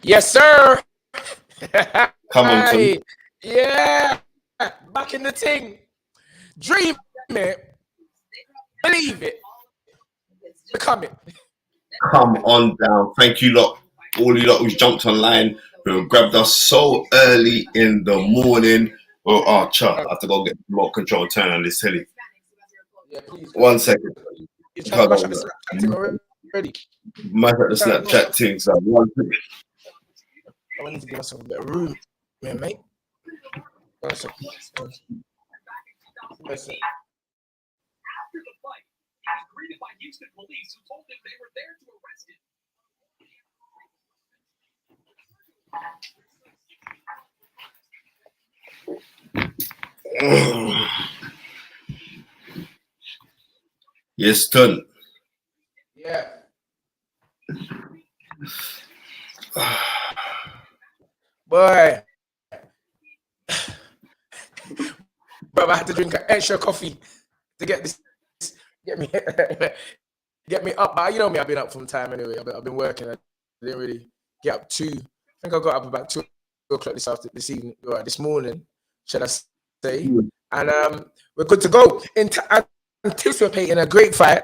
Yes, sir. Come on, Tunde. Yeah, back in the thing. Dream it, believe it, become it. Come on down. Thank you, lot. All you lot who's jumped online, who grabbed us so early in the morning. Well, oh, I have to go get remote control and turn on this telly. Yeah, please. 1 second. You're trying to mash up the Snapchat thing already. Mash up the Snapchat thing. So I need to give myself a bit of room, man, mate. 1 second. Listen. After the fight, he was greeted by Houston police who told him they were there to arrest him. yes, Tunde. Yeah. Boy. Bro, I had to drink an extra coffee to get this, get me up. But you know me, I've been up from time anyway. I've been working. I didn't really get up I think I got up about 2 o'clock this morning, should I say. And we're good to go. Anticipating a great fight.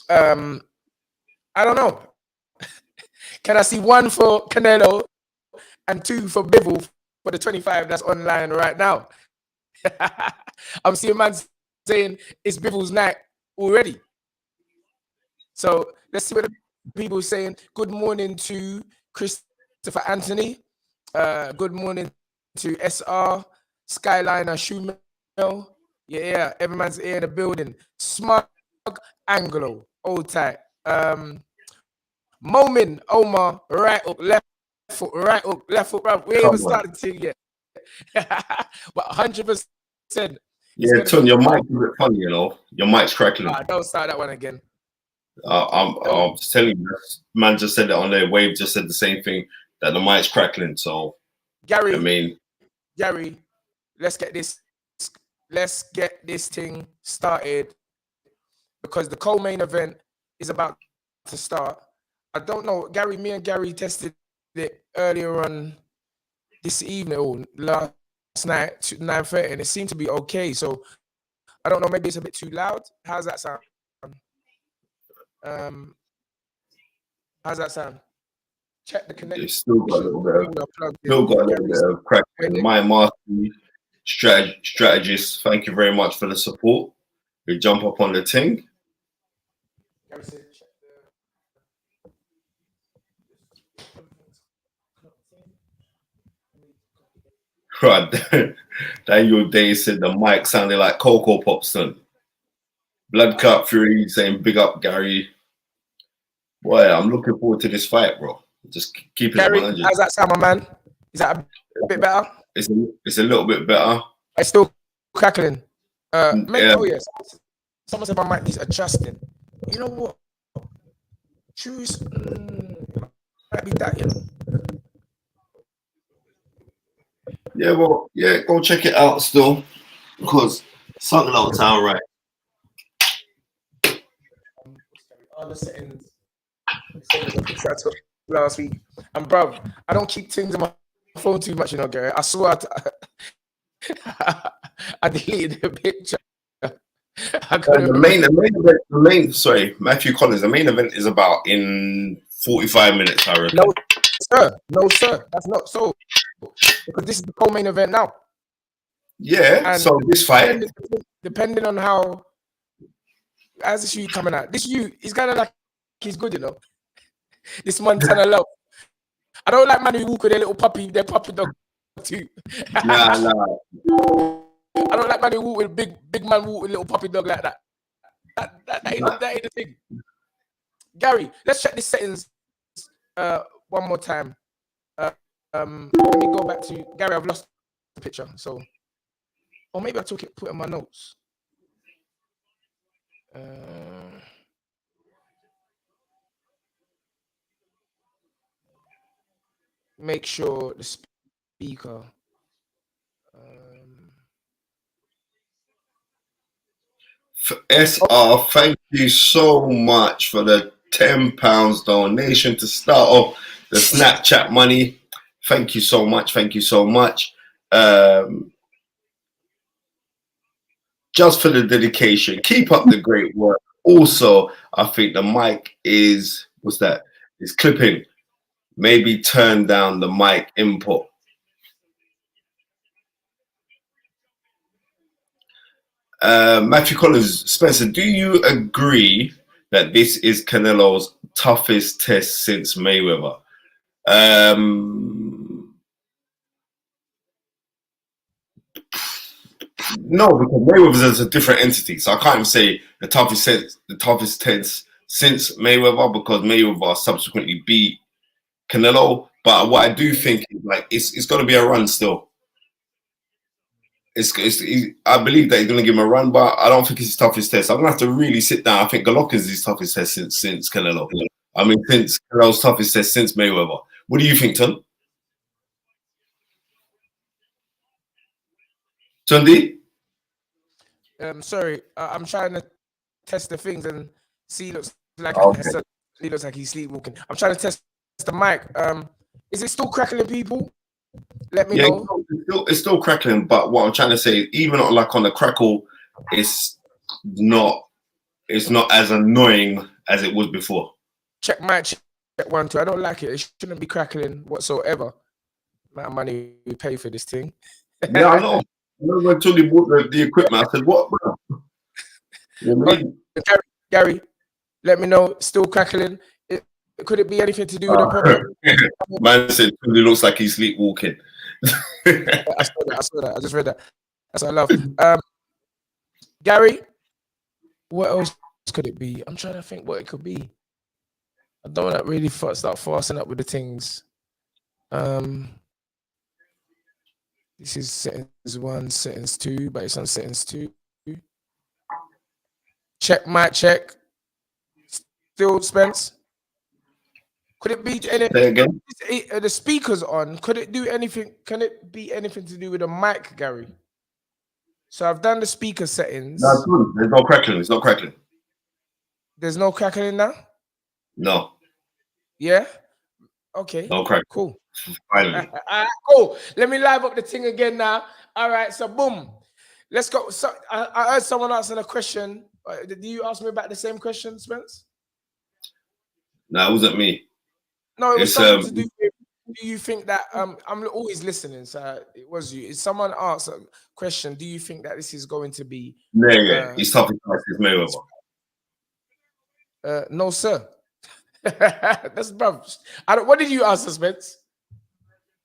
I don't know. Can I see 1 for Canelo and 2 for Bivol for the 25 that's online right now? I'm seeing man saying it's Bivol's night already. So let's see what the people are saying. Good morning to Christopher Anthony. Good morning to SR, Skyliner Shumel. Yeah, everyone's here in the building. Smug Anglo, old tight. Momin, Omar, right hook, left foot, right hook, left foot, right. We haven't started to yet. But 100%. Yeah, Tunde, your mic's a bit funny, you know. Your mic's crackling. Don't start that one again. I'm just telling you, man just said it on there. Wave just said the same thing, that the mic's crackling. So, Gary, I mean, Gary, let's get this thing started because the co-main event is about to start. I don't know, Gary. Me and Gary tested it earlier on this evening or last night, 9:30, and it seemed to be okay. So I don't know. Maybe it's a bit too loud. How's that sound? How's that sound? Check the connection. It's still got a little bit of crack. My mastery strategist, thank you very much for the support. We jump up on the thing. Right, Daniel Day said the mic sounded like Cocoa Pops. Blood Cup Fury saying big up Gary. Boy, I'm looking forward to this fight, bro. Just keep it Gary, 100. how's that sound, my man? Is that a bit better? It's a little bit better. It's still crackling. Yeah. Oh yes. Someone said my mic needs adjusting. You know what? Choose might be that, you know. Yeah, well, yeah, go check it out still. Because something else sound right. All the settings last week. And bruv, I don't keep things on my phone too much, you know, Gary. I swear I deleted the picture. The main sorry, Matthew Collins, the main event is about in 45 minutes, I reckon. No, sir. That's not so. Because this is the co-main event now. Yeah, and so this fight, depending on how, as this you coming out, he's kind of like he's good, you know. This Montana love. I don't like man who walk with their puppy dog too. Nah. I don't like man who walk with big man walk with little puppy dog like that. That ain't the thing. Gary, let's check these settings one more time. Let me go back to Gary. I've lost the picture, so or maybe I put it in my notes. Make sure the speaker. SR, thank you so much for the £10 donation to start off the Snapchat money. Thank you so much. Thank you so much. Just for the dedication. Keep up the great work. Also, I think the mic is, what's that? It's clipping. Maybe turn down the mic input. Matthew Collins, Spencer, do you agree that this is Canelo's toughest test since Mayweather? No, because Mayweather is a different entity, so I can't even say the toughest test since Mayweather, because Mayweather subsequently beat Canelo. But what I do think is, like, it's going to be a run still. I believe that he's going to give him a run, but I don't think it's his toughest test. I'm going to have to really sit down. I think Golovkin is his toughest test since Canelo. I mean, since Canelo's toughest test since Mayweather. What do you think, Ton? Tunde? Sorry, I'm trying to test the things and see. Looks like he looks like he's sleepwalking. I'm trying to test the mic. Is it still crackling, people? Let me know. It's still crackling, but what I'm trying to say, even like on the crackle, it's not as annoying as it was before. Check mic, check 1, 2. I don't like it. It shouldn't be crackling whatsoever. Amount of money we pay for this thing. Yeah, I know. When Tony bought the equipment, I said, "What, bro?" You know what I mean? Gary, let me know. Still crackling. Could it be anything to do with the problem? Man said Tony looks like he's sleepwalking. I saw that. I just read that. That's what I love. Gary, what else could it be? I'm trying to think what it could be. I don't want to really start farsing up with the things. This is settings 1, settings 2, but it's on settings 2. Check mic check. Still, Spence. Could it be anything? The speakers on? Could it do anything? Can it be anything to do with the mic, Gary? So I've done the speaker settings. No, there's no crackling. It's not crackling. There's no crackling now? No. Yeah? Okay. No crackling. Cool. Finally. Cool. Let me live up the thing again now. All right, so boom. Let's go. So I heard someone asking a question. Did you ask me about the same question, Spence? No, it wasn't me. No, it was something to do with, do you think that I'm always listening, so it was you. If someone asked a question, do you think that this is going to be he's toughest as Mayweather? No, sir. That's bro. What did you ask, Spence?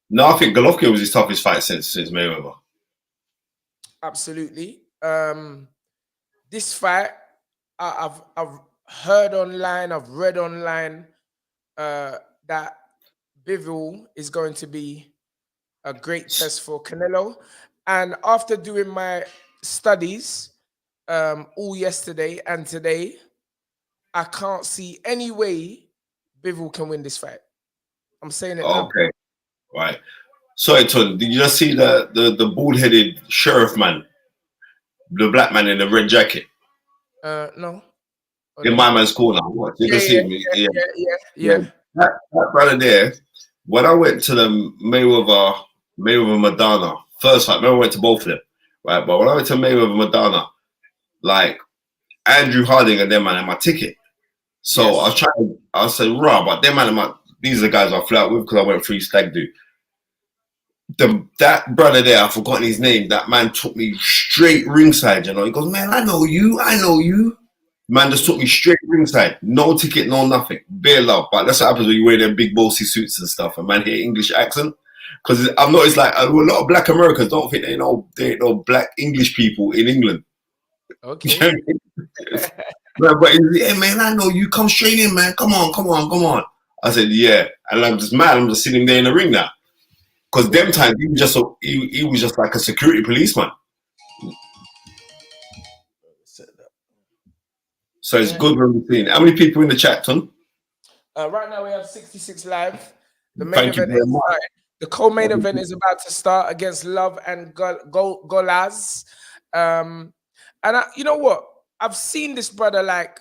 No, I think Golovkin was his toughest fight since Mayweather. Absolutely. This fight, I've heard online, I've read online that Bivol is going to be a great test for Canelo. And after doing my studies all yesterday and today, I can't see any way Bivol can win this fight. I'm saying it now. Okay. Right. Sorry, Ton, did you just see the bald-headed sheriff man? The black man in the red jacket? No. In my man's corner. What? You can see me? Yeah. That brother there, when I went to the Mayweather Madonna first fight, remember I went to both of them, right? But when I went to Mayweather Madonna, like Andrew Harding and them man had my ticket. So I said, "Raw," but them man, these are the guys I flew out with because I went free stag do. That brother there, I've forgotten his name. That man took me straight ringside. You know, he goes, "Man, I know you." Man just took me straight ringside. No ticket, no nothing. Bare love. But that's what happens when you wear them big bossy suits and stuff and man hear English accent. Because I've noticed like a lot of black Americans don't think they ain't no black English people in England. Okay. But he's like, "Hey man, I know you. Come straight in, man. Come on. I said, "Yeah." And I'm just mad. I'm just sitting there in the ring now. Because them times he was just like a security policeman. So it's good when we're seeing. How many people in the chat, Tom? Right now we have 66 live. The Thank you very much. The co-main event is about to start against Love and Golaz. And you know what? I've seen this brother like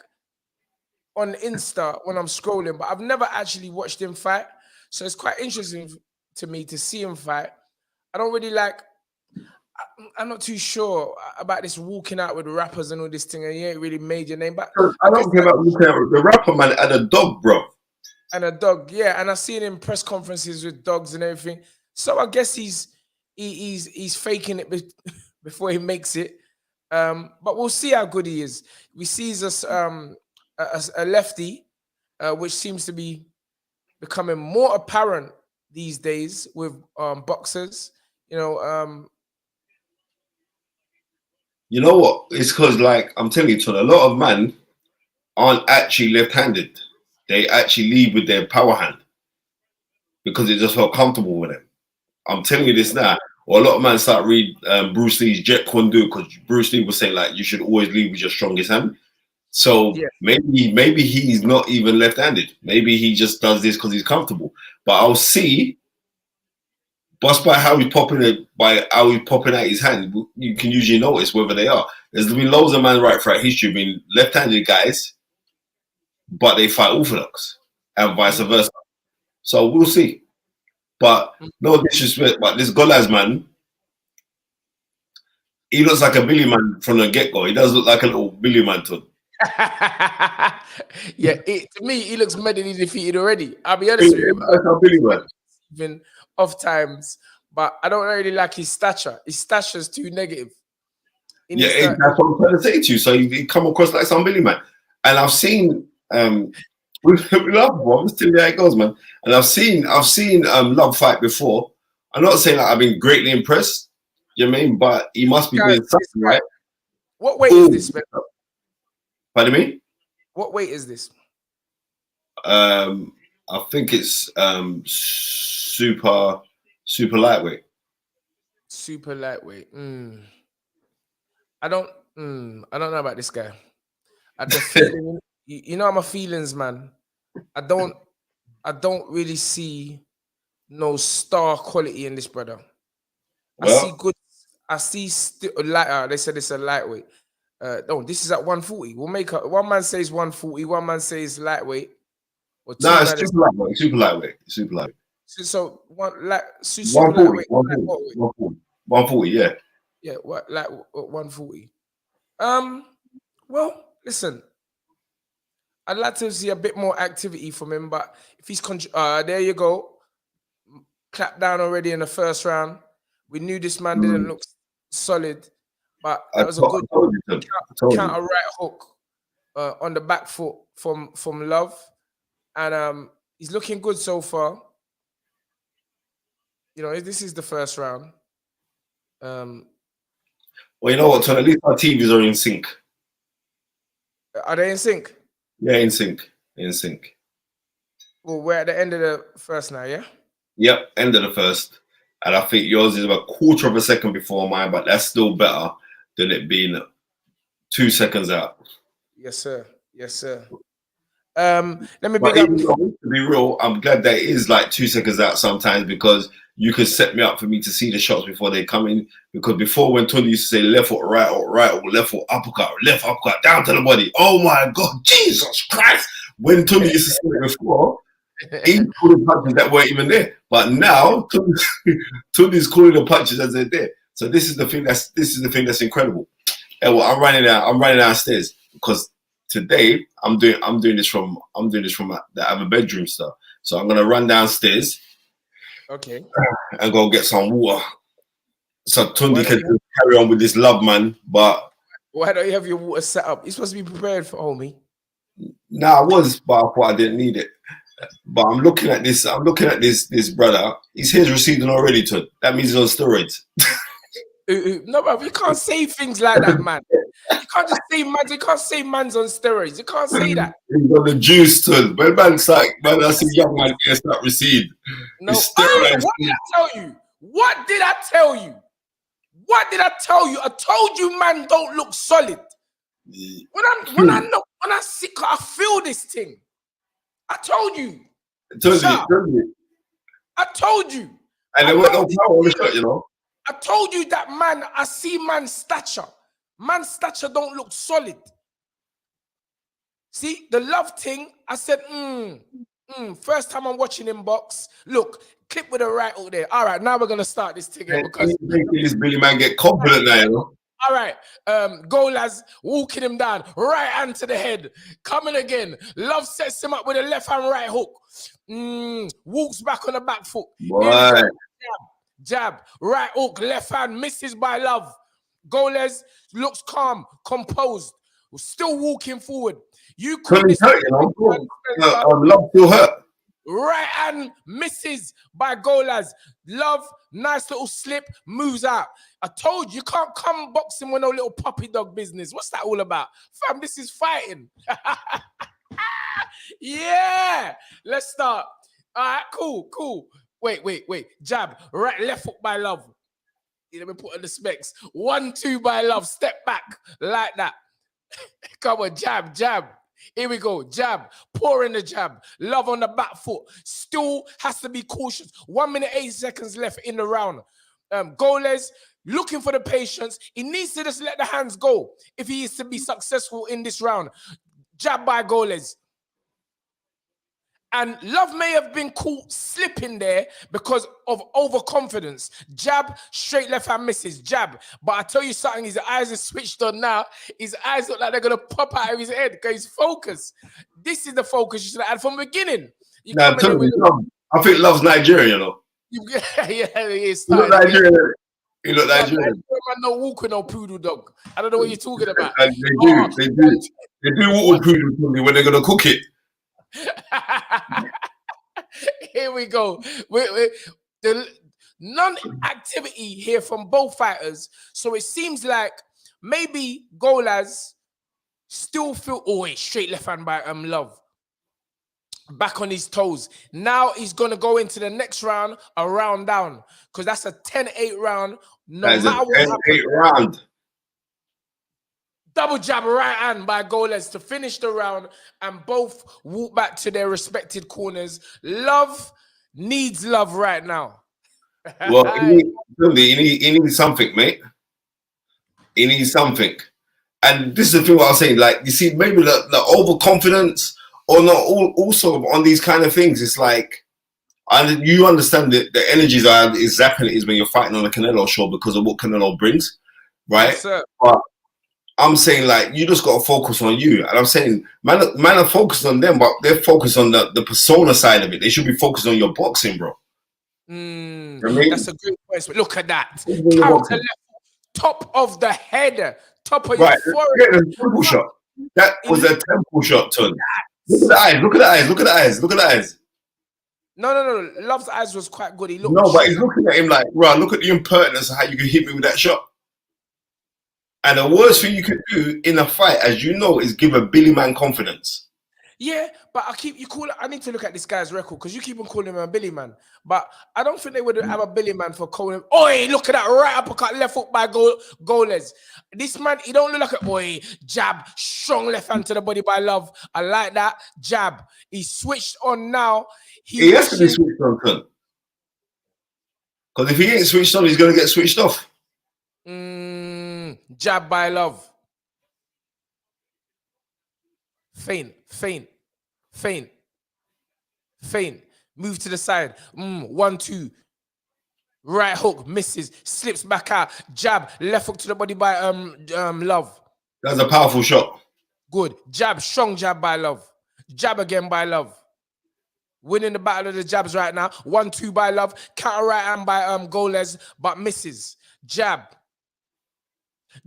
on Insta when I'm scrolling, but I've never actually watched him fight. So it's quite interesting to me to see him fight. I don't really like. I'm not too sure about this walking out with rappers and all this thing, and you ain't really made your name. But I don't care about the rapper man and a dog, bro. And a dog, yeah. And I've seen him press conferences with dogs and everything. So I guess he's faking it before he makes it. But we'll see how good he is. We see us a lefty, which seems to be becoming more apparent these days with boxers. You know what? It's because, like, I'm telling you, a lot of men aren't actually left-handed. They actually lead with their power hand because it just felt comfortable with them. I'm telling you this now. Or a lot of men start read Bruce Lee's Jet Kune Do because Bruce Lee was saying, like, you should always lead with your strongest hand. So maybe he's not even left-handed. Maybe he just does this because he's comfortable. But I'll see. Just by how he's popping out his hand, you can usually notice whether they are. There's been loads of men right throughout history been left-handed guys, but they fight orthodox, and vice versa. So we'll see. But no disrespect, but this Golaz man, he looks like a Billy man from the get-go. He does look like a little Billy man to him. Yeah, to me, he looks mentally defeated already. I'll be honest with you. Like a Billy man. Even off times, but I don't really like his stature. His stature's too negative. That's what I'm trying to say to you. So you come across like some Billy man. And I've seen we love bro. I'm still there it goes, man. And I've seen Love fight before. I'm not saying that I've been greatly impressed, you know what I mean? But he must be doing something right. What weight is this, man? Pardon me? What weight is this? I think it's super lightweight. Super lightweight. I don't know about this guy. I just feeling, you know, I'm a feelings man. I don't really see no star quality in this brother. Well, I see light. They said it's a lightweight. No, this is at 140. We'll make up. One man says 140. One man says lightweight. No, it's super lightweight. So 140, yeah. Yeah, what 140? Well, listen, I'd like to see a bit more activity from him, but if he's there you go. Clapped down already in the first round. We knew this man didn't look solid, but that was a good counter right hook on the back foot from Love. And he's looking good so far. You know, this is the first round. Well, you know what, Tony? At least our TVs are in sync. Are they in sync? Yeah, in sync. In sync. Well, we're at the end of the first now, yeah? Yep, end of the first. And I think yours is about a quarter of a second before mine, but that's still better than it being 2 seconds out. Yes, sir. Yes, sir. Let me big up. To be real, I'm glad that it is like 2 seconds out sometimes because you could set me up for me to see the shots before they come in. Because before, when Tunde used to say left foot, right or left foot, uppercut, down to the body. Oh my God, Jesus Christ! When Tunde used to say it before, he called the punches that weren't even there. But now Tunde's calling the punches as they're there. So this is the thing that's incredible. And well, I'm running downstairs because today I'm doing this from the other bedroom stuff. So I'm gonna run downstairs, okay, and go get some water. So Tunde can carry on with this Love man. But why don't you have your water set up? You're supposed to be prepared for homie. I was, but I thought I didn't need it. But I'm looking at this brother. His hair's receding already. That means he's on steroids. No, but you can't say things like that, man. You can't just say man. You can't say man's on steroids. You can't say that. He's on the juice, too. When man's like, man, I see young man hair start recede. No, what did I tell you? What did I tell you? What did I tell you? I told you, man, don't look solid. When I see, I feel this thing. I told you. I told you. And there was no power on the shot, you know. I told you that, man. I see man's stature. Man's stature don't look solid. See, the Love thing, I said, First time I'm watching him box. Look, clip with the right hook there. All right, now we're gonna start this thing here because this Billy man get confident now, you know? all right, Golas walking him down, right hand to the head, coming again. Love sets him up with a left hand right hook. Walks back on the back foot. Boy. Jab, right hook, left hand, misses by Love. Goles looks calm, composed, still walking forward. You call this hurt, you know? Love still hurt. Right hand misses by Golas. Love, nice little slip, moves out. I told you can't come boxing with no little puppy dog business. What's that all about? Fam, this is fighting. Yeah, let's start. All right, cool. Wait. Jab, right, left hook by Love. Let me put on the specs. 1-2 by Love. Step back like that. Come on, jab. Here we go. Jab. Pour in the jab. Love on the back foot. Still has to be cautious. 1 minute, 8 seconds left in the round. Goles looking for the patience. He needs to just let the hands go if he is to be successful in this round. Jab by Goles. And Love may have been caught slipping there because of overconfidence. Jab, straight left hand misses. Jab. But I tell you something, his eyes are switched on now. His eyes look like they're going to pop out of his head because he's focused. This is the focus you should have had from the beginning. I think Love's Nigerian, you know. Yeah, he is. You look Nigerian. You look Nigerian. No walk with no poodle dog. I don't know what you're talking about. And they do walk with poodle when they're going to cook it. Here we go. The non-activity here from both fighters. So it seems like maybe Golas still feel straight left hand by Love. Back on his toes. Now he's gonna go into the next round, a round down. Because that's a 10-8 round. No matter what happens. 10-8 round. Double jab right hand by Goles to finish the round and both walk back to their respected corners. Love needs love right now. Well, he needs something, mate. He needs something. And this is the thing what I was saying. Like, you see, maybe the overconfidence or not also on these kind of things. It's like, and you understand that the energies are exactly is when you're fighting on a Canelo show because of what Canelo brings, right? Yes, sir. But I'm saying, like, you just got to focus on you. And I'm saying, man are focused on them, but they're focused on the persona side of it. They should be focused on your boxing, bro. That's a great point. Look at that. Counter left, top of the head, top of your forehead. Yeah, temple shot. That was a temple shot, Ton. Look at the eyes. Look at the eyes. Look at the eyes. Look at the eyes. No. Love's eyes was quite good. He looked. No, but he's looking at him like, bro, look at the impertinence of how you can hit me with that shot. And the worst thing you can do in a fight, as you know, is give a Billy man confidence. Yeah, but I need to look at this guy's record because you keep on calling him a Billy man. But I don't think they would have a Billy man for calling him. Oi, look at that right uppercut, left hook by Goles. This man, he don't look like jab, strong left hand to the body by Love. I like that. Jab. He's switched on now. He has to be switched on, because if he ain't switched on, he's going to get switched off. Jab by Love. Feint. Move to the side. 1-2. Right hook misses. Slips back out. Jab. Left hook to the body by Love. That's a powerful shot. Good. Jab. Strong jab by Love. Jab again by Love. Winning the battle of the jabs right now. 1-2 by Love. Counter right hand by Goles, but misses. Jab.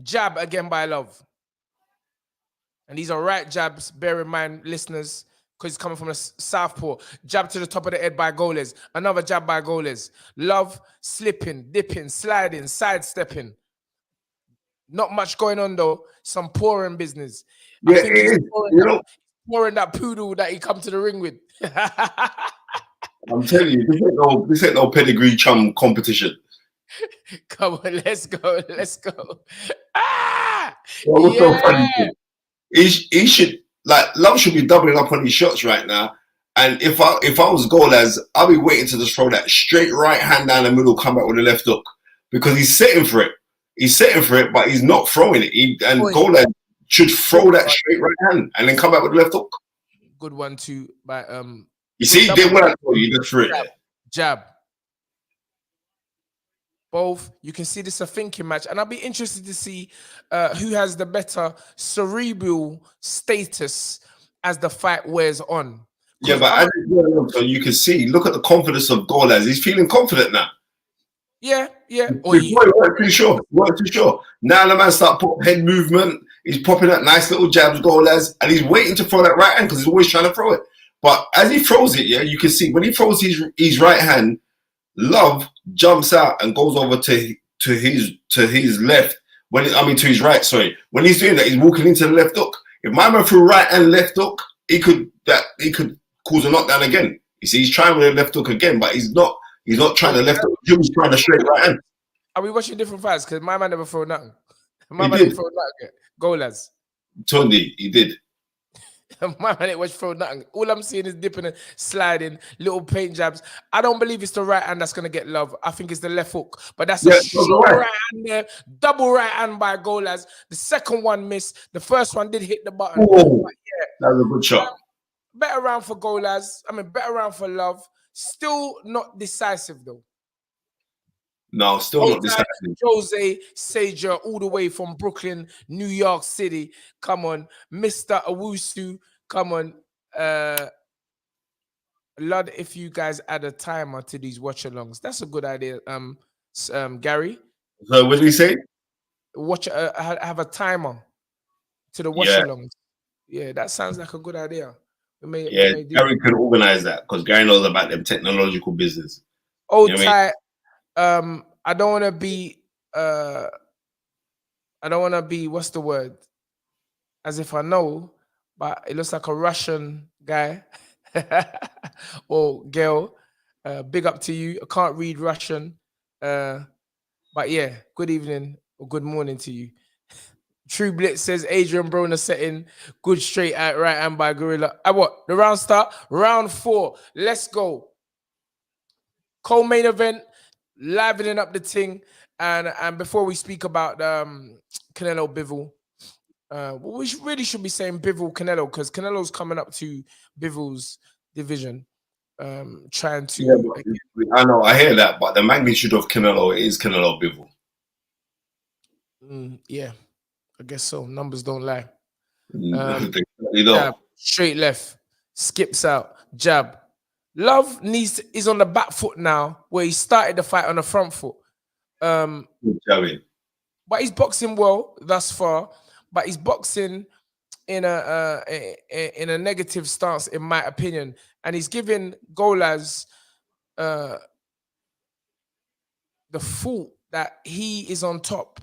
Jab again by Love. And these are right jabs, bear in mind, listeners, because he's coming from a southpaw. Jab to the top of the head by Goles. Another jab by Goles. Love slipping, dipping, sliding, sidestepping. Not much going on, though. Some pouring business. Yeah, it is. Pouring that poodle that he come to the ring with. I'm telling you, this ain't no pedigree chum competition. Come on, let's go. Well, what's so funny? He should, like, Love should be doubling up on his shots right now. And if I was Goles, I'll be waiting to just throw that straight right hand down the middle, come back with a left hook, because he's setting for it. He's setting for it, but he's not throwing it. Goles should throw that straight right hand and then come back with the left hook. Good one too by You see, did what I told you. That's right. Jab. Both. You can see this is a thinking match, and I'll be interested to see who has the better cerebral status as the fight wears on. Yeah, but so you can see, look at the confidence of Golaz. He's feeling confident now. Yeah. Before he weren't too sure. Now the man start putting head movement. He's popping out nice little jabs, Golaz, and he's waiting to throw that right hand because he's always trying to throw it. But as he throws it, yeah, you can see when he throws his right hand, Love jumps out and goes over to his left. To his right. Sorry. When he's doing that, he's walking into the left hook. If my man threw right and left hook, he could cause a knockdown again. You see, he's trying with the left hook again, but he's not trying the left hook. He's trying the straight right hand. Are we watching different fights? Because my man never throw nothing. My man didn't throw nothing. Golaz. Tunde, he did. My man ain't watch throw nothing. All I'm seeing is dipping and sliding, little paint jabs. I don't believe it's the right hand that's gonna get love. I think it's the left hook. But that's a short right hand there, double right hand by Golaz. The second one missed. The first one did hit the button. Yeah, that was a good shot. Better round for Golaz. Better round for Love. Still not decisive though. No, still not decisive. Jose Sager, all the way from Brooklyn, New York City. Come on, Mr. Owusu. Come on, Lord. If you guys add a timer to these watch-alongs, that's a good idea. Gary. So what did he say? Have a timer to the watch-alongs. Yeah, that sounds like a good idea. Gary could organize that because Gary knows about them technological business. Oh, you know I don't want to be what's the word? As if I know, but it looks like a Russian guy or girl. Big up to you. I can't read Russian. But yeah, good evening or good morning to you. True Blitz says Adrian Broner setting good straight out right hand by Gorilla. What? The round start? Round 4. Let's go. Co-main event, livening up the thing. And before we speak about Canelo Bivol, we really should be saying Bivol Canelo because Canelo's coming up to Bivol's division. Trying to I know, I hear that, but the magnitude of Canelo is Canelo Bivol. Yeah, I guess so. Numbers don't lie. Jab, straight left, skips out, jab. Love is on the back foot now, where he started the fight on the front foot. But he's boxing well thus far. But he's boxing in a negative stance, in my opinion, and he's giving Golaz the fault that he is on top.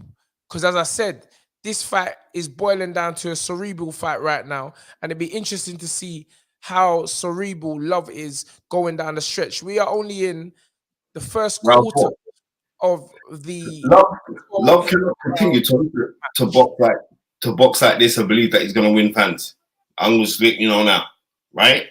Because as I said, this fight is boiling down to a cerebral fight right now, and it'd be interesting to see how cerebral Love is going down the stretch. We are only in the first quarter of the Love cannot continue to box like this and believe that he's gonna win fans. I'm just now, right?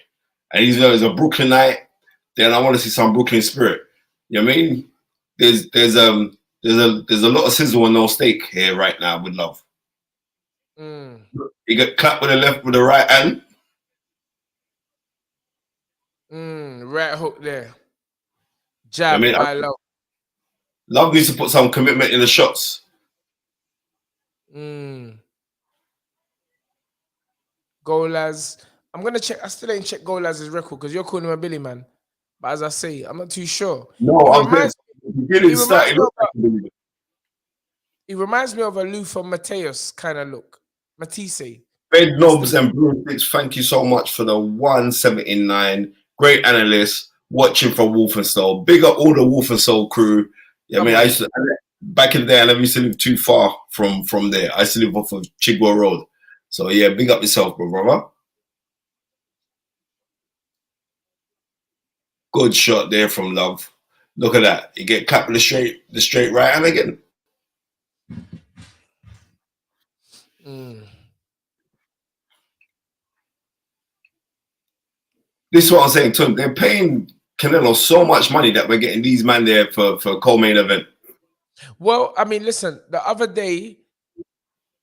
And he's a Brooklynite. Then I want to see some Brooklyn spirit. You know what I mean? There's a lot of sizzle and no steak here right now with Love. He got clapped with the left with the right hand. Right hook there. Jab by Love. Love needs to put some commitment in the shots. Golaz. I'm gonna check. I still ain't checked Golaz's record because you're calling him a Billy man. But as I say, I'm not too sure. No, he reminds me of a Luther Mateus kind of look. Matisse. Bed Knobs and Broomsticks, thank you so much for the 179. Great analyst watching from Wolfenstone. Big up all the Wolfenstone crew. Yeah, back in the day, I never used to live too far from there. I used to live off of Chigwell Road. So yeah, big up yourself, brother. Good shot there from Love. Look at that. You get clapped with the straight right hand again. This is what I'm saying, Tom. They're paying Canelo so much money that we're getting these men there for co-main event. Well, I mean, listen, the other day,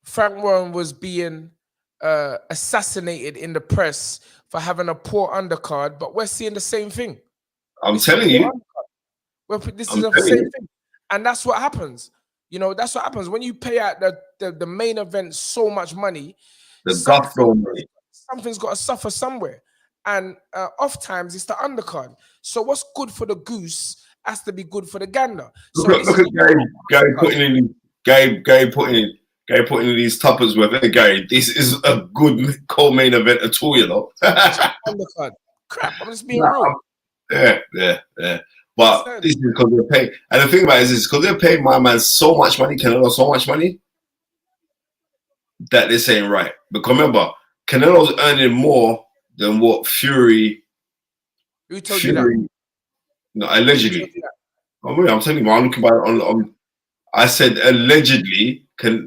Frank Warren was being assassinated in the press for having a poor undercard, but we're seeing the same thing. I'm telling you. This is the same thing. And that's what happens. You know, that's what happens when you pay out the main event so much money. Something's got to suffer somewhere. And oft times it's the undercard. So what's good for the goose has to be good for the gander. So look at Gary putting in these toppers with it. Gary, this is a good co-main event at all, you know. Undercard. Crap, I'm just being real. Yeah. But this is because they're paying. And the thing about it is because they're paying my man so much money, Canelo so much money, that they're saying, right. But remember, Canelo's earning more than what Fury. Who told you that? No, allegedly. I'm telling you, I'm looking about it on. I said allegedly. I said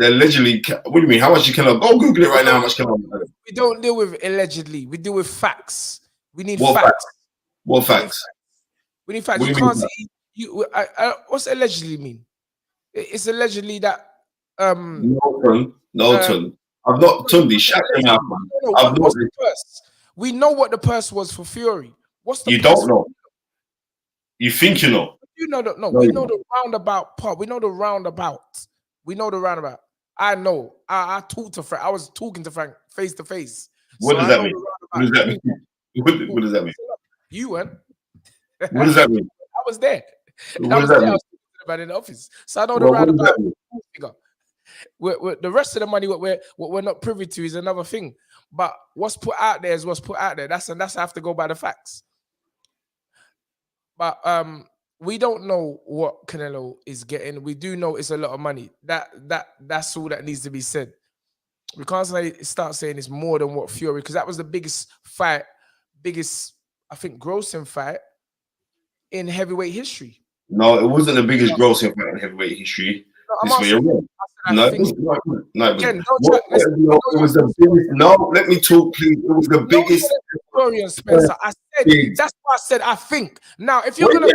allegedly. What do you mean? How much you Canelo? Go Google it right now. How much Canelo? We don't deal with allegedly. We deal with facts. We need facts. Facts. What facts? We need facts. You can't see. What's allegedly mean? It's allegedly that. No, I'm not Tunde. Shut them out, man. What's the purse? We know what the purse was for Fury. What's the you don't know? You think you know? You know the we know the roundabout part. We know the roundabout. I know. I talked to Frank. I was talking to Frank face to face. What does that mean? What does that mean? You weren't. What does that mean? I was there. What does that mean? I was talking about in the office. So I know the roundabout figure. The rest of the money, what we're not privy to is another thing. But what's put out there is what's put out there. That's I have to go by the facts. But we don't know what Canelo is getting. We do know it's a lot of money. That's all that needs to be said. We can't start saying it's more than what Fury, because that was the biggest I think grossing fight in heavyweight history. No, it wasn't the biggest grossing fight in heavyweight history. No, it was the biggest. No, let me talk, please. It was the biggest. Spencer, I said that's why I said I think. Now, if you're gonna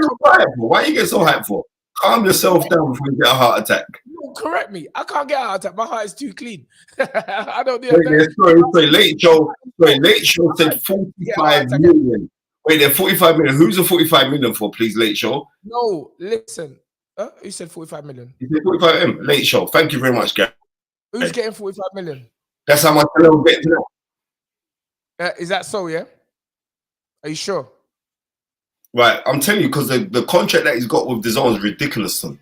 why are you getting so hyped for? Calm yourself down before you get a heart attack. No, correct me. I can't get a heart attack. My heart is too clean. I don't do that. Sorry, Late Show said 45 million. Wait, they're 45 million. Who's the 45 million for, please, Late Show? No, listen. Who said 45 million? You said 45 million. Late Show. Thank you very much, Gary. Who's getting 45 million? That's how much I'm getting to know. Is that so, yeah? Are you sure? Right, I'm telling you, because the contract that he's got with DAZN is ridiculous, son.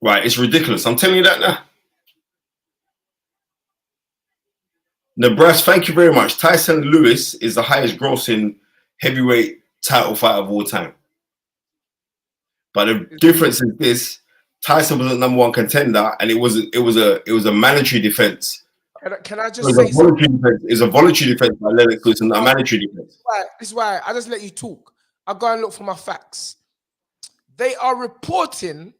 Right, it's ridiculous. I'm telling you that now. Nebraska, thank you very much. Tyson Lewis is the highest grossing heavyweight title fight of all time. But the difference is this: Tyson was the number 1 contender, and it was a mandatory defense. Can I just say something? It's a voluntary defense by Lennox Lewis, and not a mandatory defense. This is why I just let you talk. I go and look for my facts. They are reporting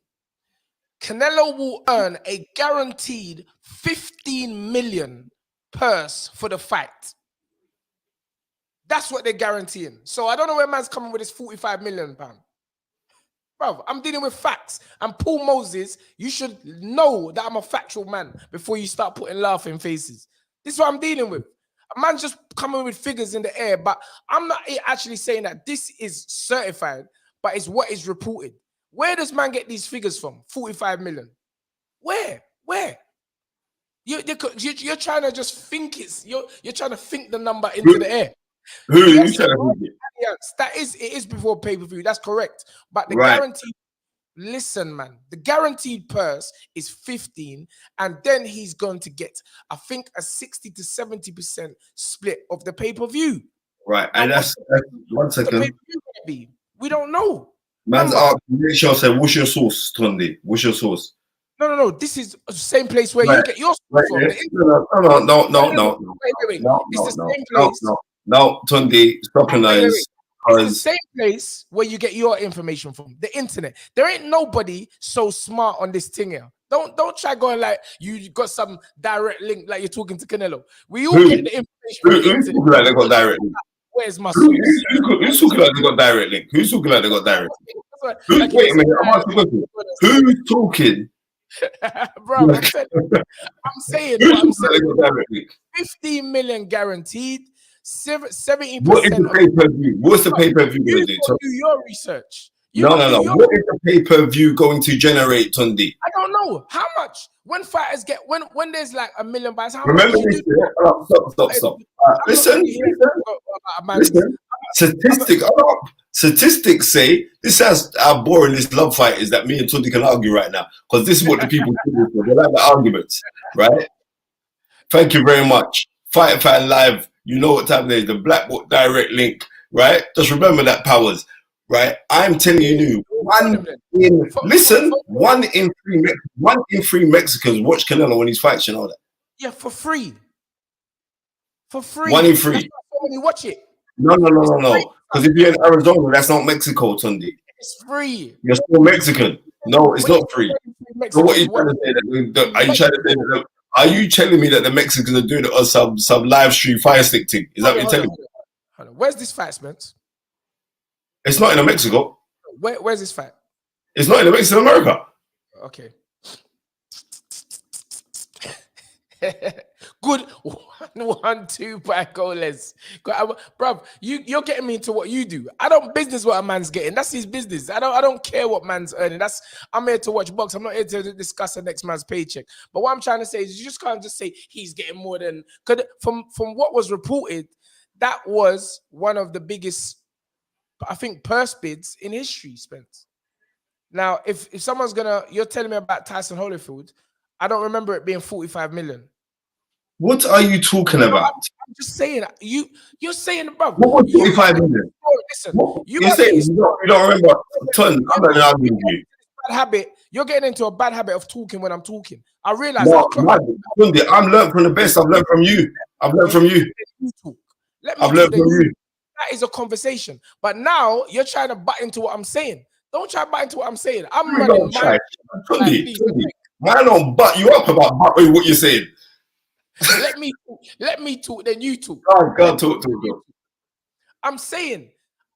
Canelo will earn a guaranteed 15 million purse for the fight. That's what they're guaranteeing. So I don't know where man's coming with his 45 million pound. Bro, I'm dealing with facts. And Paul Moses, you should know that I'm a factual man before you start putting laughing faces. This is what I'm dealing with. A man's just coming with figures in the air, but I'm not actually saying that this is certified, but it's what is reported. Where does man get these figures from? 45 million. Where? You're trying to just think you're trying to think the number into the air. Who are you trying to think it? It is before pay-per-view. That's correct. But the guaranteed, listen, man, the guaranteed purse is 15, and then he's going to get, I think, a 60 to 70% split of the pay-per-view. Right, and that's 1 second. We don't know. Man's asking, Sean said, "What's your source, Tunde? What's your source?" No. This is the same place where you get your source from. No. Wait. It's the same place. No, Tunde, stop it's the same place where you get your information from, the internet. There ain't nobody so smart on this thing here. Don't try going like you got some direct link like you're talking to Canelo. We all get the information from the internet. Who's talking like they got direct link? Where's my source? Who's talking like they got direct link? Who's talking like they got direct link? Wait a minute, I'm asking you. Who's talking Bro, I'm saying what I'm saying. 15 million guaranteed. 70%. What is the pay-per-view? What's the pay-per-view going to do? Do your research. No. What is the pay-per-view going to generate, Tunde? I don't know how much. When fighters get when there's like a million buys, how Remember much? Stop. Listen. Statistics say this has how boring this love fight is that me and Tunde can argue right now, because this is what the people do. They like the arguments, right? Thank you very much. Fight Live. You know what time it is. The Black Book direct link, right? Just remember that, Powers, right? I'm telling you, one in three Mexicans watch Canelo when he's fights. You know that? Yeah, for free. For free. 1 in 3. When you watch it. No. Because if you're in Arizona, that's not Mexico, Tunde. It's free. You're still Mexican. No, it's not free. So what are you trying to say? Are you trying to say that? Are you telling me that the Mexicans are doing it on some live stream fire stick thing? Is that what you're telling me? Where's this fight, Spence? It's not in Mexico. Where's this fight? It's not in Mexico, America. Okay. Good 1-2 by goalless. Bruv, you're getting me into what you do. I don't business what a man's getting. That's his business. I don't care what man's earning. I'm here to watch box. I'm not here to discuss the next man's paycheck. But what I'm trying to say is you just can't just say he's getting more than, because from what was reported, that was one of the biggest, I think, purse bids in history, Spence. Now, if someone's you're telling me about Tyson Holyfield, I don't remember it being 45 million. What are you talking about? I'm just saying, you're saying, bro. What was 45 million? Listen, you're saying you don't remember. Ton, I'm not arguing with you. Bad habit. You're getting into a bad habit of talking when I'm talking. I realize. I'm learned from the best. I've learned from you. I've learned from you. I've learned from you. That is a conversation. But now you're trying to butt into what I'm saying. Don't try to butt into what I'm saying. I'm running my. I don't butt you up about what you're saying. Let me talk, then you talk. Go talk. I'm saying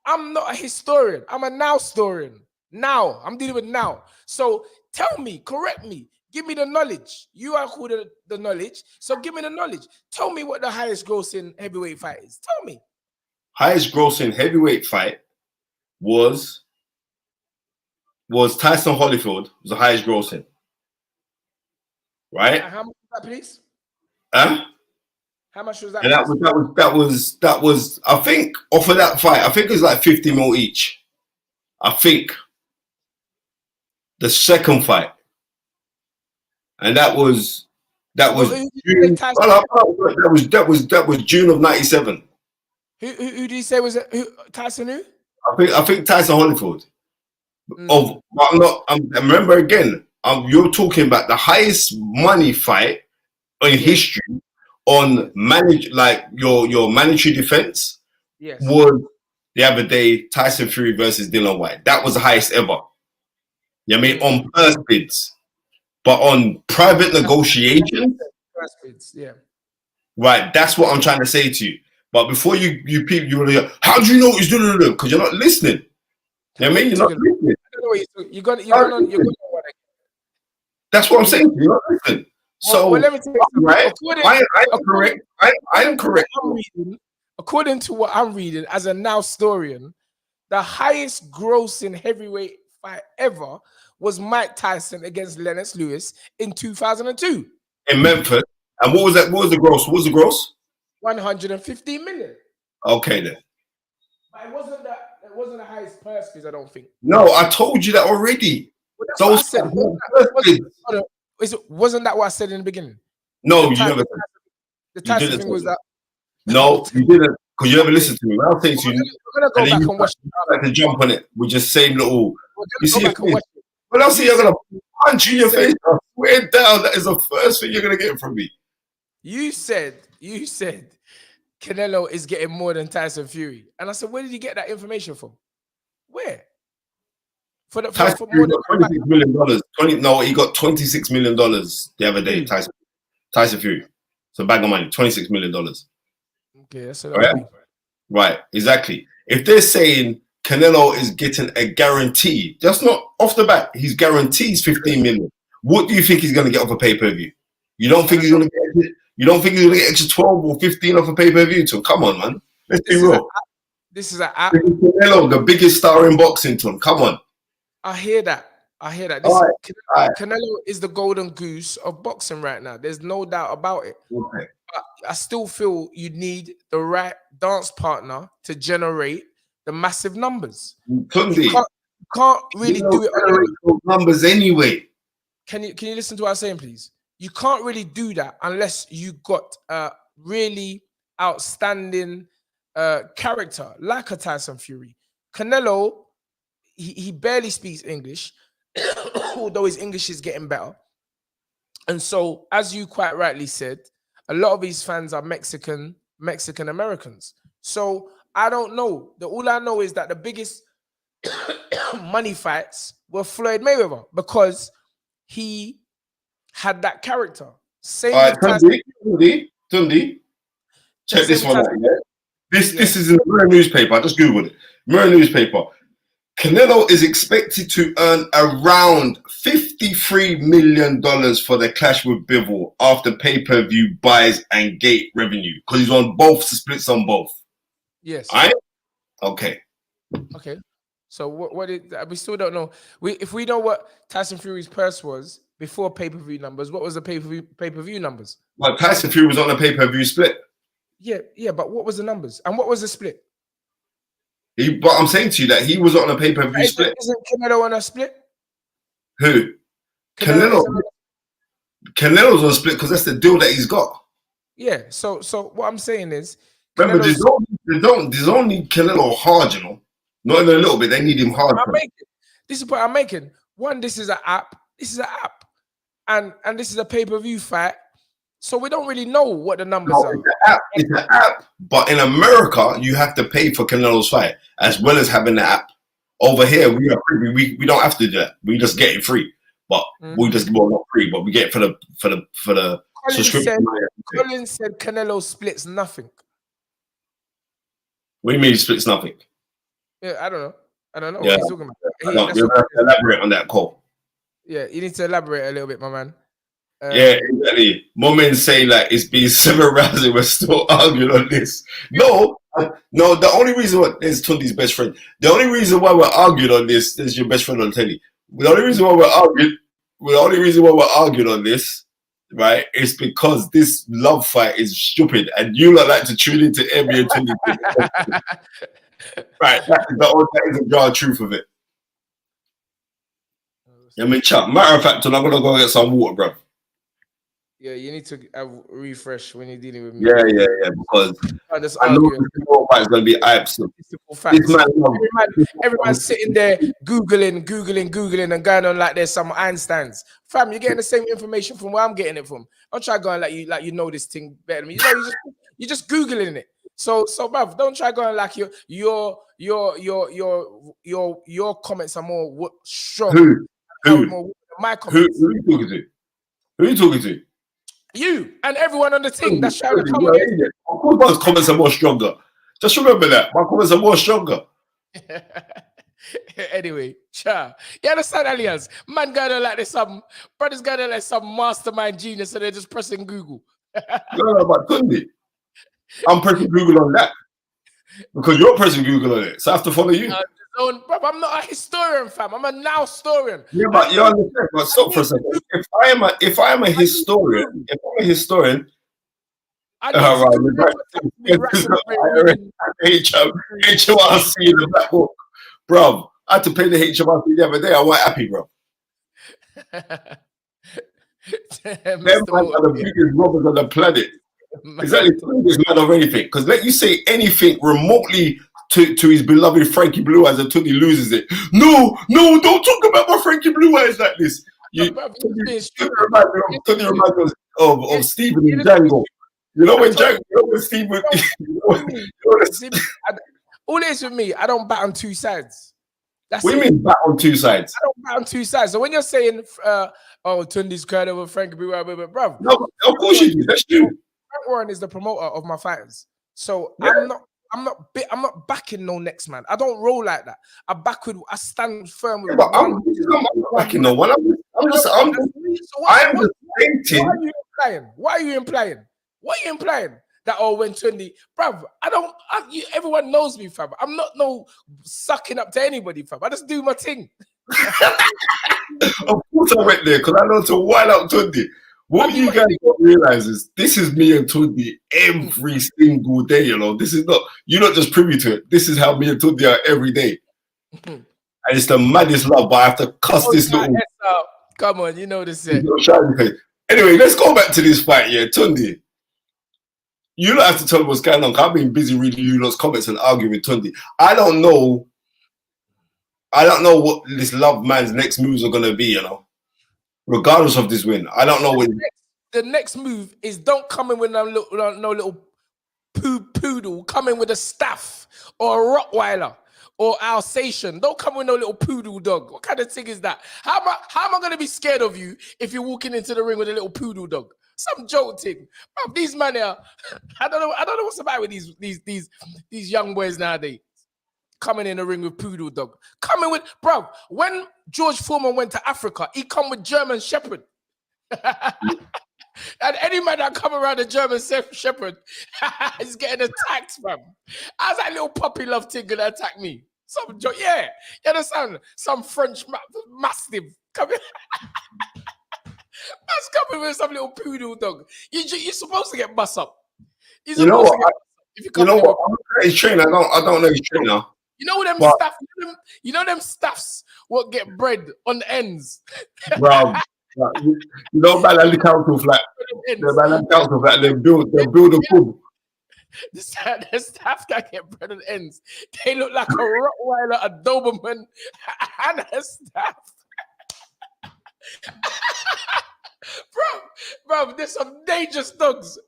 I'm not a historian. I'm a now historian. Now I'm dealing with now. So tell me, correct me, give me the knowledge. You are called the knowledge. So give me the knowledge. Tell me what the highest grossing heavyweight fight is. Tell me. Highest grossing heavyweight fight was Tyson Holyfield. Was the highest grossing. Right? How much was that, please? Huh? How much was that? And that was I think off of that fight, I think it was like 50 mil each. I think the second fight. And that was June, that was June of 97. Who did you say was it? Tyson who? I think Tyson Holyfield. Remember again, you're talking about the highest money fight in history on your mandatory defense. Yes. Was the other day Tyson Fury versus Dillian Whyte. That was the highest ever. You know what I mean? On purse bids. But on private negotiations, purse bids, yeah. Right, that's what I'm trying to say to you. But before you people, you want to go, how do you know what he's doing? Because you're not listening. You know what I mean? You're not listening. You're gonna that's what I'm saying. You're not listening. So, let me tell you something. Right? I am correct. I am correct. According to what I'm reading, as a now historian, the highest grossing heavyweight fight ever was Mike Tyson against Lennox Lewis in 2002 in Memphis. And what was that? What was the gross? What was the gross? 150 million. Okay then. But it wasn't the highest purse bids, I don't think. No, I told you that already. Well, that's what I said. Wasn't that what I said in the beginning? No, you never. The Tyson thing was that. No, you didn't, because you never listened to me. When I think to you, we're gonna go back and watch it. Like to jump on it with just same little. You see, well, I see you're gonna punch you in your face. I swear down, that is the first thing you're gonna get from me. You said Canelo is getting more than Tyson Fury, and I said, where did you get that information from? Where? For more than $26 million. No, he got $26 million the other day. Tyson Fury. It's a bag of money. $26 million. Okay, that's a lot. Right, exactly. If they're saying Canelo is getting a guarantee, just not off the bat, he's guarantees 15 million. What do you think he's going to get off a pay-per-view? You don't think he's going to get? You don't think he's going to get extra 12 or 15 off a pay-per-view? So come on, man. Let's be real. This is an app. Canelo, the biggest star in boxing, Tom. Come on. I hear that. Canelo, Canelo is the golden goose of boxing right now. There's no doubt about it. Okay. But I still feel you need the right dance partner to generate the massive numbers. Tunde, You can't really do it. Those numbers anyway. Can you listen to what I'm saying, please? You can't really do that unless you got a really outstanding character like a Tyson Fury. Canelo, he barely speaks English, although his English is getting better. And so, as you quite rightly said, a lot of his fans are Mexican Americans. So I don't know. All I know is that the biggest money fights were Floyd Mayweather because he had that character. Same with Tunde, check this one out. Yeah? This is in the Mirror newspaper. I just googled it. Mirror newspaper. Canelo is expected to earn around $53 million for the clash with Bivol after pay-per-view buys and gate revenue because he's on both splits on both. Yes. All right. Okay. Okay. So what we still don't know. If we know what Tyson Fury's purse was before pay-per-view numbers, what was the pay-per-view numbers? Well, Tyson Fury was on a pay-per-view split. Yeah, but what was the numbers? And what was the split? But I'm saying to you that he was on a pay-per-view split. Isn't Canelo on a split? Who? Canelo's on a split because that's the deal that he's got. Yeah. So what I'm saying is, remember, there's only Canelo hard, you know. Not even a little bit. They need him hard. This is what I'm making. One, this is an app. And this is a pay-per-view fight. So we don't really know what the numbers are. It's an app, but in America, you have to pay for Canelo's fight as well as having the app. Over here, we are free. We don't have to do that. We just get it free. But we just not free, but we get it for the subscription. Colin said Canelo splits nothing. What do you mean he splits nothing? Yeah, I don't know what he's talking about. You have to elaborate on that call. Yeah, you need to elaborate a little bit, my man. Yeah, exactly. Moments say like it's been 7 rounds and we're still arguing on this. No. The only reason why is Tunde's best friend. The only reason why we're arguing on this is your best friend on telly. The only reason why we're arguing on this, right, is because this love fight is stupid, and you lot like to tune into every and Tunde. Right, that is the dry truth of it. I mean, chat. Matter of fact, I'm gonna go get some water, bro. Yeah, you need to refresh when you're dealing with me. Yeah, because I know the fight is going to be absolute. Everyone's sitting there Googling and going on like there's some Einsteins. Fam, you're getting the same information from where I'm getting it from. Don't try going like you know this thing better than me. You know, you're just Googling it. So bruv, don't try going like your comments are more strong. My comments. Who are you talking to? Who are you talking to? You and everyone on the team that's trying to come in. Of course, my comments are more stronger. Just remember that. My comments are more stronger. Anyway, you understand, Alliance? Man going like there's some brothers going like some mastermind genius, so they're just pressing Google. No, but Tunde, I'm pressing Google on that because you're pressing Google on it, so I have to follow you. Bro, I'm not a historian, fam. I'm a now historian. Yeah, but you understand. But stop for a second. If I am a historian, HMRC in the black book, bro. I had to pay the HMRC the other day. I was happy, bro. Them are the biggest robbers on the planet. Exactly, the biggest man of anything. Because let you say anything remotely to his beloved Frankie Blue Eyes until he loses it. No, don't talk about my Frankie Blue Eyes like this. Tony reminds me of Stephen in Django. You know when Stephen. All it is with me, I don't bat on two sides. What do you mean bat on two sides? I don't bat on two sides. So when you're saying, Tunde's cried over Frankie Blue Eyes, bro. No, of course you do. That's true. Frank Warren is the promoter of my fighters. So yeah. I'm not backing no next man. I don't roll like that. I stand firm with But one. I'm not backing no one. I'm just stating. Why are you implying? What are you implying? That when Tunde, bruv, everyone knows me, fam. I'm not no sucking up to anybody, fam. I just do my thing. Of course I went there because I know to wild out Tunde. What you guys don't realize is this is me and Tunde every single day, you know. This is not, you're not just privy to it. This is how me and Tunde are every day. And it's the maddest love, but I have to cuss this little. Come on, you know this. Anyway, let's go back to this fight, yeah. Tunde, you don't have to tell me what's going on. I've been busy reading you lot's comments and arguing with Tunde. I don't know what this love man's next moves are gonna be, you know. Regardless of this win, I don't know what the next move is. Don't come in with no little poodle. Come in with a staff or a Rottweiler or Alsatian. Don't come with no little poodle dog. What kind of thing is that? How am I gonna be scared of you if you're walking into the ring with a little poodle dog? Some joke thing. Bro, these men are. I don't know what's about with these young boys nowadays. Coming in the ring with poodle dog. Coming with, bro, when George Foreman went to Africa, he come with German Shepherd. And any man that come around a German Shepherd is getting attacked, fam. How's that little puppy love thing gonna attack me? Some joke, yeah. You understand? Some French Mastiff coming. That's coming with some little poodle dog. You're supposed to get bust up. You know what? I'm not his trainer. I don't know his trainer. You know them staff. You know them staffs what get bread on the ends. Bro, you know about the council flat. They build a pub. The staff that get bread on the ends. They look like a Rottweiler, a Doberman, and a staff. Bro, there's some dangerous dogs.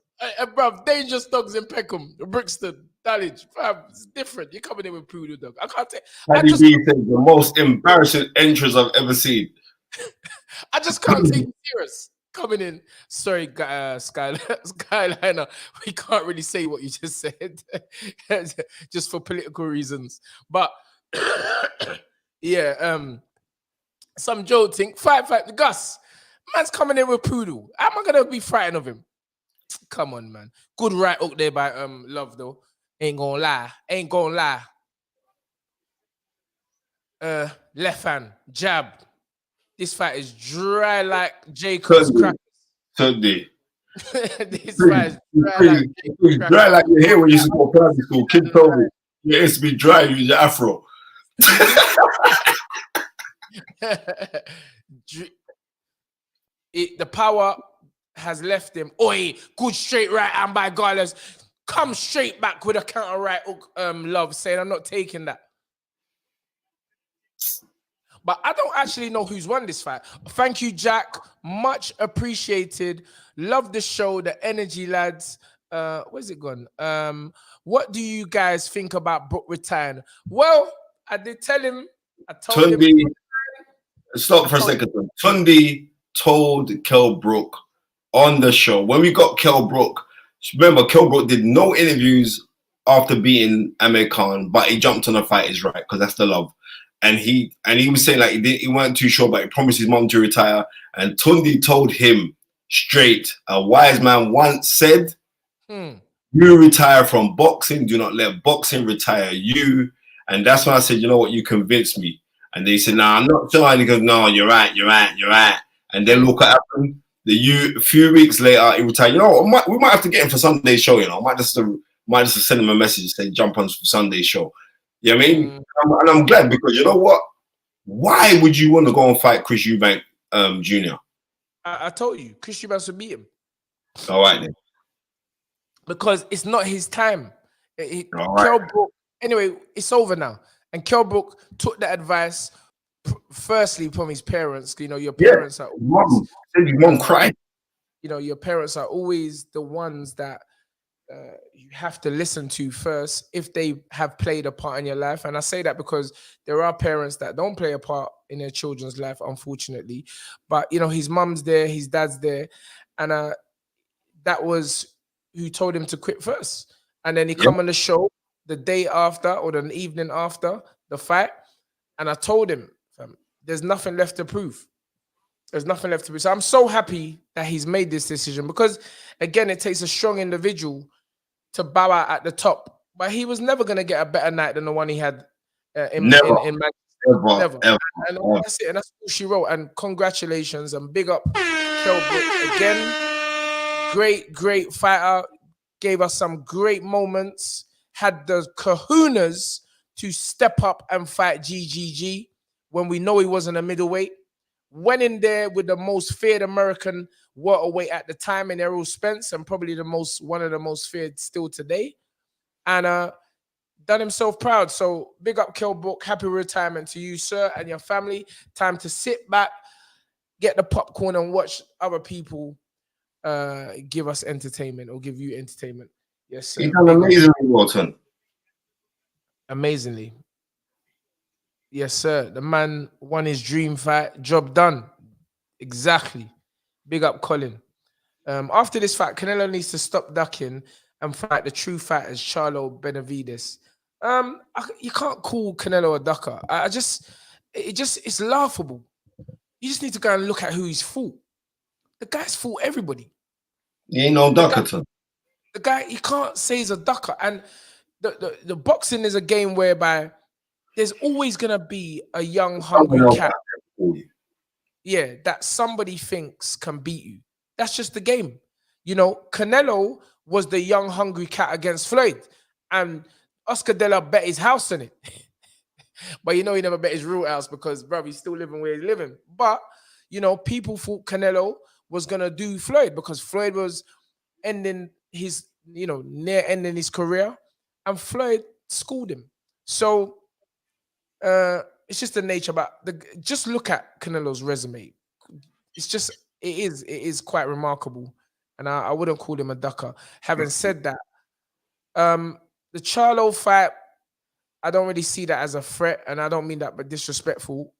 Dangerous dogs in Peckham, Brixton, Dulwich. It's different. You're coming in with poodle dog. I can't take. The most embarrassing entrance I've ever seen. I just can't take it serious. Coming in, sorry, Skyliner. We can't really say what you just said, just for political reasons. But yeah, some joke think fight Gus. Man's coming in with poodle. How am I gonna be frightened of him? Come on, man. Good right hook there by Love though. Ain't gonna lie. Left hand jab. This fight is dry like Jacob's crackers. Sunday. This fight is dry like your hair when you used to go to primary school. Kid told me you used to be dry using your afro. The power has left him. Oi, good straight right hand by Garlas. Come straight back with a counter right hook. Love saying I'm not taking that. But I don't actually know who's won this fight. Thank you, Jack. Much appreciated. Love the show, the energy, lads. Where's it gone? What do you guys think about Brook retiring? Well, I did tell him. I told Tunde, him. Stop for a second. Tunde told Kell Brook on the show when we got Kell Brook. Remember, Kell Brook did no interviews after beating Amir Khan, but he jumped on a fight is right because that's the love. And he was saying like he weren't too sure, but he promised his mom to retire. And Tunde told him straight, a wise man once said, you retire from boxing, do not let boxing retire you. And that's when I said, you know what, you convinced me. And they said, nah, I'm not sure. And he goes, no, you're right. And then look what happened. A few weeks later, he retired. You know, we might have to get him for Sunday's show, you know. I might just send him a message and say, jump on Sunday's show. You know what I mean? And I'm glad because you know what? Why would you want to go and fight Chris Eubank Jr.? I told you, Chris Eubank would beat him. All right then. Because it's not his time. All right. Kell Brook, anyway, it's over now. And Kell Brook took the advice, firstly, from his parents. You know, your parents are always, mom cried. You know, your parents are always the ones that you have to listen to first if they have played a part in your life. And I say that because there are parents that don't play a part in their children's life, unfortunately. But, you know, his mum's there, his dad's there. And that was who told him to quit first. And then he come on the show the day after or the evening after the fight, and I told him, fam, there's nothing left to prove. There's nothing left to prove. So I'm so happy that he's made this decision because, again, it takes a strong individual to bow out at the top. But he was never going to get a better night than the one he had in Manchester. Never. And that's it. And that's all she wrote. And congratulations and big up Kell Brook again. Great fighter. Gave us some great moments. Had the kahunas to step up and fight GGG when we know he wasn't a middleweight. Went in there with the most feared American welterweight at the time in Errol Spence, and probably one of the most feared still today. And done himself proud. So big up Kell Brook. Happy retirement to you, sir, and your family. Time to sit back, get the popcorn, and watch other people give us entertainment or give you entertainment. Yes, sir. He's done amazingly, Walton. Amazingly. Yes, sir. The man won his dream fight. Job done. Exactly. Big up Colin. After this fight, Canelo needs to stop ducking and fight the true fighters, Charlo Benavides. You can't call Canelo a ducker. It's laughable. You just need to go and look at who he's fought. The guy's fought everybody. He ain't no ducker. The guy, you can't say he's a ducker. And the boxing is a game whereby there's always gonna be a young, hungry cat. Yeah, that somebody thinks can beat you. That's just the game. You know, Canelo was the young, hungry cat against Floyd. And Oscar De La bet his house on it. But you know he never bet his real house because, bro, he's still living where he's living. But, you know, people thought Canelo was going to do Floyd because Floyd was ending his, near ending his career. And Floyd schooled him. So it's just the nature. But just look at Canelo's resume. It is quite remarkable. And I wouldn't call him a ducker. Having said that, the Charlo fight, I don't really see that as a threat, and I don't mean that but disrespectful.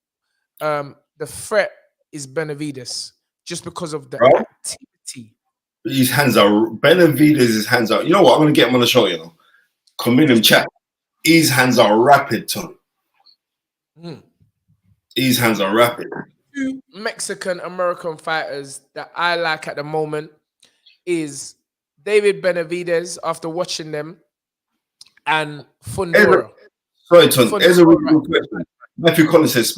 The threat is Benavides, just because of the activity. His hands are Benavides. His hands are. You know what? I'm gonna get him on the show. You know, come in and chat. His hands are rapid, Tom. His hands are rapid. Two Mexican American fighters that I like at the moment is David Benavides, after watching them, and Fundora. Sorry, Ton. Here's a really good question. Matthew Collins says,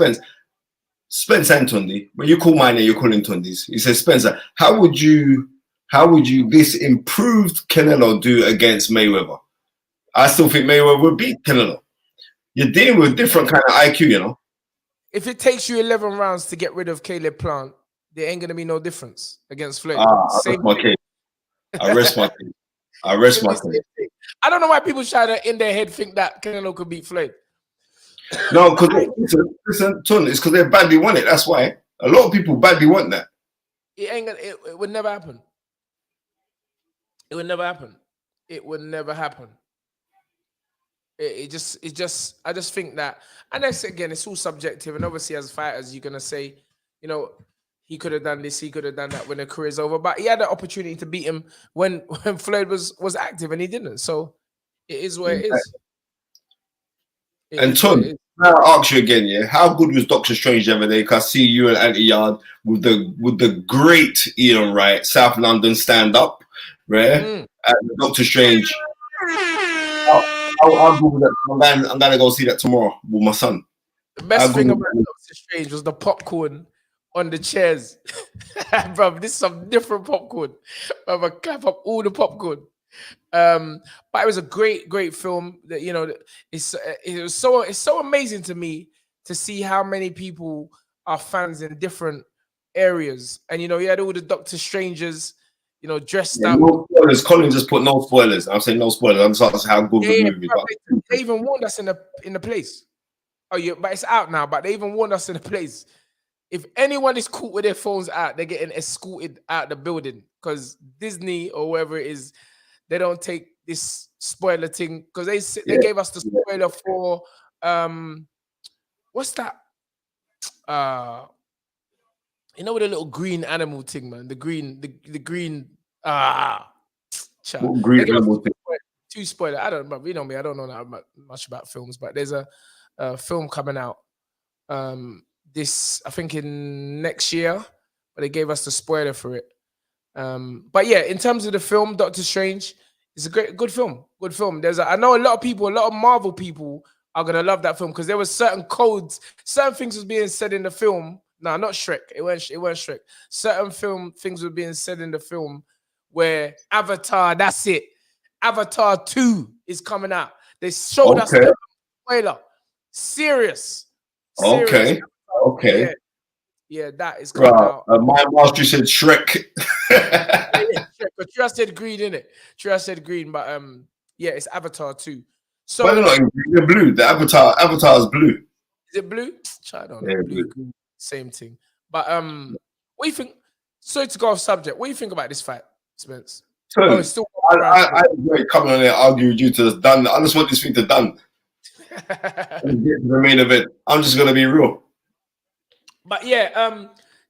Spence and Tunde. When you call my name, you're calling Tunde's. He says, Spencer, how would you this improved Canelo do against Mayweather? I still think Mayweather would beat Canelo. You're dealing with different kind of IQ, you know. If it takes you 11 rounds to get rid of Caleb Plant, there ain't gonna be no difference against Floyd. I rest my case. I rest my case. I don't know why people try to, in their head, think that Canelo could beat Floyd. No, because listen, Ton, it's because they badly want it. That's why a lot of people badly want that. It would never happen. It would never happen. It would never happen. I just think that, and that's, again, it's all subjective. And obviously, as fighters, you're gonna say, you know, he could have done this, he could have done that when the career's over. But he had the opportunity to beat him when Floyd was active, and he didn't. So it is what it is. And Ton, I'll ask you again, yeah. How good was Doctor Strange the other day? Because I see you and Anti Yard with the great Ian Wright, South London stand up, right? And Doctor Strange. I'll Google that. I'm gonna go see that tomorrow with my son. The best thing about Doctor Strange was the popcorn on the chairs. Bro, this is some different popcorn. Bro, I clap up all the popcorn. But it was a great film. That, you know, it's so amazing to me to see how many people are fans in different areas. And you know, you had all the Doctor Strangers, you know, dressed up. No spoilers. Colin just put no spoilers. I'm saying no spoilers. I'm just asking how good the movie. Bro, they even warned us in the place. Oh yeah, but it's out now. But they even warned us in the place. If anyone is caught with their phones out, they're getting escorted out the building, because Disney or whoever it is, they don't take this spoiler thing, because they gave us the spoiler for what's that? You know, with the little green animal thing, man. The green child. Green animal thing. too spoiler. I don't know. You know me. I don't know that much about films, but there's a film coming out. This I think in next year, but they gave us the spoiler for it. But yeah, in terms of the film, Doctor Strange, it's a good film. Good film. I know a lot of people, a lot of Marvel people are gonna love that film because there was certain codes, certain things was being said in the film. No, not Shrek. It weren't Shrek. Certain things were being said in the film where Avatar. That's it. Avatar 2 is coming out. They showed us the spoiler. Serious. Okay. Yeah, that is coming out. My master said Shrek. But Trust said green, innit? Trust said green, but yeah, it's Avatar 2. So but they're not in green, they're blue. The Avatar is blue. Is it blue? I don't know. Yeah, blue, green, same thing. But what do you think? Sorry to go off subject. What do you think about this fight, Spence? So, I enjoy coming on there argue with you to done. I just want this thing to done. And get to the main event. I'm just gonna be real. But yeah,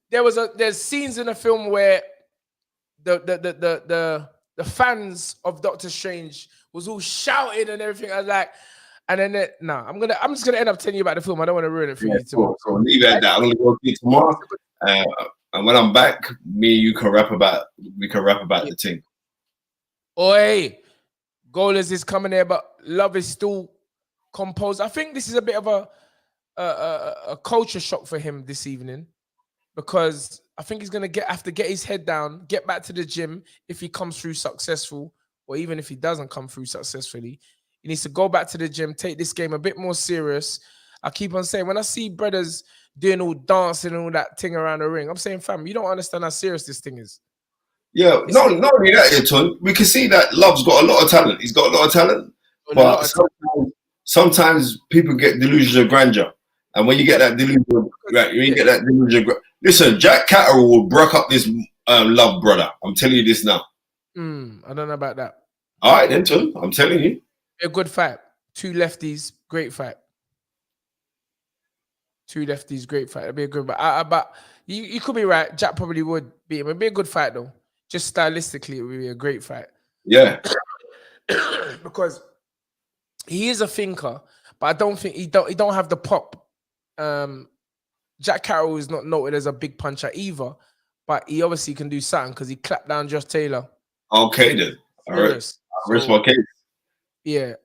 there's scenes in the film where the fans of Doctor Strange was all shouting and everything. I was like, and then I'm just gonna end up telling you about the film. I don't want to ruin it for you tomorrow. So leave it at that. I'm gonna go see it tomorrow. And when I'm back, me and you can rap about the team. Oi, Goalers is coming there, but Love is still composed. I think this is a bit of a culture shock for him this evening because I think he's gonna have to get his head down, get back to the gym if he comes through successful, or even if he doesn't come through successfully. He needs to go back to the gym, take this game a bit more serious. I keep on saying, when I see brothers doing all dancing and all that thing around the ring, I'm saying, fam, you don't understand how serious this thing is. Yeah, not only that, Ton. We can see that Love's got a lot of talent. He's got a lot of talent. But sometimes people get delusions of grandeur. And when you get that delusion, listen, Jack Catterall will break up this Love brother. I'm telling you this now. I don't know about that. All right, then, Ton. I'm telling you. A good fight. Two lefties, great fight. Two lefties, great fight. It'd be a good fight. But you could be right. Jack probably would beat him. It'd be a good fight, though. Just stylistically, it would be a great fight. Yeah. Because he is a thinker, but I don't think he don't have the pop. Jack Carroll is not noted as a big puncher either, but he obviously can do something because he clapped down Josh Taylor. Okay then. All right. Rest my case. Yeah.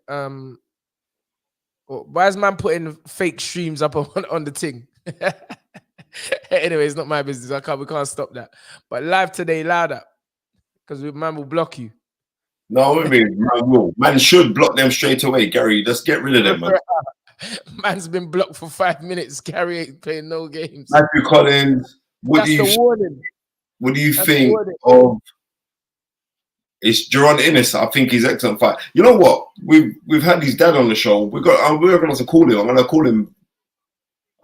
Why is man putting fake streams up on the thing? Anyway, it's not my business. We can't stop that. But live today, louder. Because man will block you. No, I mean, man should block them straight away, Gary. Just get rid of them, man. Man's been blocked for 5 minutes. Gary ain't playing no games. Matthew Collins, what do you think of? It's Jerron Innes. I think he's excellent fight. You know what? We've had his dad on the show. We're going to call him. I'm going to call him.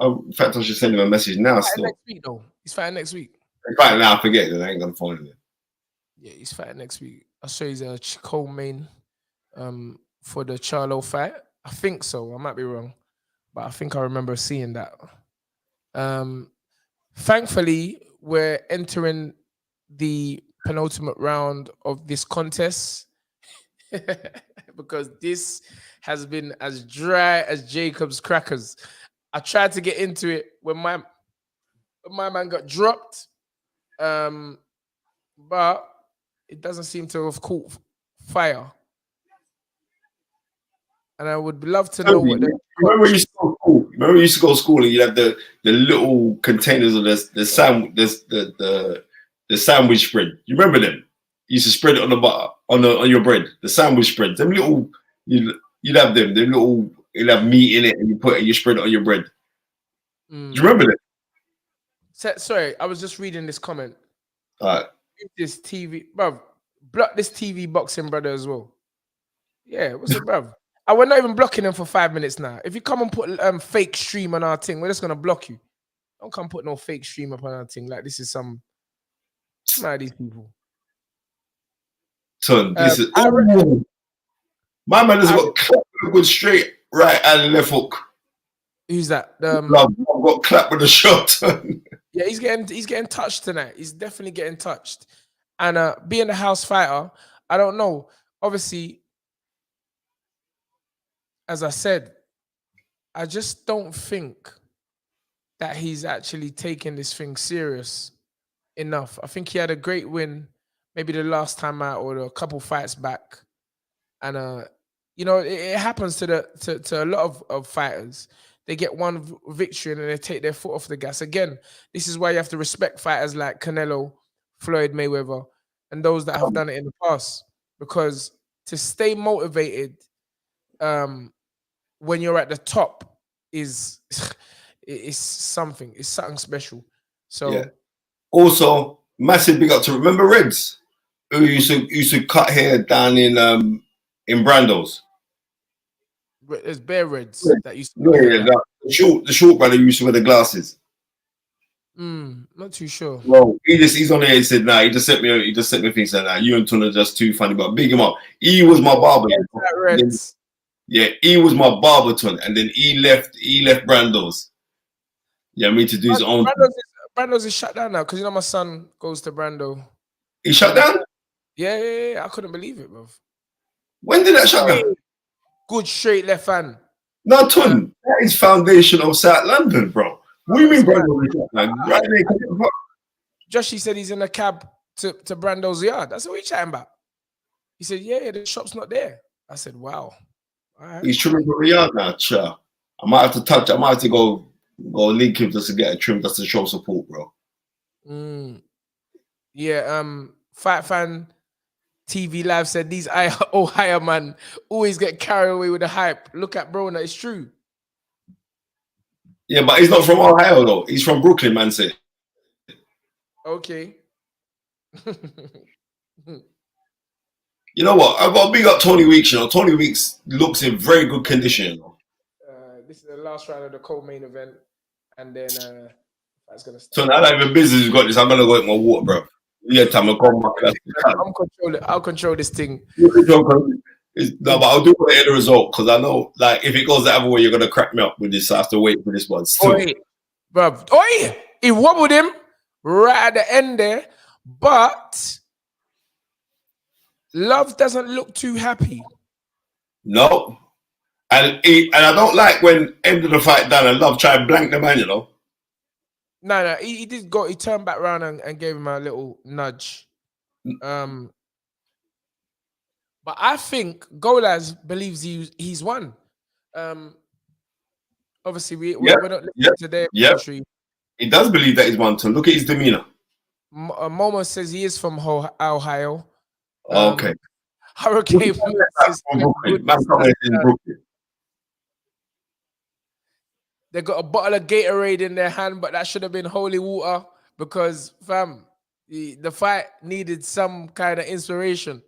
In fact, I should send him a message now. Still, next week though. He's fighting next week. He's fighting now. I forget that I ain't going to phone him. Yeah, he's fighting next week. I'll show you a co-main for the Charlo fight. I think so. I might be wrong, but I think I remember seeing that. Thankfully, we're entering the penultimate round of this contest because this has been as dry as Jacob's crackers. I tried to get into it when my man got dropped, but it doesn't seem to have caught fire. And I would love to know what. Remember you used to go to school. Remember you used to go to school and you have the little containers of the sandwich spread. You remember them? You used to spread it on the butter on your bread. The sandwich spread. Them little you'd have them. The little you'll have meat in it and you spread it on your bread. Do you remember that? Sorry, I was just reading this comment. All right. This TV, bruv. Block this TV boxing brother as well. Yeah, what's it, bruv? We're not even blocking him for 5 minutes now. If you come and put fake stream on our thing, we're just gonna block you. Don't come put no fake stream up on our thing like this is some. These people. Son, this is. My man has got clapped with a good straight right and left hook. Who's that? I've got clapped with a shot. Yeah, he's getting touched tonight. He's definitely getting touched. And being a house fighter, I don't know. Obviously, as I said, I just don't think that he's actually taking this thing serious enough. I think he had a great win, maybe the last time out or a couple fights back, and it happens to to a lot of fighters. They get one victory and then they take their foot off the gas. Again, this is why you have to respect fighters like Canelo, Floyd Mayweather, and those that have done it in the past, because to stay motivated when you're at the top is it's something. It's something special. So Yeah. Also, massive big up to remember Reds, who used to cut hair down in Brando's. there's bare Reds that used to the short brother used to wear the glasses. Not too sure. Well, he's on there. He said, "Nah." He just sent me a thing saying, "Nah, you and Tunde are just too funny." But big him up. He was my barber. Yeah, he was my barber, Tunde, and then he left Brando's. Yeah, me to do his own. Brando's is shut down now because my son goes to Brando. He shut down? Yeah. I couldn't believe it, bro. When did that shut down? Good straight left hand. No, Tunde, that is foundation of South London, bro. What do you mean Brando? Joshy said he's in a cab to Brando's yard. That's what he's chatting about. He said, yeah, the shop's not there. I said, wow. All right. He's trimming for the yard now, sure. I might have to go link him just to get a trim just to show support, bro. Yeah, Fight Fan TV Live said these Ohio man always get carried away with the hype. Look at Brona, it's true. Yeah, but he's not from Ohio though. He's from Brooklyn, man said. Okay. You know what? I've got to big up Tony Weeks. Tony Weeks looks in very good condition. This is the last round of the co-main event, and then that's gonna start. So now that even business has got this, I'm gonna go get my water, bro. Yeah, time I go my class. I'll control this thing. No, but I'll do it at the result because I know, like, if it goes the other way, you're gonna crack me up with this. So I have to wait for this one. Oi, he wobbled him right at the end there, but Love doesn't look too happy. No, and I don't like when end of the fight done and Love tried to blank the man. No, he did go. He turned back around and gave him a little nudge. But I think Golaz believes he's won. Obviously, we're not listening to their country. He does believe that he's won. So look at his demeanor. Momo says he is from Ohio. Okay. Hurricane says they got a bottle of Gatorade in their hand, but that should have been holy water because, fam, the fight needed some kind of inspiration.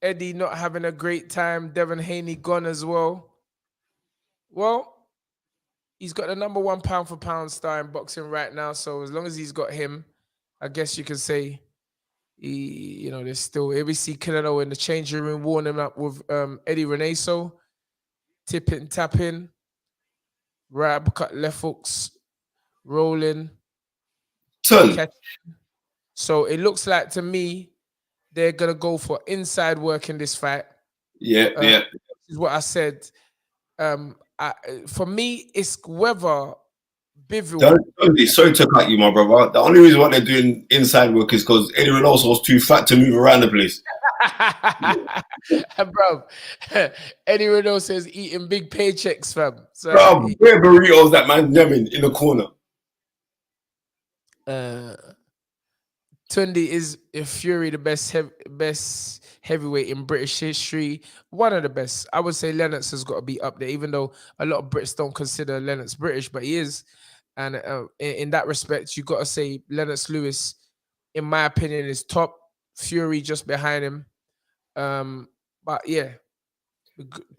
Eddie not having a great time. Devin Haney gone as well. Well, he's got the #1 pound for pound star in boxing right now. So as long as he's got him, I guess you can say there's still ABC Canelo in the changing room warming him up with Eddie Reneso, tipping, tapping, right uppercut, left hooks, rolling. So it looks like to me they're gonna go for inside work in this fight. Yeah. This is what I said. For me, it's whether Bivol. Sorry to cut you, my brother. The only reason why they're doing inside work is because Eddie Reneso was too fat to move around the place. Bro, Eddie Reneso says eating big paychecks, fam. So, bro, where burritos that man yamming in the corner? Tunde is a Fury, the best heavyweight in British history. One of the best. I would say Lennox has got to be up there, even though a lot of Brits don't consider Lennox British, but he is. And in that respect, you got to say Lennox Lewis, in my opinion, is top. Fury just behind him. But yeah,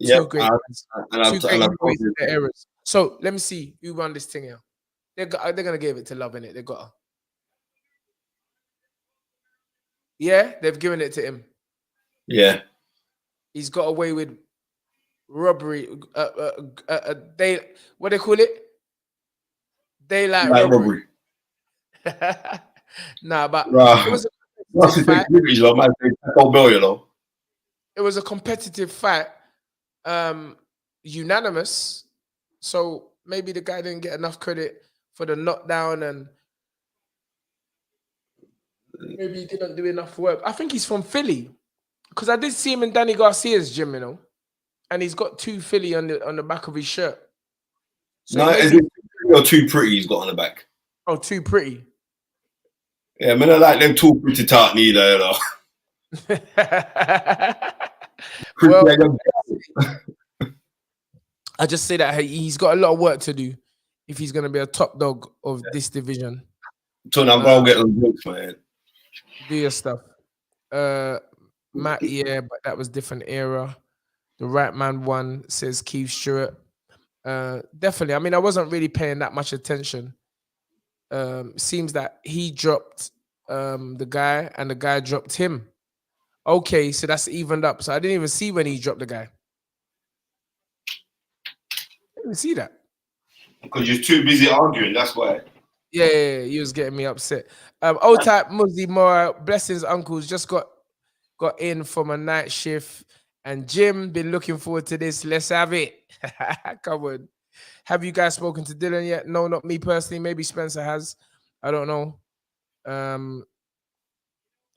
two great eras. So let me see who won this thing here. They're gonna give it to Love, innit? They got. Yeah, they've given it to him. Yeah, he's got away with robbery. What they call it? Daylight robbery. Nah, but it was a fight. it was a competitive fight, unanimous. So maybe the guy didn't get enough credit for the knockdown, and maybe he didn't do enough work. I think he's from Philly because I did see him in Danny Garcia's gym, you know, and he's got 2 Philly on the back of his shirt. So No, is maybe, it or too pretty he's got on the back? oh, 2 pretty. Yeah, man, I like them too pretty talk neither, you know. Well, I just say that he's got a lot of work to do if he's going to be a top dog of this division. So now go get them books, man. Do your stuff. Matt, yeah, but that was different era. The right man won, says Keith Stewart. Definitely. I mean, I wasn't really paying that much attention. Seems that he dropped the guy and the guy dropped him. Okay, so that's evened up. So I didn't even see when he dropped the guy. I didn't see that. Because you're too busy arguing, that's why. Yeah, he was getting me upset. O-Type Muzzy Mora, blessings, uncles, just got in from a night shift. And Jim, been looking forward to this. Let's have it. Come on. Have you guys spoken to Dylan yet? No, not me personally. Maybe Spencer has. I don't know.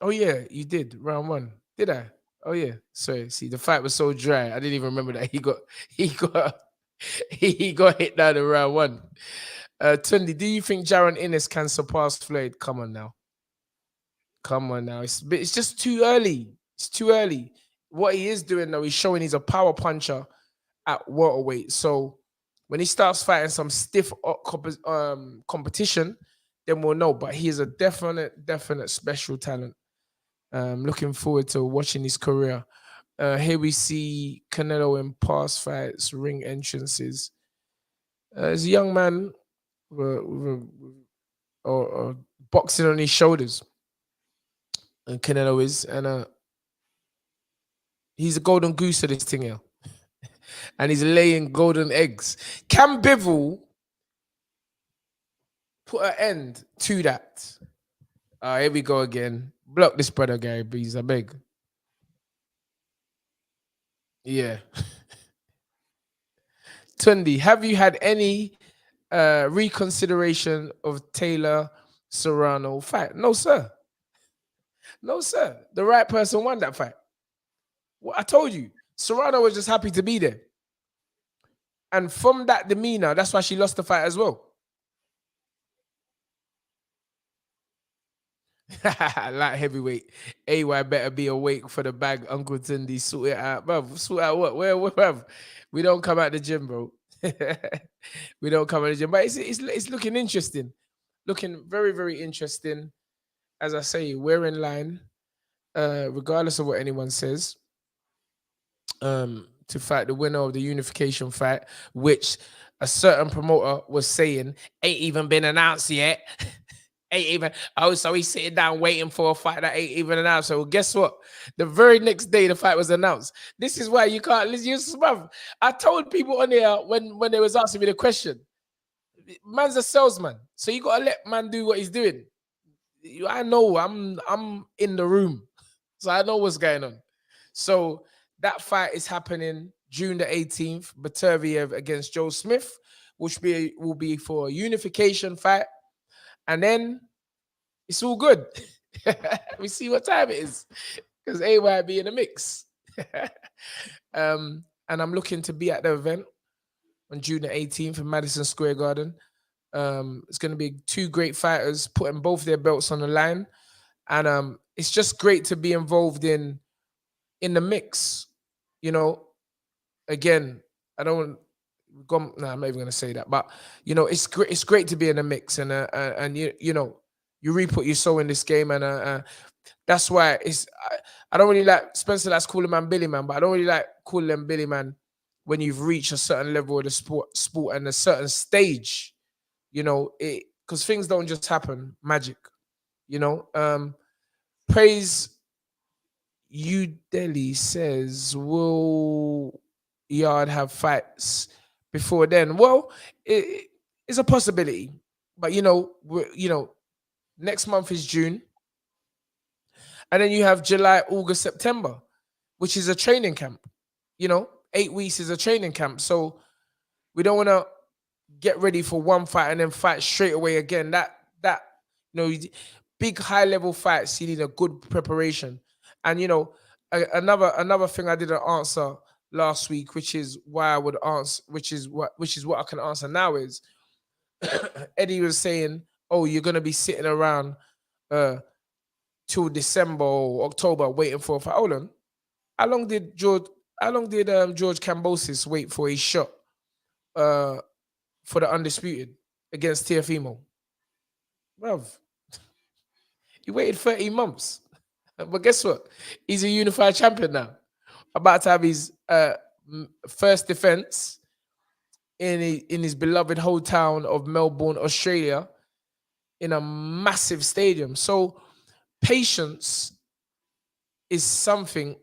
Oh yeah, you did round 1. Did I? Oh yeah. Sorry. See, the fight was so dry. I didn't even remember that he got hit down in round 1. Tunde, do you think Jaron Innes can surpass Floyd? Come on now. It's just too early. It's too early. What he is doing though, he's showing he's a power puncher at welterweight. So when he starts fighting some stiff competition, then we'll know. But he is a definite special talent. Looking forward to watching his career. Here we see Canelo in past fights, ring entrances. As a young man with boxing on his shoulders, and Canelo is, and he's a golden goose of this thing here. And he's laying golden eggs. Can Bivol put an end to that? Here we go again. Block this brother, Gary, please. I beg. Yeah. Tunde, have you had any reconsideration of Taylor Serrano fight? No, sir. No, sir. The right person won that fight. Well, I told you, Serrano was just happy to be there. And from that demeanor, that's why she lost the fight as well. Light heavyweight. AY better be awake for the bag. Uncle Tunde, sort it out. Bruv, sort out what? Where, bruv? We don't come out the gym, bro. We don't come out the gym. But it's looking interesting. Looking very, very interesting. As I say, we're in line, regardless of what anyone says, to fight the winner of the unification fight, which a certain promoter was saying ain't even been announced yet. Ain't even. Oh, so he's sitting down waiting for a fight that ain't even announced. So guess what? The very next day the fight was announced. This is why you can't listen. I told people on there when they was asking me the question, man's a salesman, so you gotta let man do what he's doing. I know I'm in the room, so I know what's going on. So that fight is happening June the 18th, Baturviev against Joe Smith, which will be for a unification fight. And then it's all good. We see what time it is, because AY be in the mix. And I'm looking to be at the event on June the 18th in Madison Square Garden. It's going to be 2 great fighters putting both their belts on the line. And it's just great to be involved in the mix. You know, again, I'm not even going to say that, but you know, it's great to be in the mix, and you know, you really put your soul in this game, and that's why I don't really like Spencer likes calling man Billy Man, but I don't really like calling them Billy Man when you've reached a certain level of the sport and a certain stage, you know, because things don't just happen magic, you know. Praise You Delhi says, will Yard have fights before then? Well, it's a possibility, but you know, next month is June, and then you have July, August, September, which is a training camp. 8 weeks is a training camp. So we don't want to get ready for one fight and then fight straight away again. That big high level fights, you need a good preparation. And another thing I didn't answer last week, which is why I would answer, which is what I can answer now is Eddie was saying, "Oh, you're gonna be sitting around till December or October waiting for a fight." Hold on, how long did George Kambosos wait for his shot for the undisputed against Teofimo? Bruv, he waited 13 months. But guess what? He's a unified champion now. About to have his first defense in his beloved hometown of Melbourne, Australia, in a massive stadium. So patience is something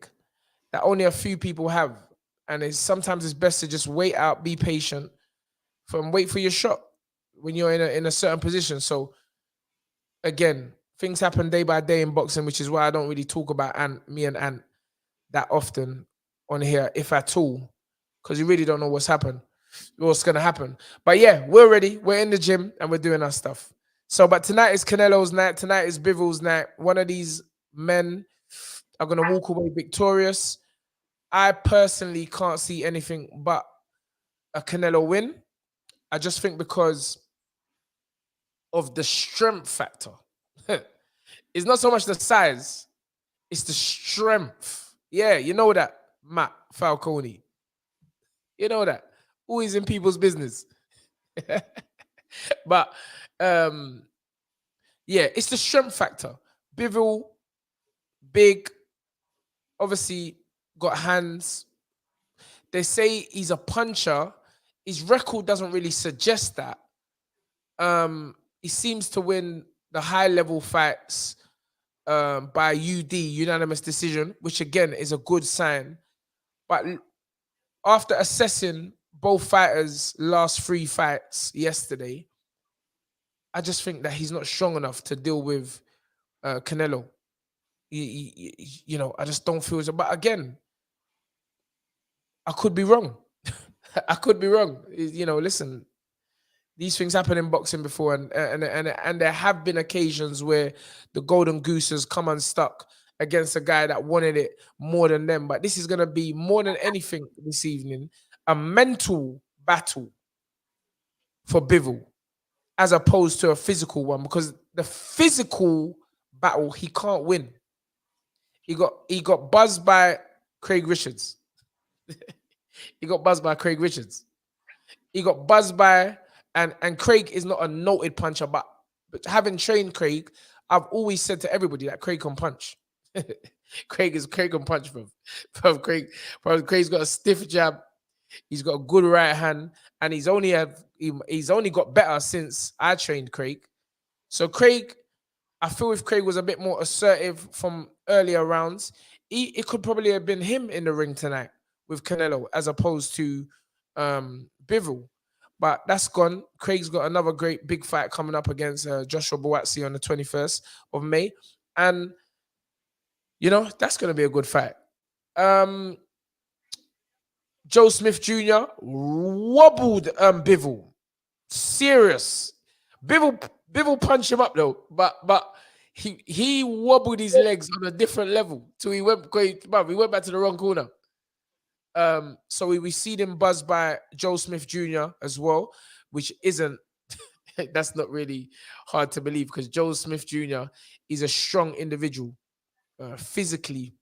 that only a few people have. And sometimes it's best to just wait out, be patient, and wait for your shot when you're in a certain position. So again, things happen day by day in boxing, which is why I don't really talk about me and Ant that often on here, if at all, because you really don't know what's going to happen. But yeah, we're ready. We're in the gym and we're doing our stuff. So, but tonight is Canelo's night. Tonight is Bivol's night. One of these men are going to walk away victorious. I personally can't see anything but a Canelo win. I just think because of the strength factor. It's not so much the size, it's the strength. Yeah, you know that, Matt Falcone. You know that. Who is in people's business? But yeah, it's the strength factor. Bivol, big, obviously got hands. They say he's a puncher. His record doesn't really suggest that. He seems to win the high level fights by unanimous decision, which again is a good sign. But after assessing both fighters' last 3 fights yesterday, I just think that he's not strong enough to deal with Canelo. I just don't feel so. But again, I could be wrong. I could be wrong. Listen, these things happen in boxing before, and there have been occasions where the golden goose has come unstuck against a guy that wanted it more than them. But this is going to be more than anything this evening, a mental battle for Bivol as opposed to a physical one, because the physical battle he can't win. He got buzzed by Craig Richards. He got buzzed by Craig Richards. He got buzzed by and Craig is not a noted puncher, but having trained Craig, I've always said to everybody that Craig can punch. Craig can punch from Craig's got a stiff jab. He's got a good right hand, and he's only got better since I trained Craig. So Craig, I feel if Craig was a bit more assertive from earlier rounds, it could probably have been him in the ring tonight with Canelo as opposed to Bivol. But that's gone. Craig's got another great big fight coming up against Joshua Buatsi on the 21st of May. And, that's going to be a good fight. Joe Smith Jr. wobbled Bivol. Serious. Bivol punched him up though, but he wobbled his legs on a different level till he went back to the wrong corner. So we see him buzzed by Joe Smith Jr. as well, which isn't that's not really hard to believe because Joe Smith Jr. is a strong individual physically.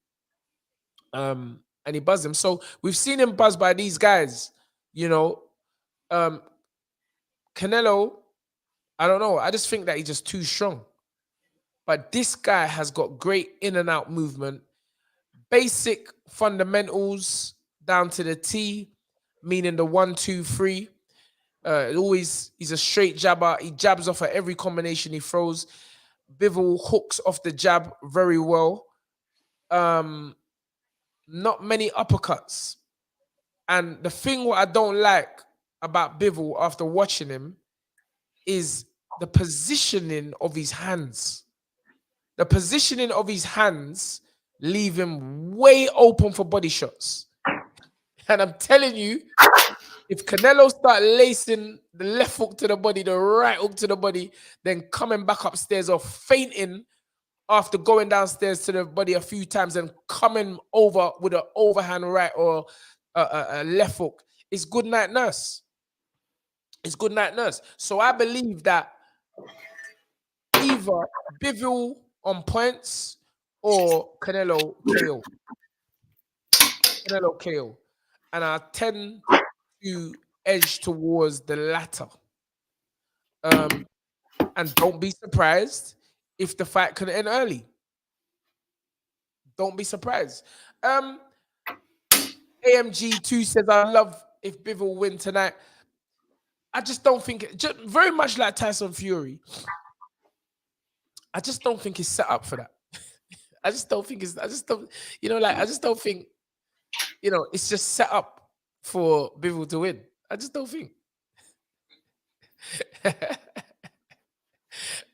And he buzzed him. So we've seen him buzzed by these guys, Canelo, I don't know. I just think that he's just too strong. But this guy has got great in and out movement, basic fundamentals down to the T, meaning the 1, 2, 3. He's a straight jabber. He jabs off at every combination he throws. Bivol hooks off the jab very well. Not many uppercuts. And the thing what I don't like about Bivol after watching him is the positioning of his hands. The positioning of his hands leave him way open for body shots. And I'm telling you, if Canelo start lacing the left hook to the body, the right hook to the body, then coming back upstairs or fainting after going downstairs to the body a few times and coming over with an overhand right or a left hook, it's good night nurse. It's good night nurse. So I believe that either Bivol on points or Canelo KO. Canelo KO. And I tend to edge towards the latter. And don't be surprised if the fight can end early. Don't be surprised. AMG2 says, I love if Bivol win tonight. I just don't think, just very much like Tyson Fury, I just don't think he's set up for that. I just don't think it's, I just don't think, it's just set up for Bivol to win. I just don't think.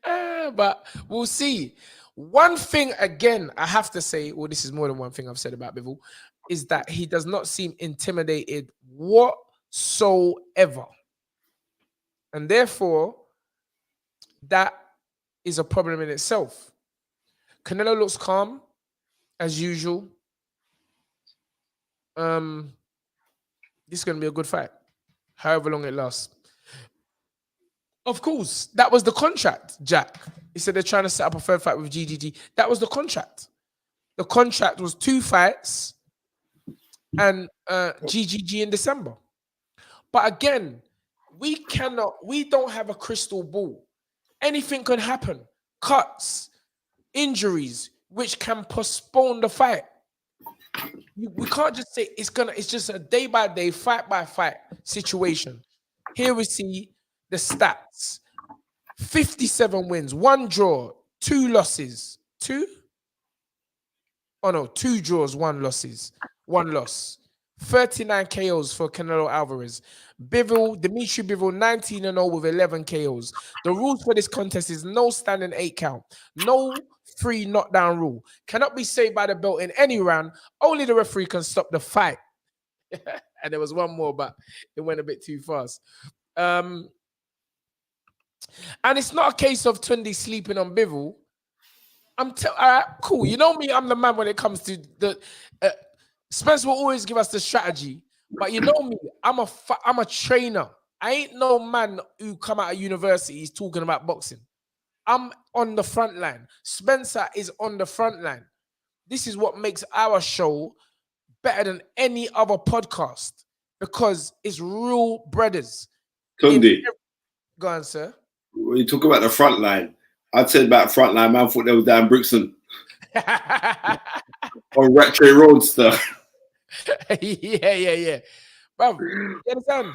But we'll see. One thing, again, I have to say, well, this is more than one thing I've said about Bivol, is that he does not seem intimidated whatsoever. And therefore, that is a problem in itself. Canelo looks calm, as usual. This is going to be a good fight, however long it lasts. Of course, that was the contract, Jack. He said they're trying to set up a third fight with GGG. That was the contract. The contract was 2 fights and GGG in December. But again, we don't have a crystal ball. Anything can happen. Cuts, injuries, which can postpone the fight. We can't just say it's just a day by day, fight by fight situation. Here we see the stats: 57 wins, 1 draw, 2 losses, 2 draws, 1 loss. 39 KOs for Canelo Alvarez. Dimitri Bivol, 19-0 with 11 KOs. The rules for this contest is no standing 8 count, no free knockdown rule. Cannot be saved by the belt in any round. Only the referee can stop the fight. And there was one more, but it went a bit too fast. And it's not a case of Tunde sleeping on Bivol. All right, cool. You know me, I'm the man when it comes to the... Spencer will always give us the strategy, but you know me, I'm a trainer. I ain't no man who come out of university is talking about boxing. I'm on the front line. Spencer is on the front line. This is what makes our show better than any other podcast because it's real brothers. Tunde, go on, sir. When you talk about the front line, I'd say about front line, man, I thought they was down Brixton. Or Rattray Roadster. yeah. Bro, you understand?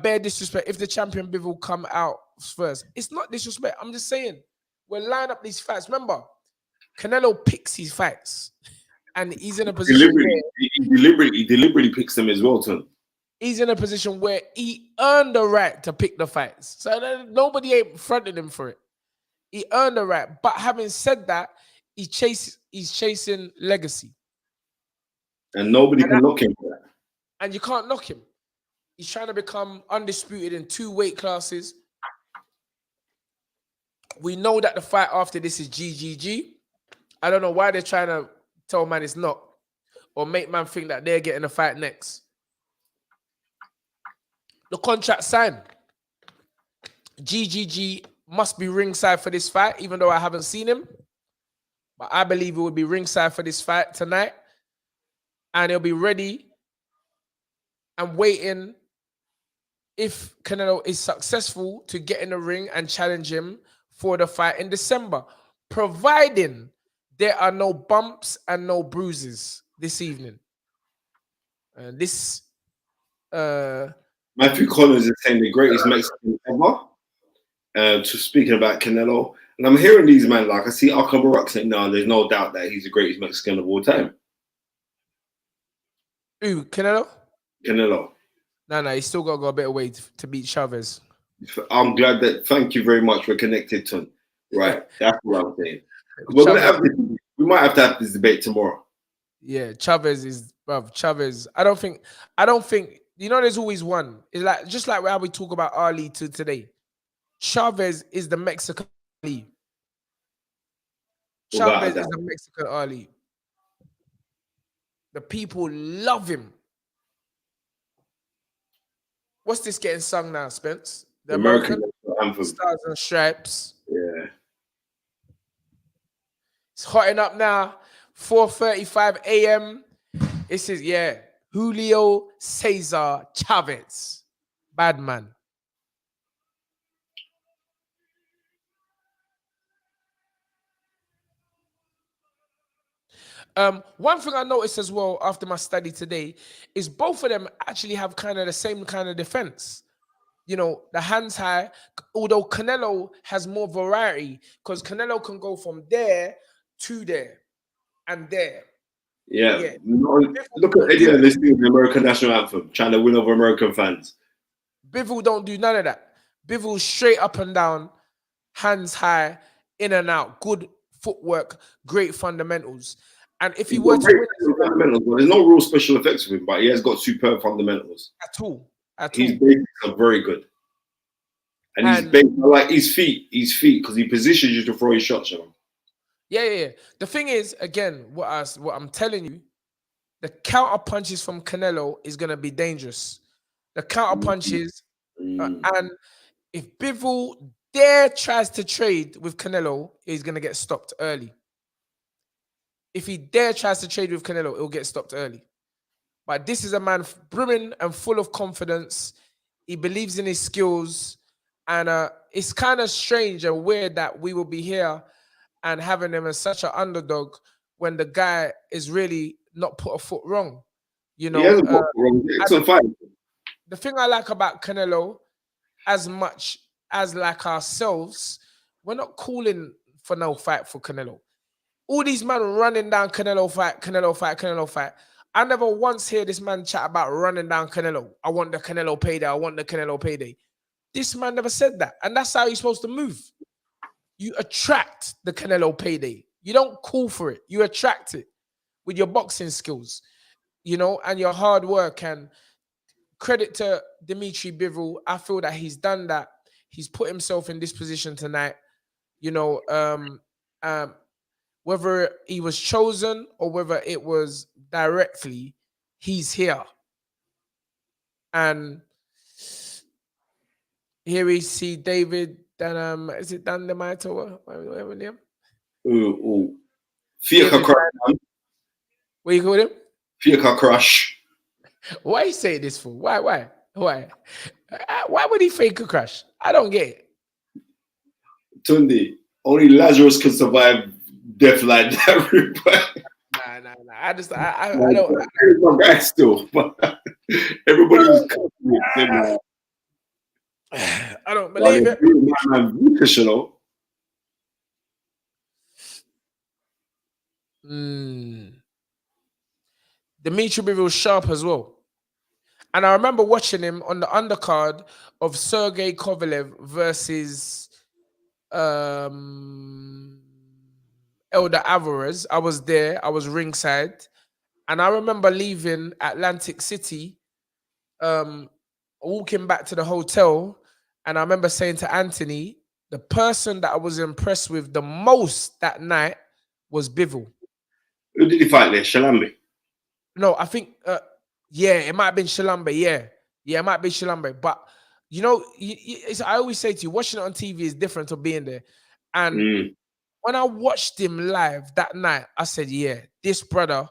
Bare disrespect. If the champion Bivol come out first, it's not disrespect. I'm just saying, we'll line up these fights. Remember, Canelo picks his fights. And he's in a position he deliberately picks them as well, Tom. He's in a position where he earned the right to pick the fights. So nobody ain't fronting him for it. He earned the right. But having said that, he's chasing legacy. And nobody can knock him for that. And you can't knock him. He's trying to become undisputed in 2 weight classes. We know that the fight after this is GGG. I don't know why they're trying to tell man it's not. Or make man think that they're getting a fight next. The contract signed. GGG must be ringside for this fight, even though I haven't seen him. But I believe he will be ringside for this fight tonight. And he'll be ready and waiting if Canelo is successful to get in the ring and challenge him for the fight in December, providing there are no bumps and no bruises this evening. Matthew Collins is saying the greatest Mexican ever. Speaking about Canelo, and I'm hearing these men like I see Akam Barak saying, "No, there's no doubt that he's the greatest Mexican of all time." Ooh, Canelo? Canelo. No, he's still got to go a bit away to beat Chavez. I'm glad that. Thank you very much. We're connected, Ton. Right, that's what I'm saying. We might have to have this debate tomorrow. Yeah, Chavez is, bruv, Chavez. I don't think, there's always one. It's like, just like how we talk about Ali to today. Chavez is the Mexican Ali. Without a Chavez is doubt. the Mexican Ali. The people love him. What's this getting sung now, Spence? The American American national anthem. Stars and Stripes. Yeah. It's hotting up now. 4:35 a.m. It says, yeah, Julio Cesar Chavez. Bad man. One thing I noticed as well after my study today is both of them actually have kind of the same kind of defense. The hands high, although Canelo has more variety because Canelo can go from there to there and there. Yeah. Yeah. Look at Eddie Ellis doing the American national anthem, trying to win over American fans. Bivol don't do none of that. Bivol straight up and down, hands high, in and out, good footwork, great fundamentals. And if he were to win fundamentals, well, there's no real special effects with him, but he has got superb fundamentals. At all. His basics are very good. And his basics, I like his feet, because he positions you to throw his shots on. Yeah. The thing is, again, what I'm telling you, the counter punches from Canelo is gonna be dangerous. The counter punches, and if Bivol dare tries to trade with Canelo, he's gonna get stopped early. If he dare tries to trade with Canelo, it'll get stopped early. But this is a man brimming and full of confidence. He believes in his skills, and it's kind of strange and weird that we will be here and having him as such an underdog when the guy is really not put a foot wrong. He hasn't put a foot wrong. Excellent fight. The thing I like about Canelo, as much as like ourselves, we're not calling for no fight for Canelo. All these men running down Canelo fight. I never once hear this man chat about running down Canelo. I want the Canelo payday. This man never said that. And that's how he's supposed to move. You attract the Canelo payday. You don't call for it. You attract it with your boxing skills, and your hard work. And credit to DMITRY Bivol. I feel that he's done that. He's put himself in this position tonight. Whether he was chosen or whether it was directly, he's here. And here we see David. Then is it Dan DeMaito? Whatever name? Fiacre Crush. What you call him? Fiacre Crush. Why you say this for? Why? Why would he fake a crush? I don't get it. Tunde, only Lazarus could survive death like that. Nah. I don't. He's my guy still, but everybody was. I don't believe it. DMITRY Bivol sharp as well. And I remember watching him on the undercard of Sergey Kovalev versus Elder Alvarez. I was there. I was ringside. And I remember leaving Atlantic City, walking back to the hotel. And I remember saying to Anthony, the person that I was impressed with the most that night was Bivol. Who did he fight there? Shalambe? No, I think, it might have been Shalambe. Yeah, it might be Shalambe. But, I always say to you, watching it on TV is different to being there. And when I watched him live that night, I said, yeah, this brother,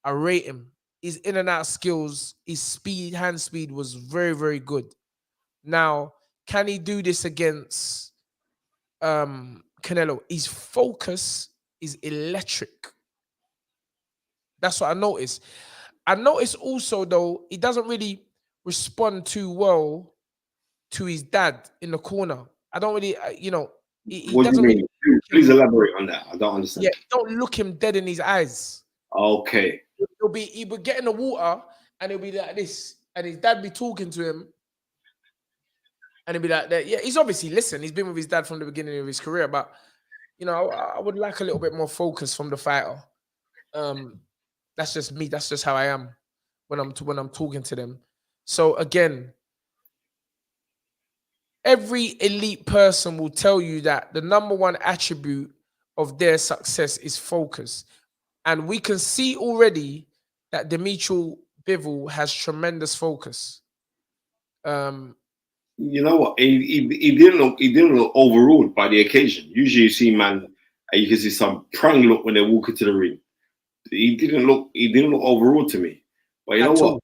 I rate him. His in and out skills, his hand speed was very, very good. Now, can he do this against Canelo? His focus is electric. That's what I noticed. I noticed also, though, he doesn't really respond too well to his dad in the corner. I don't really, he what doesn't do you mean? really. Please elaborate on that. I don't understand. Yeah, don't look him dead in his eyes. Okay. He would get in the water and he'll be like this, and his dad be talking to him, and he'll be like that. Yeah, he's obviously listened. He's been with his dad from the beginning of his career, but I would like a little bit more focus from the fighter. That's just me. That's just how I am when I'm talking to them. So again, every elite person will tell you that the number one attribute of their success is focus. And we can see already that DMITRY Bivol has tremendous focus. You know what? He didn't look overawed by the occasion. Usually you see man, and you can see some prang look when they walk into the ring. He didn't look overawed to me. But you know what?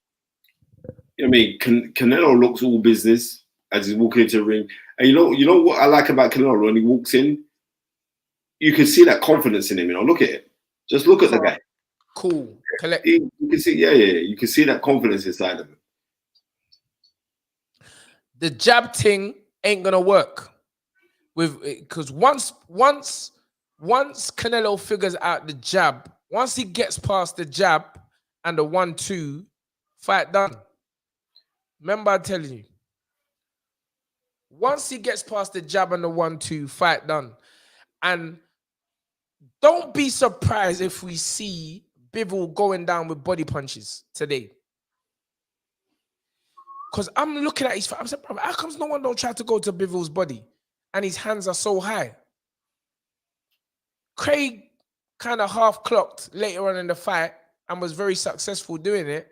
I mean, Canelo looks all business as he's walking into the ring. And you know what I like about Canelo when he walks in? You can see that confidence in him. You know, look at it. Just look at the guy. Cool. You can see, yeah. You can see that confidence inside of him. The jab thing ain't gonna work because once Canelo figures out the jab, once he gets past the jab and the 1-2, fight done. Remember I'm telling you. Once he gets past the jab and the 1-2, fight done. And don't be surprised if we see Bivol going down with body punches today. Because I'm looking at his fight. I'm saying, how comes no one don't try to go to Bivol's body? And his hands are so high. Craig kind of half clocked later on in the fight and was very successful doing it.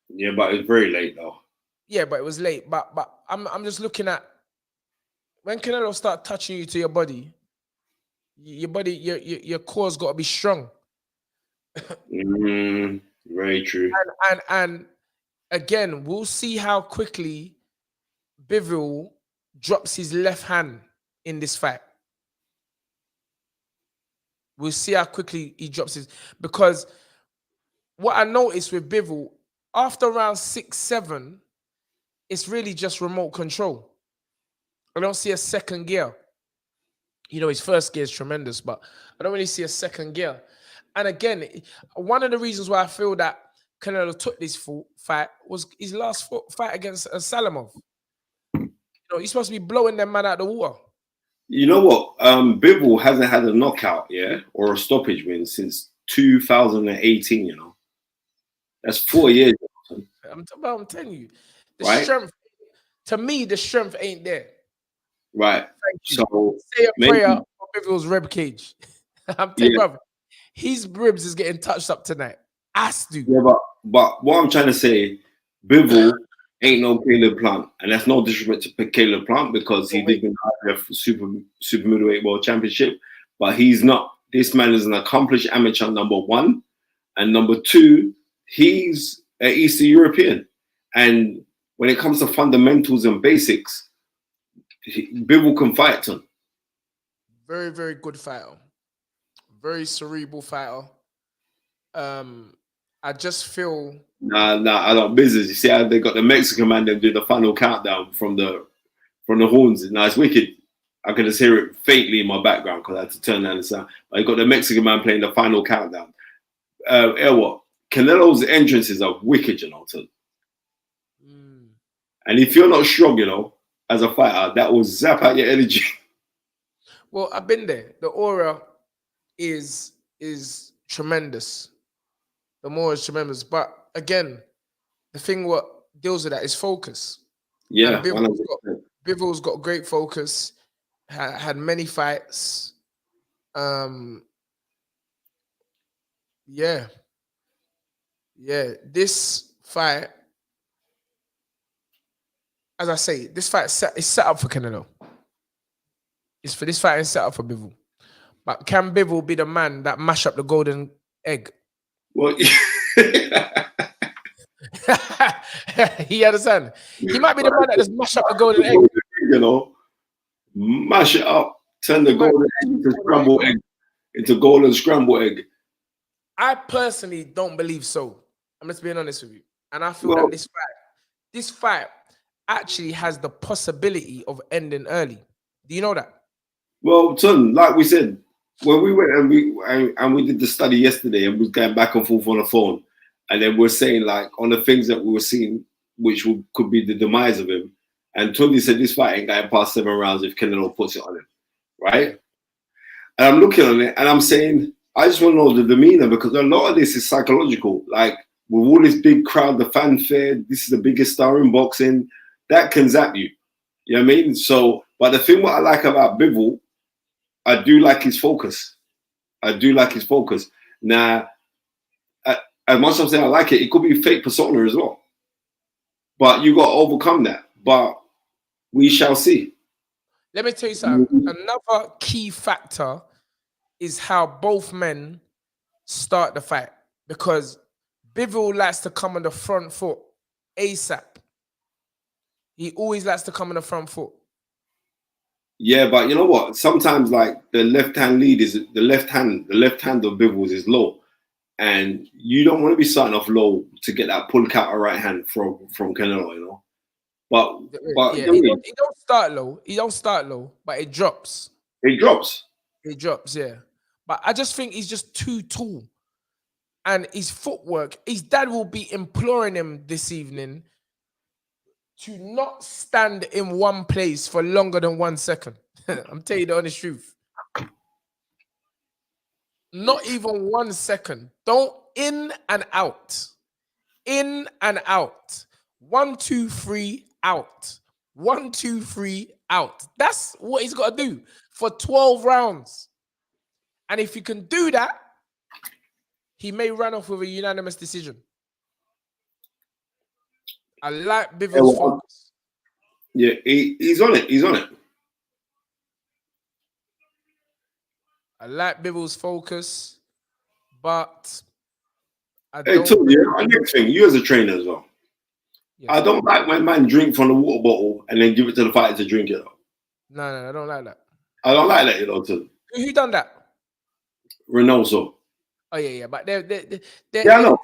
Yeah, but it's very late though. Yeah, but it was late. But I'm just looking at when Canelo start touching you to your body, your core's got to be strong. Very true. And again, we'll see how quickly Bivol drops his left hand in this fight. We'll see how quickly he drops his, because what I noticed with Bivol, after round 6-7, it's really just remote control. I don't see a second gear. You know, his first gear is tremendous, but I don't really see a second gear. And again, one of the reasons why I feel that Canelo took this fight was his last fight against Salamov. You know, he's supposed to be blowing them man out of the water. You know what? Bivol hasn't had a knockout, or a stoppage win since 2018. You know, that's 4 years. I'm telling you, the strength. To me, the strength ain't there. Right. So say a prayer for Bivol's rib cage. I'm telling you, brother, his ribs is getting touched up tonight. Has to. Yeah, but what I'm trying to say, Bivol ain't no Caleb Plant, and that's no disrespect to Caleb Plant because he did win the super middleweight world championship, but he's not. This man is an accomplished amateur, number one, and number two, he's an Eastern European, and when it comes to fundamentals and basics, Bivol can fight him. Very, very good fighter. Very cerebral fighter. I just feel Nah, I don't business. You see how they got the Mexican man them do the final countdown from the horns. Now it's wicked. I could just hear it faintly in my background because I had to turn down the sound. But you got the Mexican man playing the final countdown. What? Canelo's entrances are wicked, you know. And if you're not strong, you know, as a fighter, that will zap out your energy. Well, I've been there. The aura is tremendous. The more is tremendous. But again, the thing what deals with that is focus. Yeah. Bivol's got great focus, had many fights. Yeah. This fight, as I say, this fight is set up for Canelo. This fight is set up for Bivol. But can Bivol be the man that mash up the golden egg? Well, he understand. He might be the man that just mash up the golden egg. You know, mash it up, turn the golden egg into scrambled egg, into golden scrambled egg. I personally don't believe so. I'm just being honest with you, and I feel that this fight actually has the possibility of ending early. Do you know that? Well, son, like we said, when we went and we did the study yesterday, and we was going back and forth on the phone, and then we're saying like on the things that we were seeing, which could be the demise of him. And Tunde said this fight ain't going past 7 rounds if Canelo puts it on him, right? And I'm looking on it and I'm saying I just want to know the demeanor, because a lot of this is psychological. Like with all this big crowd, the fanfare, this is the biggest star in boxing, that can zap you. You know what I mean? So, but the thing what I like about Bivol, I do like his focus. I do like his focus. Now, as much as I'm saying I like it, it could be fake persona as well. But you got to overcome that. But we shall see. Let me tell you something. Another key factor is how both men start the fight, because Bivol likes to come on the front foot ASAP. He always likes to come on the front foot. Yeah, but you know what? Sometimes like the left hand lead is the left hand of Bivol's is low, and you don't want to be starting off low to get that pull counter right hand from Canelo, you know. But yeah, he don't start low. He don't start low, but it drops. It drops. It drops, yeah. But I just think he's just too tall, and his footwork. His dad will be imploring him this evening to not stand in one place for longer than 1 second. I'm telling you the honest truth. Not even 1 second. Don't in and out. In and out. 1, 2, 3, out. 1, 2, 3, out. That's what he's got to do for 12 rounds. And if he can do that, he may run off with a unanimous decision. I like Bivol's focus. Yeah, he's on it. He's on it. I like Bivol's focus, but Hey, Tunde, yeah, next thing, you as a trainer as well. Yeah. I don't like when man drink from the water bottle and then give it to the fighter to drink it. No, I don't like that. I don't like that, you know, Tunde. Who done that? Reynoso. Oh yeah, but they're yeah, I know.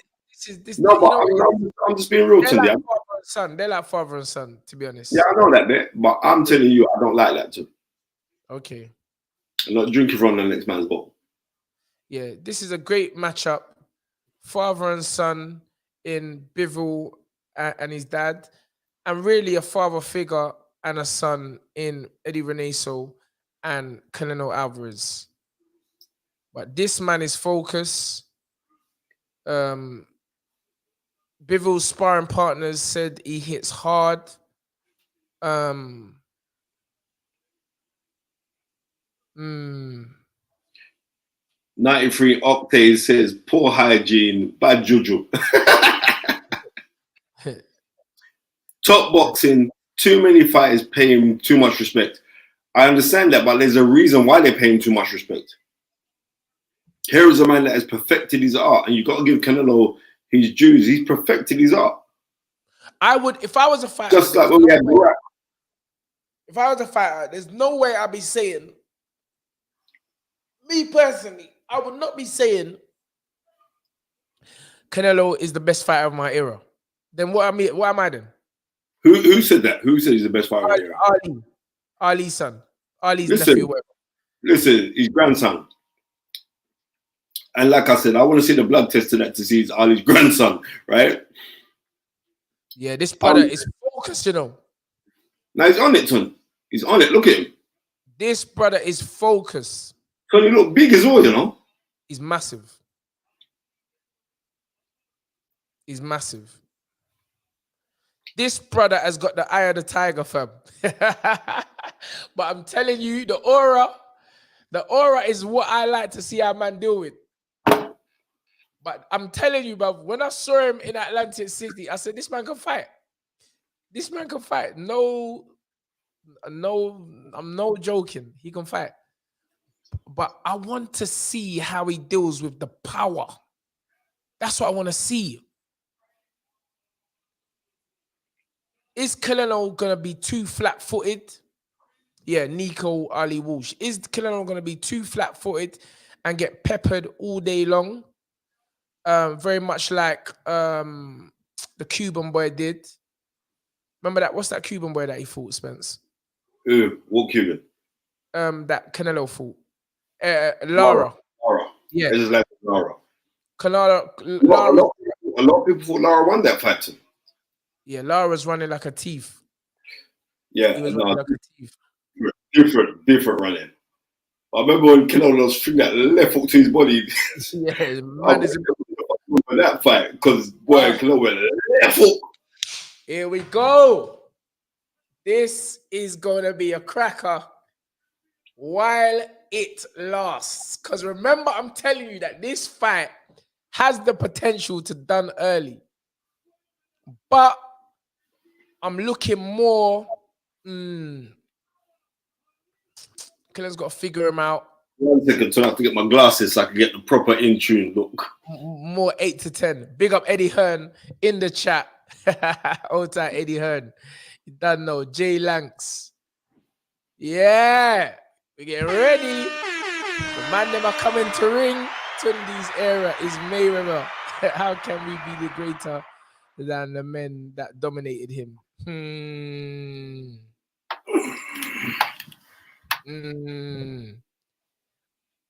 No, but I'm just being real to you. Like father and son. They're like father and son, to be honest. Yeah, I know that bit, but I'm telling you, I don't like that too. Okay. I'm not drinking from the next man's bottle. Yeah, this is a great matchup. Father and son in Bivol and his dad, and really a father figure and a son in Eddie Reynoso and Canelo Alvarez. But this man is focused. Bivol's sparring partners said he hits hard. 93 Octane says poor hygiene, bad juju. Top boxing, too many fighters pay him too much respect. I understand that, but there's a reason why they pay him too much respect. Here is a man that has perfected his art, and you've got to give Canelo his dues. He's perfected his art. I would, if I was a fighter, just like when we had Burak. If I was a fighter, there's no way I'd be saying, me personally, I would not be saying Canelo is the best fighter of my era. Then what am I then? Who said that? Who said he's the best fighter of my era? Ali's son. Ali's nephew. Listen, his grandson. And like I said, I want to see the blood test to that to see it's Ali's grandson, right? Yeah, this brother is focused, you know. Now he's on it, Ton. He's on it. Look at him. This brother is focused. Ton, he look big as well, you know. He's massive. He's massive. This brother has got the eye of the tiger, fam. But I'm telling you, the aura is what I like to see our man deal with. But I'm telling you, bruv, when I saw him in Atlantic City, I said, this man can fight. This man can fight. No, I'm no joking. He can fight. But I want to see how he deals with the power. That's what I want to see. Is Canelo going to be too flat-footed? Yeah, Nico Ali Walsh. Is Canelo going to be too flat-footed and get peppered all day long? Very much like the Cuban boy did. Remember that? What's that Cuban boy that he fought, Spence? What Cuban? That Canelo fought. Lara. Yeah. This is like Lara. Lara. A lot of people thought Lara won that fight. Yeah, Lara's running like a thief. Yeah, he was running like a thief. Different running. I remember when Canelo was throwing that left hook to his body. Yeah, man is that fight because boy, Canelo went left hook. Here we go. This is gonna be a cracker while it lasts. Because remember, I'm telling you that this fight has the potential to done early. But I'm looking more. Killer's got to figure him out. 1 second, so I have to get my glasses so I can get the proper in tune look. More 8 to 10. Big up Eddie Hearn in the chat. Old time Eddie Hearn. You don't know. Jay Lanks. Yeah. We're getting ready. The man never coming to ring. Tunde's era is Mayweather. How can we be the greater than the men that dominated him?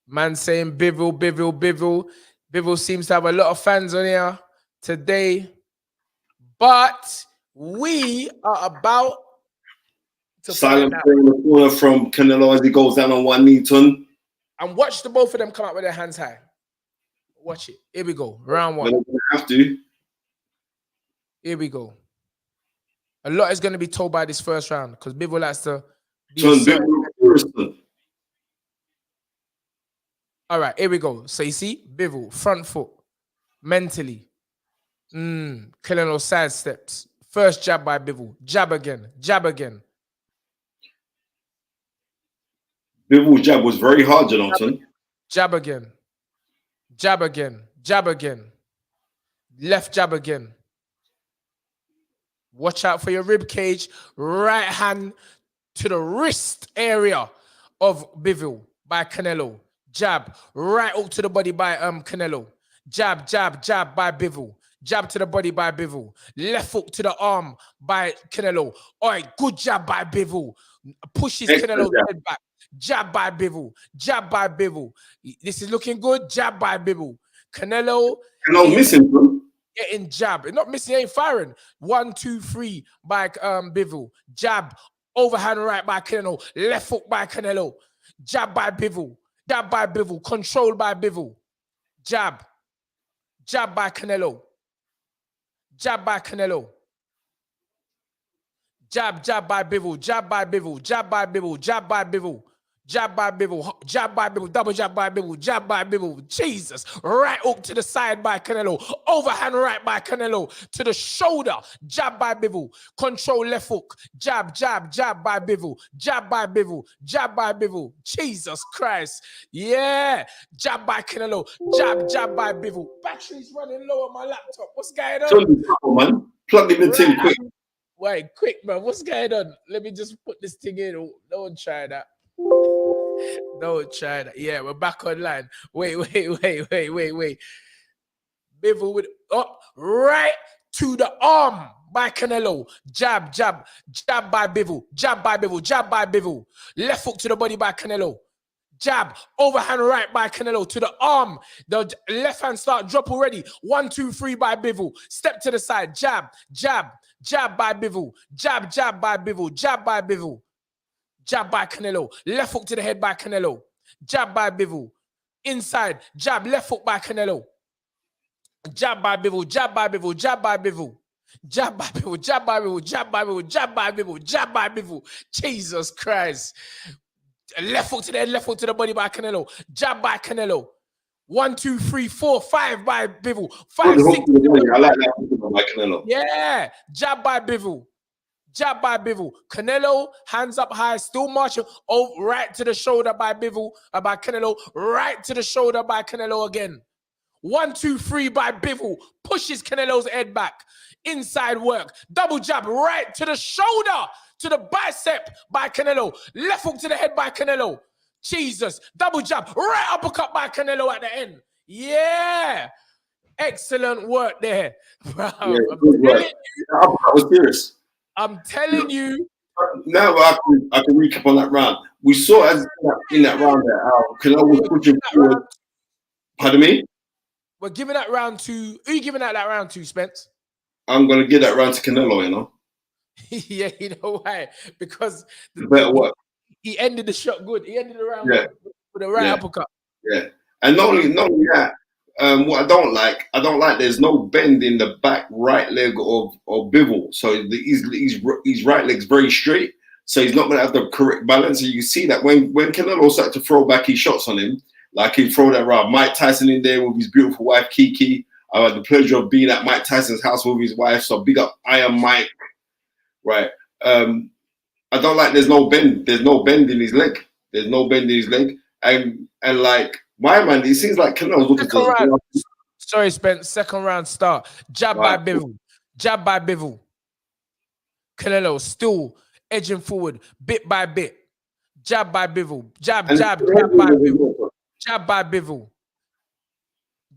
Man saying Bivol, Bivol, Bivol. Bivol seems to have a lot of fans on here today. But we are about to silent in the corner from Canelo as he goes down on one knee, Tun. And watch the both of them come out with their hands high. Watch it. Here we go. Round one. They don't have to. Here we go. A lot is going to be told by this first round because Bivol likes to be all right, here we go. So you see, Bivol, front foot, mentally. Canelo side steps. First jab by Bivol. Jab again. Jab again. Bivol's jab was very hard, Jonathan. Jab again. Jab again. Jab again. Left jab again. Watch out for your rib cage. Right hand to the wrist area of Bivol by Canelo. Jab. Right hook to the body by Canelo. Jab, jab, jab by Bivol. Jab to the body by Bivol. Left hook to the arm by Canelo. All right, good jab by Bivol. Pushes Canelo's head back. Jab by Bivol. Jab by Bivol. This is looking good. Jab by Bivol. Canelo missing, bro. Getting jab. Not missing, ain't firing. 1, 2, 3 by Bivol. Jab. Overhand right by Canelo. Left hook by Canelo. Jab by Bivol. Jab by Bivol. Control by Bivol. Jab. Jab by Canelo. Jab by Canelo. Jab, jab by Bivol. Jab by Bivol. Jab by Bivol. Jab by Bivol. Jab by Bivol. Jab by Bivol. Double jab by Bivol. Jab by Bivol. Jesus. Right hook to the side by Canelo. Overhand right by Canelo. To the shoulder. Jab by Bivol. Control left hook. Jab, jab, jab by Bivol. Jab by Bivol. Jab by Bivol. Jesus Christ. Yeah. Jab by Canelo. Jab, jab by Bivol. Battery's running low on my laptop. What's going on? Man. Plug him in quick. Wait, quick, man. What's going on? Let me just put this thing in. Don't try that. Don't try that. Yeah, we're back online. Wait. Bivol with up right to the arm by Canelo. Jab, jab, jab by Bivol. Jab by Bivol. Jab by Bivol. Left hook to the body by Canelo. Jab, overhand right by Canelo to the arm. The left hand start drop already. 1, 2, 3 by Bivol. Step to the side. Jab, jab, jab by Bivol. Jab, jab by Bivol. Jab by Bivol. Jab by Canelo. Left hook to the head by Canelo. Jab by Bivol. Inside. Jab, left hook by Canelo. Jab by Bivol. Jab by Bivol. Jab by Bivol. Jab by Bivol. Jab by Bivol. Jab by Bivol. Jab by Bivol. Jab by Bivol. Jesus Christ. Left hook to the head, left hook to the body by Canelo. Jab by Canelo. 1, 2, 3, 4, 5 by Bivol. 5, 6. I like that by Canelo. Yeah. Jab by Bivol. Jab by Bivol. Canelo, hands up high, still marching. Oh, right to the shoulder by Bivol, by Canelo. Right to the shoulder by Canelo again. 1, 2, 3 by Bivol. Pushes Canelo's head back. Inside work. Double jab right to the shoulder. To the bicep by Canelo. Left hook to the head by Canelo. Jesus. Double jab. Right uppercut by Canelo at the end. Yeah. Excellent work there. Bro, Yeah, I'm telling you. Now I can recap on that round. We saw as in that round there how Canelo was pushing forward. Pardon me? We're giving that round to... Who are you giving that round to, Spence? I'm going to give that round to Canelo, you know. Yeah, you know why? Because better work. He ended the shot good. He ended the round good with a right uppercut. Yeah, and not only that, what I don't like there's no bend in the back right leg of Bivol. So his right leg's very straight. So he's not gonna have the correct balance. And you can see that when Canelo started to throw back his shots on him, like he'd throw that around Mike Tyson in there with his beautiful wife Kiki. I had the pleasure of being at Mike Tyson's house with his wife. So big up Iron Mike. Right. I don't like there's no bend. There's no bend in his leg. There's no bend in his leg. And like my man, it seems like Canelo's looking to. Sorry, Spence. Second round start. Jab by Bivol. Jab by Bivol. Canelo still edging forward bit by bit. Jab by Bivol. Jab by Bivol. Jab by Bivol.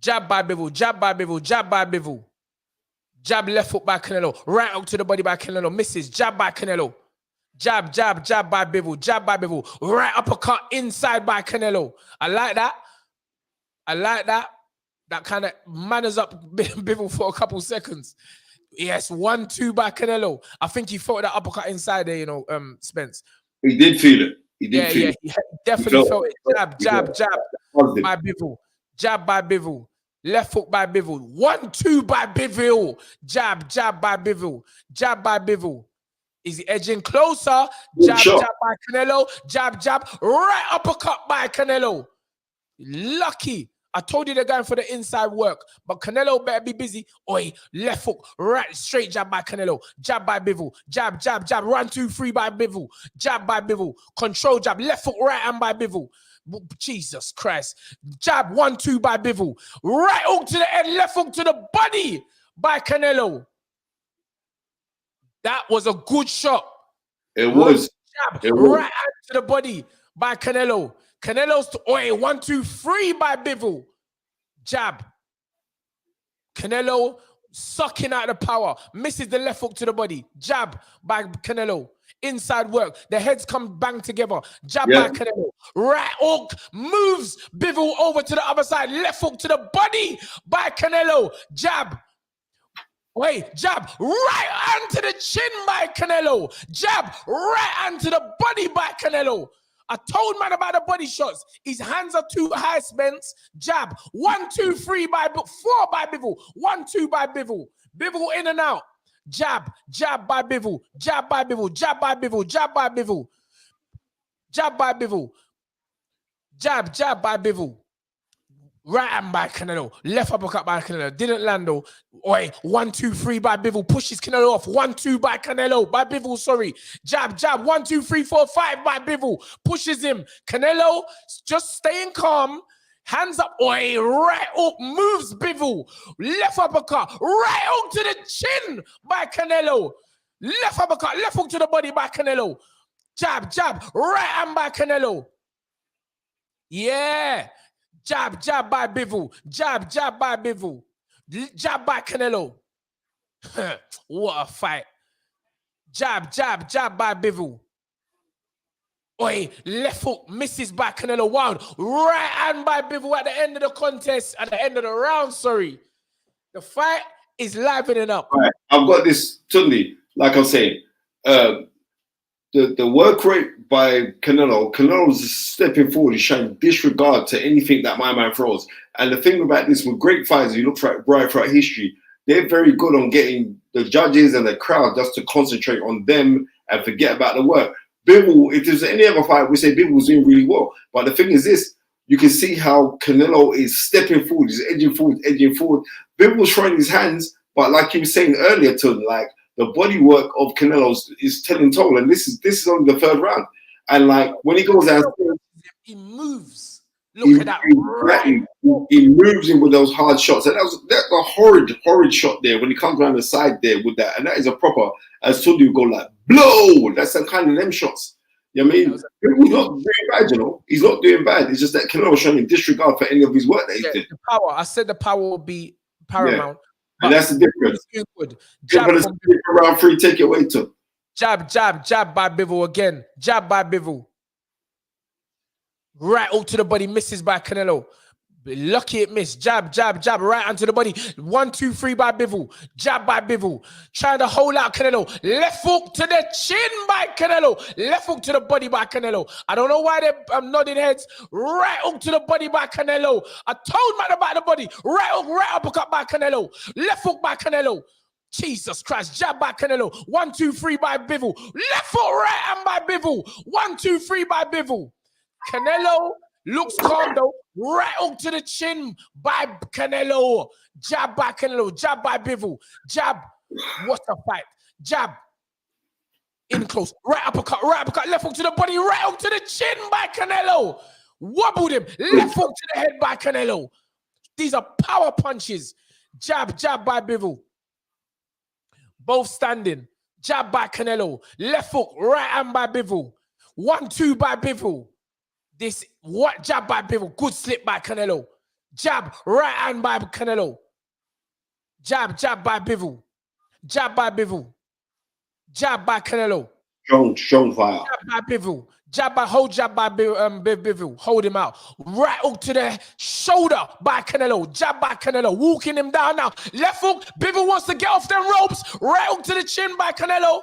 Jab by Bivol. Jab by Bivol. Jab by Bivol. Jab left foot by Canelo. Right up to the body by Canelo. Misses. Jab by Canelo. Jab by Bivol. Jab by Bivol. Right uppercut inside by Canelo. I like that. That kind of manners up Bivol for a couple seconds. Yes, 1-2 by Canelo. I think he felt that uppercut inside there, Spence. He did feel it. He definitely felt it. Jab by Bivol. Jab by Bivol. Left hook by Bivol. 1-2 by Bivol. Jab by Bivol. Jab by Bivol. Is he edging closer? Jab by Canelo. Jab. Right uppercut by Canelo. Lucky. I told you they're going for the inside work, but Canelo better be busy. Oi, left hook, right, straight jab by Canelo. Jab by Bivol. Jab. 1-2-3 by Bivol. Jab by Bivol. Control jab. Left hook, right hand by Bivol. Jesus Christ. Jab 1-2 by Bivol. Right hook to the head, left hook to the body by Canelo. That was a good shot. It was. Jab, right hand to the body by Canelo. Canelo's 1-2-3 by Bivol. Jab. Canelo sucking out the power. Misses the left hook to the body. Jab by Canelo. Inside work. The heads come bang together. Jab by Canelo. Right hook moves Bivol over to the other side. Left hook to the body by Canelo. Jab. Jab. Right hand to the chin by Canelo. Jab. Right hand to the body by Canelo. I told man about the body shots. His hands are too high, Spence. Jab. 1-2-3 by 4 by Bivol. 1-2 by Bivol. Bivol in and out. Jab by Bivol. Jab by Bivol. Jab by Bivol. Jab by Bivol. Jab by Bivol. Jab by Bivol. Right hand by Canelo. Left uppercut by Canelo. Didn't land though. 1-2-3 by Bivol. Pushes Canelo off. 1-2 by Canelo. By Bivol, sorry. Jab. 1-2-3-4-5 by Bivol. Pushes him. Canelo just staying calm. Hands up. Right hook. Moves Bivol. Left uppercut. Right hook to the chin by Canelo. Left uppercut. Left hook to the body by Canelo. Jab. Right hand by Canelo. Yeah. Jab by Bivol. Jab by Bivol. Jab by Canelo. What a fight. Jab by Bivol. Left hook misses by Canelo. Wild. Right hand by Bivol at the end of the contest. At the end of the round, sorry. The fight is livening up. Right. I've got this, Tunde, like I'm saying. The work rate by Canelo's stepping forward. He's showing disregard to anything that my man throws. And the thing about this, with great fighters, you look right throughout history, they're very good on getting the judges and the crowd just to concentrate on them and forget about the work. Bivol, if there's any other fight, we say Bivol's doing really well. But the thing is this, you can see how Canelo is stepping forward, he's edging forward. Bivol's throwing his hands, but like you were saying earlier, Tunde, like, the bodywork of Canelo's is telling toll, and this is only the third round. And like when he goes out, he moves. Look at that! He moves in with those hard shots, and that's a horrid shot there when he comes around the side there with that, and that is a proper, as Tunde would go like blow. That's some kind of them shots. You know what I mean? He's not doing bad, you know. He's not doing bad. It's just that Canelo was showing disregard for any of his work that he did. The power. I said the power will be paramount. Yeah. And that's the difference. Jab around free, take it away to. Jab by Bivol again. Jab by Bivol. Right hook to the body, misses by Canelo. Lucky it missed. Jab, jab, jab, right onto the body. 1, 2, 3 by Bivol. Jab by Bivol. Trying to hold out Canelo. Left hook to the chin by Canelo. Left hook to the body by Canelo. I don't know why they're nodding heads. Right hook to the body by Canelo. I told man about the body. Right hook, right uppercut by Canelo. Left hook by Canelo. Jesus Christ. Jab by Canelo. 1, 2, 3 by Bivol. Left foot right hand by Bivol. 1, 2, 3 by Bivol. Canelo looks calm though. Right hook to the chin by Canelo. Jab by Canelo. Jab by Bivol. Jab. What a fight. Jab. In close. Right uppercut. Right uppercut. Left hook to the body. Right hook to the chin by Canelo. Wobbled him. Left hook to the head by Canelo. These are power punches. Jab. Jab by Bivol. Both standing. Jab by Canelo. Left hook. Right hand by Bivol. 1, 2 by Bivol. This what jab by Bivol. Good slip by Canelo. Jab, right hand by Canelo. Jab, jab by Bivol. Jab by Bivol. Jab by Canelo. Strong fire. Jab by Bivol. Jab by Bivol. Hold him out. Right hook to the shoulder by Canelo. Jab by Canelo. Walking him down now. Left hook. Bivol wants to get off them ropes. Right hook to the chin by Canelo.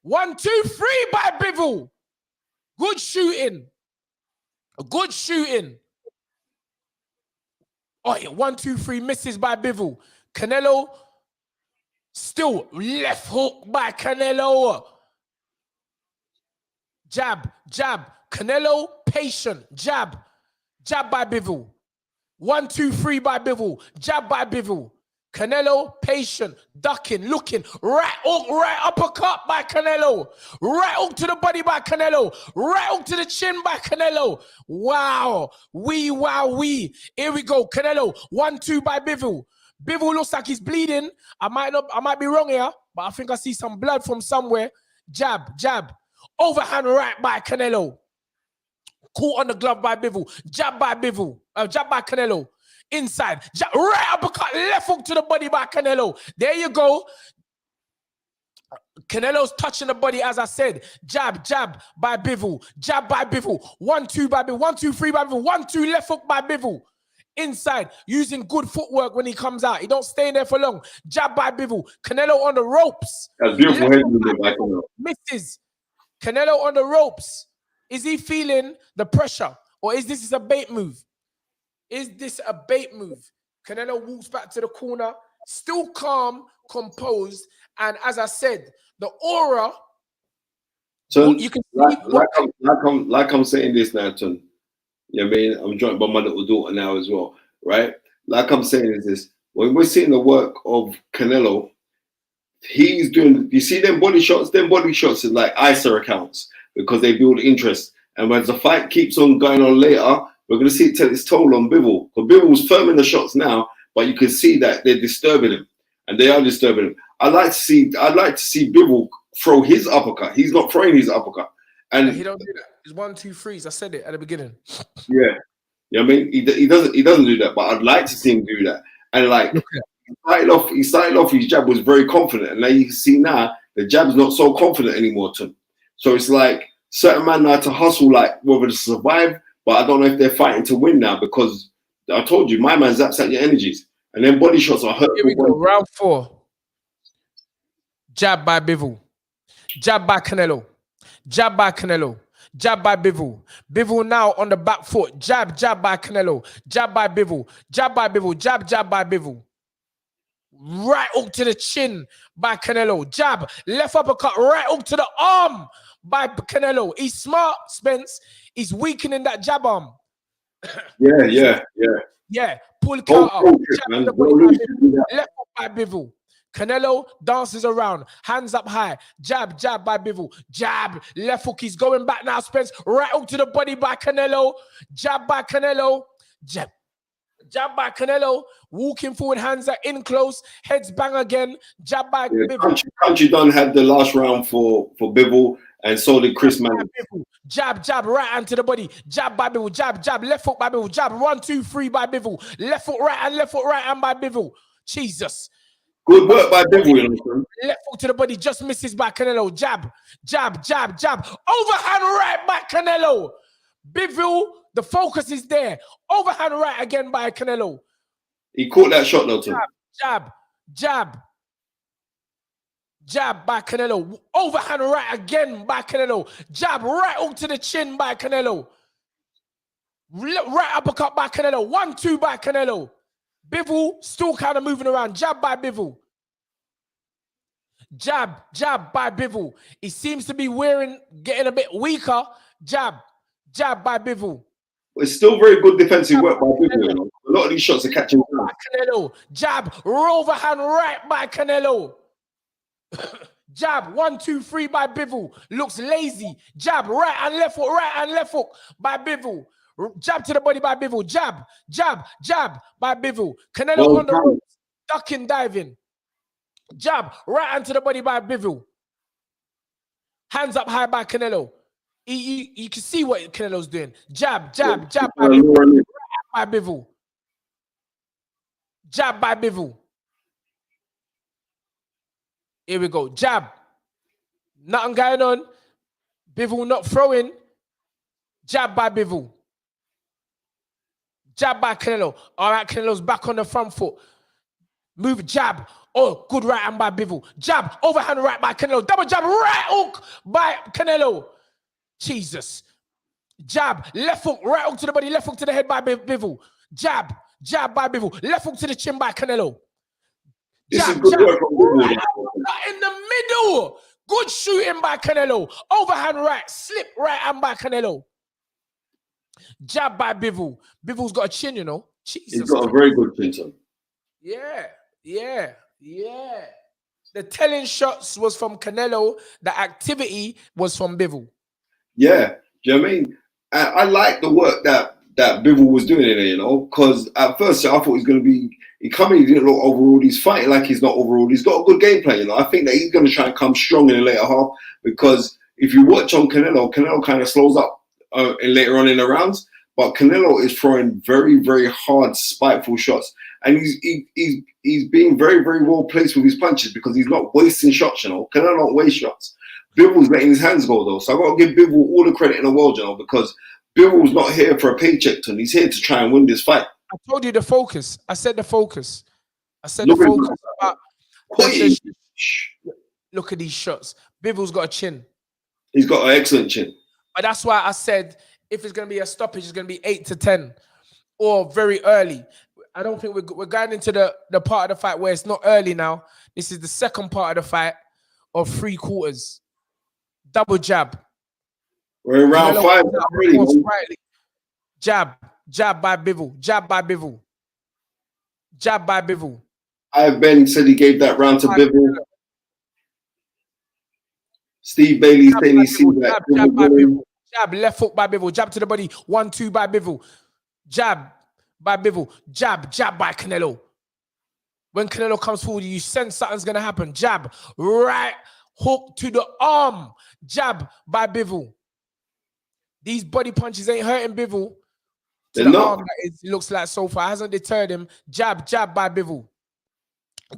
1, 2, 3 by Bivol. Good shooting. Good shooting. Oh, yeah. 1, 2, 3 misses by Bivol. Canelo still left hook by Canelo. Jab, jab. Canelo patient. Jab. Jab by Bivol. 1, 2, 3 by Bivol. Jab by Bivol. Canelo patient. Ducking, looking. Right hook, right uppercut by Canelo. Right hook to the body by Canelo. Right hook to the chin by Canelo. Wow. Wee. Here we go. Canelo. 1, 2 by Bivol. Bivol looks like he's bleeding. I might be wrong here, but I think I see some blood from somewhere. Jab, jab. Overhand right by Canelo. Caught on the glove by Bivol. Jab by Bivol. Jab by Canelo. Inside. Jab, right uppercut. Left hook to the body by Canelo. There you go. Canelo's touching the body, as I said. Jab, jab by Bivol. Jab by Bivol. 1, 2 by Bivol. 1, 2, 3 by Bivol. 1, 2 left hook by Bivol. Inside, using good footwork when he comes out. He don't stay in there for long. Jab by Bivol. Canelo on the ropes. That's beautiful head movement by Canelo. Misses. Canelo on the ropes. Is he feeling the pressure? Or is this a bait move? Is this a bait move? Canelo walks back to the corner, still calm, composed, and as I said, the aura. So you can like I'm saying this now, Ton. You know what I mean? I'm joined by my little daughter now as well, right? Like I'm saying is this: when we're seeing the work of Canelo, he's doing. You see them body shots? Them body shots is like ISA accounts because they build interest. And as the fight keeps on going on later, we're going to see it take its toll on Bivol. Because Bivol's firming the shots now, but you can see that they're disturbing him, and they are disturbing him. I'd like to see Bivol throw his uppercut. He's not throwing his uppercut, and he don't do that. It's 1, 2, 3s. I said it at the beginning. Yeah, you know what I mean. He doesn't do that, but I'd like to see him do that. And like he started off. His jab was very confident, and now you can see now the jab's not so confident anymore. So it's like certain man now to hustle, like whether to survive. But I don't know if they're fighting to win now because I told you, my man zaps at your energies. And then body shots are hurtful. Here we go, round 4. Jab by Bivol. Jab by Canelo. Jab by Canelo. Jab by Bivol. Bivol now on the back foot. Jab, jab by Canelo. Jab by Bivol. Jab by Bivol. Jab, jab by Bivol. Right hook to the chin by Canelo. Jab. Left uppercut. Right hook to the arm by Canelo. He's smart, Spence. He's weakening that jab arm. Yeah. Pull counter. Left hook by Bivol. Canelo dances around, hands up high, jab, jab by Bivol, jab, left hook, he's going back now, Spence, right hook to the body by Canelo, jab by Canelo, jab by Canelo, walking forward, hands are in close, heads bang again, jab by Bivol. Country done had the last round for Bivol, and so did Chris Mann. Jab, jab, right hand to the body, jab by Bivol, jab, jab, left hook by Bivol, jab, 1, 2, 3 by Bivol, left foot right hand by Bivol, Jesus. Good work by Bivol. Left hook to the body, just misses by Canelo. Jab, jab, jab, jab. Overhand right by Canelo. Bivol, the focus is there. Overhand right again by Canelo. He caught that shot though, too. Jab by Canelo. Overhand right again by Canelo. Jab right hook to the chin by Canelo. Right uppercut by Canelo. 1-2 by Canelo. Bivol still kind of moving around. Jab by Bivol. Jab by Bivol. He seems to be getting a bit weaker. Jab by Bivol. It's still very good defensive work by Bivol. You know? A lot of these shots are catching. Canelo. Jab, overhand right by Canelo. Jab, 1-2-3 by Bivol. Looks lazy. Jab, right and left hook by Bivol. Jab to the body by Bivol. Jab by Bivol. Canelo on the ropes, ducking, diving. Jab, right hand to the body by Bivol. Hands up high by Canelo. You can see what Canelo's doing. Jab by Bivol. Right by Bivol. Jab by Bivol. Here we go. Jab. Nothing going on. Bivol not throwing. Jab by Bivol. Jab by Canelo. All right, Canelo's back on the front foot. Move, jab. Oh, good right hand by Bivol. Jab, overhand right by Canelo. Double jab, right hook by Canelo. Jesus. Jab, left hook, right hook to the body, left hook to the head by Bivol. Jab by Bivol. Left hook to the chin by Canelo. Jab, right in the middle. Good shooting by Canelo. Overhand right, slip right hand by Canelo. Jab by Bivol. Bivol's got a chin, you know. Jesus. He's got a very good chin, son. Yeah. The telling shots was from Canelo. The activity was from Bivol. Yeah. Do you know what I mean? I like the work that Bivol was doing in there, you know, because at first I thought he was going to be, he didn't look overruled. He's fighting like he's not overruled. He's got a good game plan, you know. I think that he's going to try and come strong in the later half, because if you watch on Canelo kind of slows up later on in the rounds, but Canelo is throwing very, very hard, spiteful shots. And he's being very, very well placed with his punches, because he's not wasting shots, you know. Canelo don't waste shots. Bivol's letting his hands go, though. So I've got to give Bivol all the credit in the world, you know, because Bivol's not here for a paycheck, ton. He's here to try and win this fight. I told you the focus. I said the focus. Look at these shots. Bivol's got a chin. He's got an excellent chin. But that's why I said if it's going to be a stoppage, it's going to be 8-10 or very early. I don't think we're going into the part of the fight where it's not early now. This is the second part of the fight of 3 quarters. Double jab. We're in round 5 already. Jab by Bivol. Jab by Bivol. Ben said he gave that round to Bivol. Steve Bailey's saying he seen that. Jab by Bivol. Jab, left hook by Bivol. Jab to the body. 1-2 by Bivol. Jab by Bivol. Jab by Canelo. When Canelo comes forward, you sense something's going to happen. Jab, right hook to the arm. Jab by Bivol. These body punches ain't hurting Bivol. To the arm, it looks like so far. Hasn't deterred him. Jab by Bivol.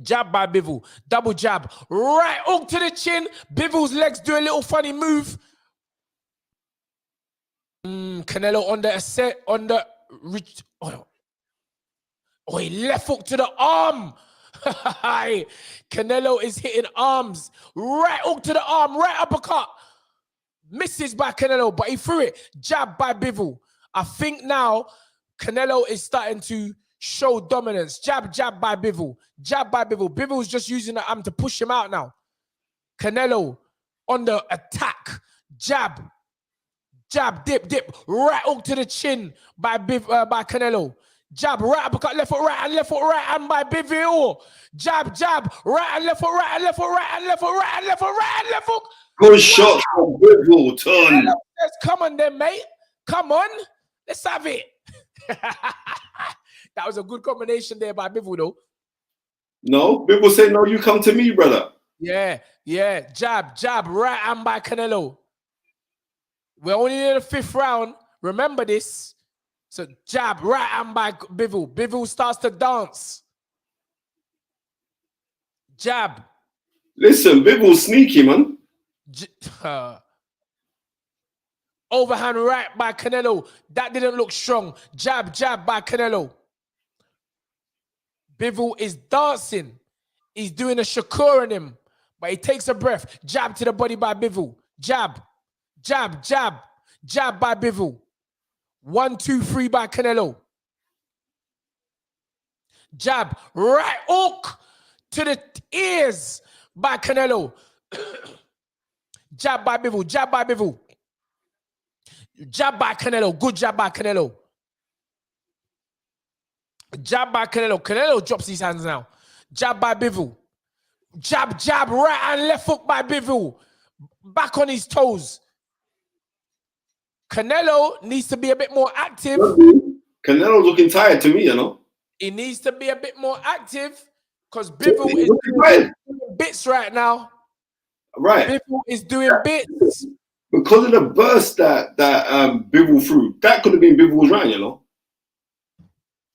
Jab by Bivol. Double jab. Right hook to the chin. Bivol's legs do a little funny move. Canelo on the reach. Oh, he left hook to the arm. Canelo is hitting arms. Right hook to the arm. Right uppercut. Misses by Canelo, but he threw it. Jab by Bivol. I think now Canelo is starting to show dominance. Jab by Bivol. Jab by Bivol. Bivol's just using the arm to push him out now. Canelo on the attack. Jab, dip. Right hook to the chin by Canelo. Jab, right uppercut, left foot, right hand by Bivol. Jab, right and left foot, left hook. Good shot from Bivol, ton. Come on then, mate. Come on. Let's have it. That was a good combination there by Bivol, though. No, Bivol said, no, you come to me, brother. Yeah. Jab, right hand by Canelo. We're only in the 5th round. Remember this. So jab, right hand by Bivol. Bivol starts to dance. Jab. Listen, Bivol's sneaky, man. Overhand right by Canelo. That didn't look strong. Jab, jab by Canelo. Bivol is dancing. He's doing a Shakur on him. But he takes a breath. Jab to the body by Bivol. Jab, jab, jab. Jab by Bivol. 1, 2, 3 by Canelo. Jab, right hook to the ears by Canelo. Jab by Bivol, jab by Bivol. Jab by Canelo, good jab by Canelo. Jab by Canelo. Canelo drops his hands now. Jab by Bivol. Jab, jab, right and left hook by Bivol. Back on his toes. Canelo needs to be a bit more active. Canelo's looking tired to me, you know. He needs to be a bit more active because Bivol is doing bits right now. Right. Bivol is doing bits. Because of the burst that Bivol threw, that could have been Bivol's round, you know.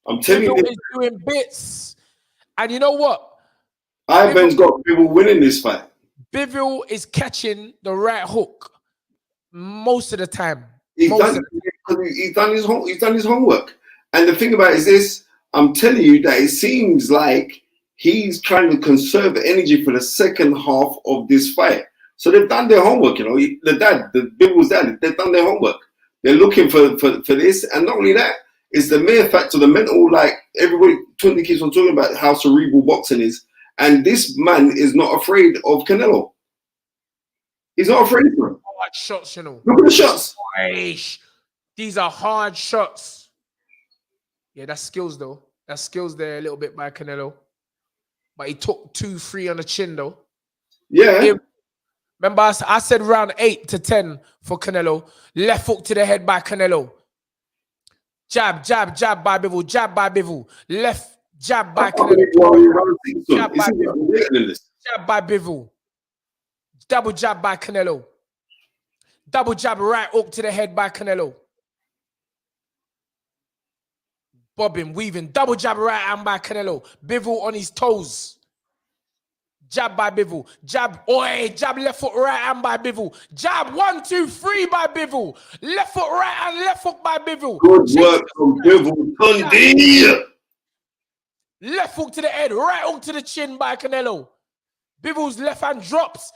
I'm telling you. Bivol is doing bits. And you know what? Ivan's got Bivol winning this fight. Bivol is catching the right hook most of the time. He's done his homework. And the thing about it is this, I'm telling you that it seems like he's trying to conserve the energy for the second half of this fight. So they've done their homework, you know. The Bivol's dad, they've done their homework. They're looking for this. And not only that, it's the mere fact of the mental, like everybody, Tunde keeps on talking about how cerebral boxing is. And this man is not afraid of Canelo. He's not afraid of him. Hard shots, you know. Look at the shots. These are hard shots. Yeah, that's skills though. That's skills there a little bit by Canelo. But he took 2, 3 on the chin though. Yeah. Remember, I said round 8 to 10 for Canelo. Left hook to the head by Canelo. Jab, jab, jab by Bivol. Jab by Bivol. Left jab by Canelo. Jab by Bivol. Jab by Bivol. Double jab by Canelo. Double jab right hook to the head by Canelo. Bobbing, weaving. Double jab right hand by Canelo. Bivol on his toes. Jab by Bivol. Jab. Oi, jab left foot right hand by Bivol. Jab 1, 2, 3 by Bivol. Left foot right hand, left hook by Bivol. Good work from Bivol. Tunde. Left hook to the head. Right hook to the chin by Canelo. Bivol's left hand drops.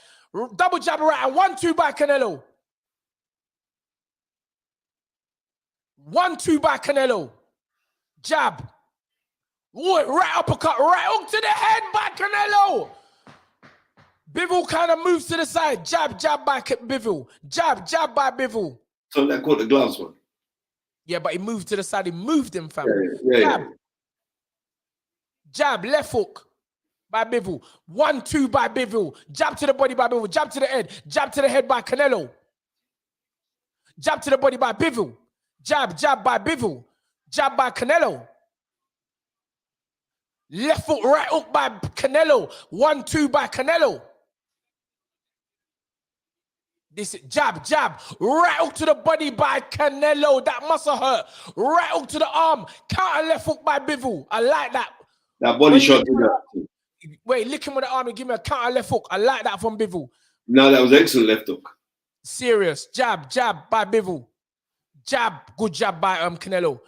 Double jab right hand. 1, 2 by Canelo. 1, 2 by Canelo. Jab. Oi, right uppercut. Right hook to the head by Canelo. Bivol kind of moves to the side. Jab, jab by Bivol. Jab, jab by Bivol. So that caught the gloves one. Yeah, but he moved to the side. He moved him, fam. Yeah. Jab. Jab, left hook by Bivol. 1, 2 by Bivol. Jab to the body by Bivol. Jab to the head. Jab to the head by Canelo. Jab to the body by Bivol. Jab, jab by Bivol. Jab by Canelo. Left foot, right hook by Canelo. 1, 2 by Canelo. This jab, jab. Right hook to the body by Canelo. That muscle hurt. Right hook to the arm. Counter left hook by Bivol. I like that. That body shot. Wait, lick him with the arm and give me a counter left hook. I like that from Bivol. No, that was excellent left hook. Serious. Jab, jab by Bivol. Jab, good jab by Canelo.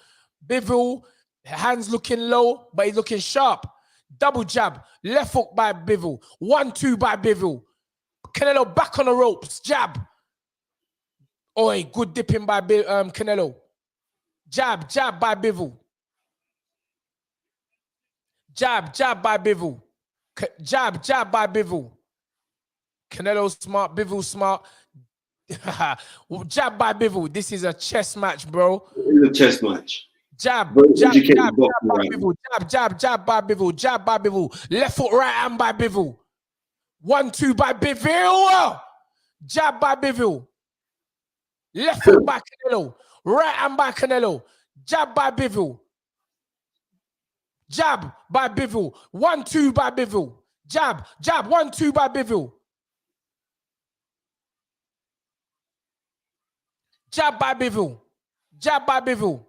Bivol, hands looking low, but he's looking sharp. Double jab, left hook by Bivol. 1, 2 by Bivol. Canelo back on the ropes. Jab. Oi, good dipping by Canelo. Jab, jab by Bivol. Jab, jab by Bivol. Jab, jab by Bivol. Canelo smart, Bivol smart. Jab by Bivol. This is a chess match, bro. It's a chess match. Jab, jab, jab, jab by Bivol. Jab, jab, jab by Bivol. Jab by Bivol. Left foot, right hand by Bivol. 1, 2 by Bivol. Jab by Bivol. Left foot by Canelo. Right hand by Canelo. Jab by Bivol. Jab by Bivol. 1, 2 by Bivol. Jab, jab, 1, 2 by Bivol. Jab by Bivol. Jab by Bivol.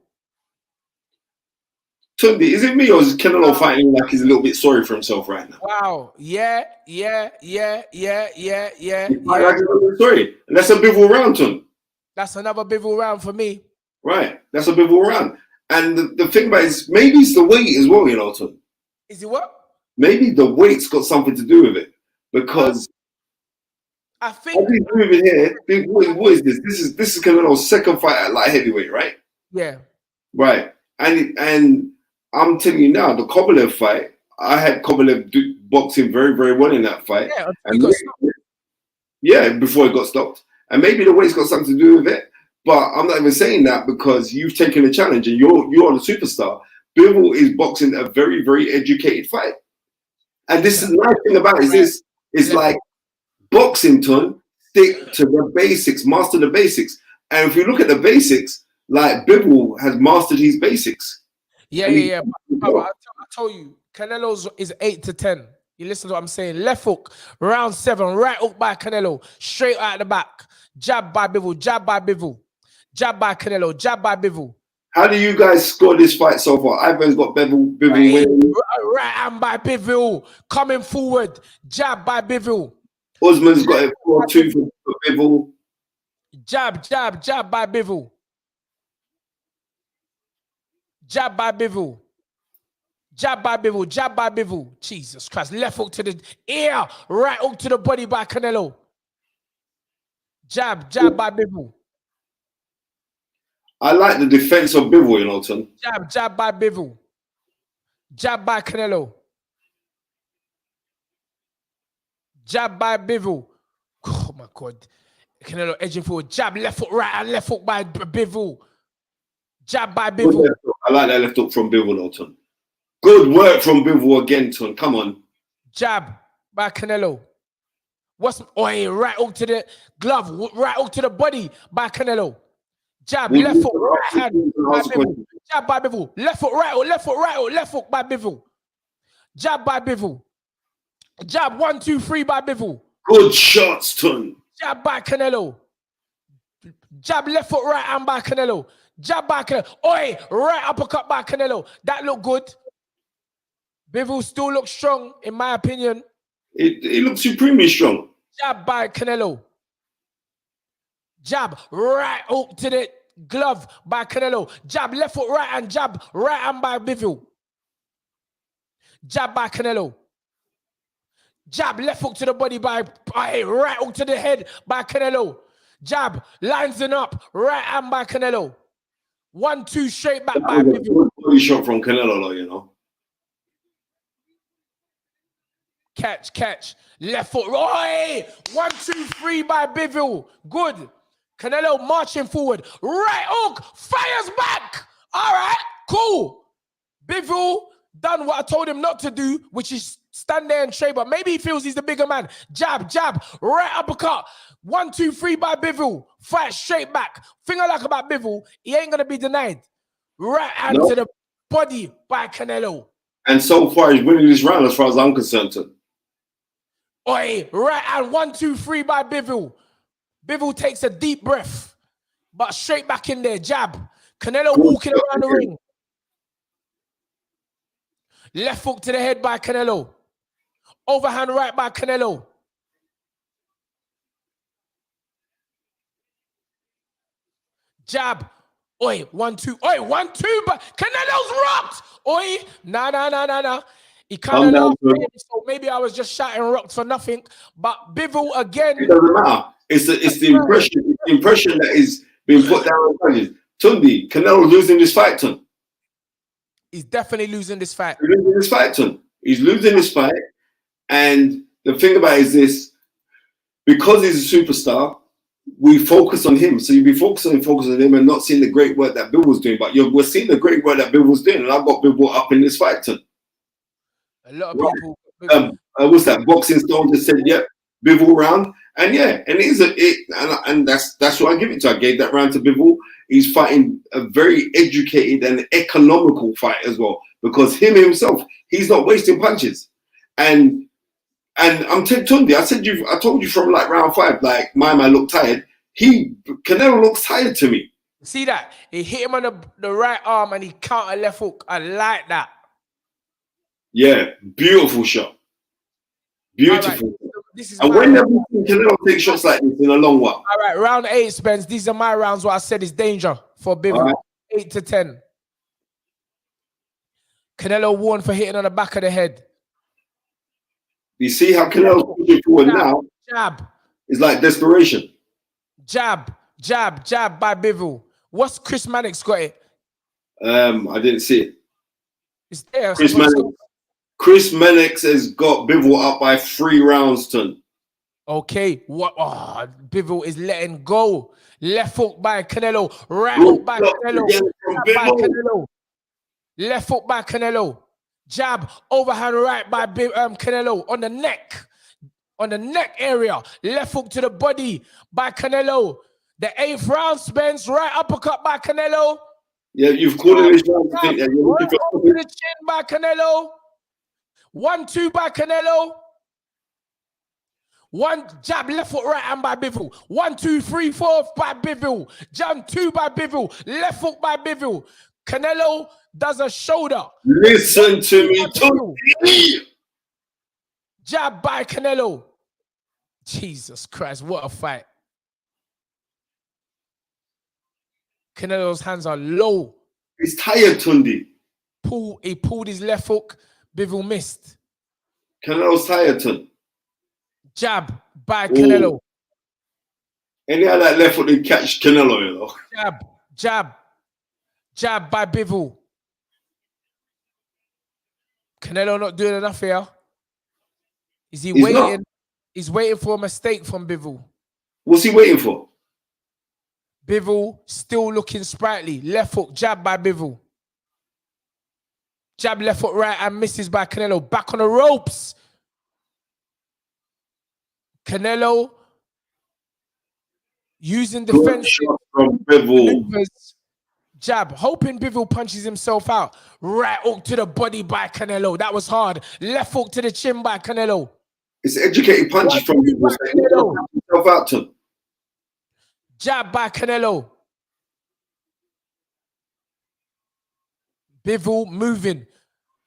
Tunde, is it me or is Canelo fighting like he's a little bit sorry for himself right now? Wow. Yeah. Like he's a little bit sorry. And that's a Bivol round, Tunde. That's another Bivol round for me. Right. That's a Bivol round. And the thing about it is maybe it's the weight as well, you know, Tom. Is it what? Maybe the weight's got something to do with it. Because I think as he's moving here, what is this? This is Canelo's second fight at light heavyweight, right? Yeah. Right. And I'm telling you now, the Kovalev fight, I had Kovalev boxing very, very well in that fight. Yeah, before it got stopped. And maybe the weight's got something to do with it. But I'm not even saying that because you've taken a challenge and you're the superstar. Bivol is boxing a very, very educated fight. And this is the nice thing about it is this. It's like boxing, Ton, stick to the basics, master the basics. And if you look at the basics, like Bivol has mastered his basics. Yeah. I told you, Canelo's is 8 to 10. You listen to what I'm saying. Left hook, round 7, right hook by Canelo, straight out the back. Jab by Bivol, jab by Bivol. Jab by Canelo, jab by Bivol. How do you guys score this fight so far? Ivan's got Bivol winning. Right hand by Bivol, coming forward. Jab by Bivol. Usman's got it 4-2 for Bivol. Jab by Bivol. Jab by Bivol. Jab by Bivol, jab by Bivol. Jesus Christ. Left hook to the ear, right hook to the body by Canelo. Jab by Bivol. I like the defense of Bivol, you know, Tom. Jab by Bivol. Jab by Canelo. Jab by Bivol. Oh my God. Canelo edging forward. Jab, left hook, right, and left hook by Bivol. Jab by Bivol. I like that left hook from Bivol, Tom. Good work from Bivol again, Tom. Come on. Jab by Canelo. Right hook to the glove, right hook to the body by Canelo. Jab, left foot, right hand by Bivol. Jab by Bivol. Left foot, right hook, left foot, right hook, left hook by Bivol. Jab by Bivol. Jab 1, 2, 3 by Bivol. Good shots, Ton. Jab by Canelo. Jab left foot, right hand by Canelo. Jab by Canelo. Right uppercut by Canelo. That looked good. Bivol still looks strong, in my opinion. It looks supremely strong. Jab by Canelo. Jab, right hook to the glove by Canelo. Jab, left foot, right hand, jab, right hand by Bivol. Jab by Canelo. Jab, left hook to the body by right hook to the head by Canelo. Jab, lines it up, right hand by Canelo. 1, 2, straight back by Bivol. Good body shot from Canelo, though, you know. Catch. Left foot. 1, 2, 3 by Bivol. Good. Canelo marching forward. Right hook. Fires back. All right. Cool. Bivol done what I told him not to do, which is stand there and trade, but maybe he feels he's the bigger man. Jab. Right uppercut. 1, 2, 3 by Bivol. Fight straight back. Thing I like about Bivol, he ain't going to be denied. Right hand to the body by Canelo. And so far, he's winning this round as far as I'm concerned. Right hand, 1, 2, 3 by Bivol. Bivol takes a deep breath, but straight back in there. Jab. Canelo walking around the ring. Left hook to the head by Canelo. Overhand right by Canelo. Jab. 1, 2. 1, 2. But Canelo's rocked. Nah. He kind of laughed, so maybe I was just shouting rocked for nothing. But Bivol again. It doesn't matter. It's the impression. It's the impression that is being put down on judges. Tunde, Canelo losing this fight, Ton. He's definitely losing this fight. He's losing this fight, Ton. He's losing this fight. And the thing about it is this: because he's a superstar, we focus on him. So you'll be focusing on him and not seeing the great work that Bivol's doing. But we're seeing the great work that Bivol's doing, and I've got Bivol up in this fight, Ton. A lot of people. What's that? Boxing Stone just said, "Yep, Bivol round," and and that's what I give it to. I gave that round to Bivol. He's fighting a very educated and economical fight as well, because him himself, he's not wasting punches. And I'm Tunde. I told you from like round 5, like my man looked tired. Canelo looks tired to me. See that? He hit him on the right arm and he counter left hook. I like that. Yeah, beautiful shot. Beautiful. Right. This is And my when have round. you seen Canelo take shots like this in a long while? All right, round 8, Spence. These are my rounds. What I said is danger for Bivol. Right. 8 to 10. Canelo warned for hitting on the back of the head. You see how Canelo's pushing forward now? Jab. It's like desperation. Jab by Bivol. What's Chris Mannix got it? I didn't see it. It's there. Chris Mannix has got Bivol up by 3 rounds, ton. Okay. What? Oh, Bivol is letting go. Left hook by Canelo. Right hook by Canelo. Jab by Canelo. Left hook by Canelo. Jab, overhand right by Canelo on the neck. On the neck area. Left hook to the body by Canelo. The 8th round, Spence. Right uppercut by Canelo. Yeah, you've called it this round to think that you're looking to for the chin by Canelo. 1-2 by Canelo. 1 jab, left foot, right hand by Bivol. 1, 2, 3, 4 by Bivol. Jab 2 by Bivol. Left foot by Bivol. Canelo does a shoulder. Listen to me, Tunde. Jab by Canelo. Jesus Christ, what a fight. Canelo's hands are low. He's tired, Tunde. He pulled his left hook. Bivol missed. Canelo's tired, Tunde. Jab by Canelo. Any of that left foot they catch Canelo, you know. Jab by Bivol. Canelo not doing enough here. Is he waiting? Not. He's waiting for a mistake from Bivol. What's he waiting for? Bivol still looking sprightly. Left hook, jab by Bivol. Jab, left foot, right, and misses by Canelo. Back on the ropes. Canelo using defensive from Bivol. maneuvers. Jab, hoping Bivol punches himself out. Right hook to the body by Canelo. That was hard. Left hook to the chin by Canelo. It's educated punches from Bivol. Himself out to. Jab by Canelo. Bivol moving.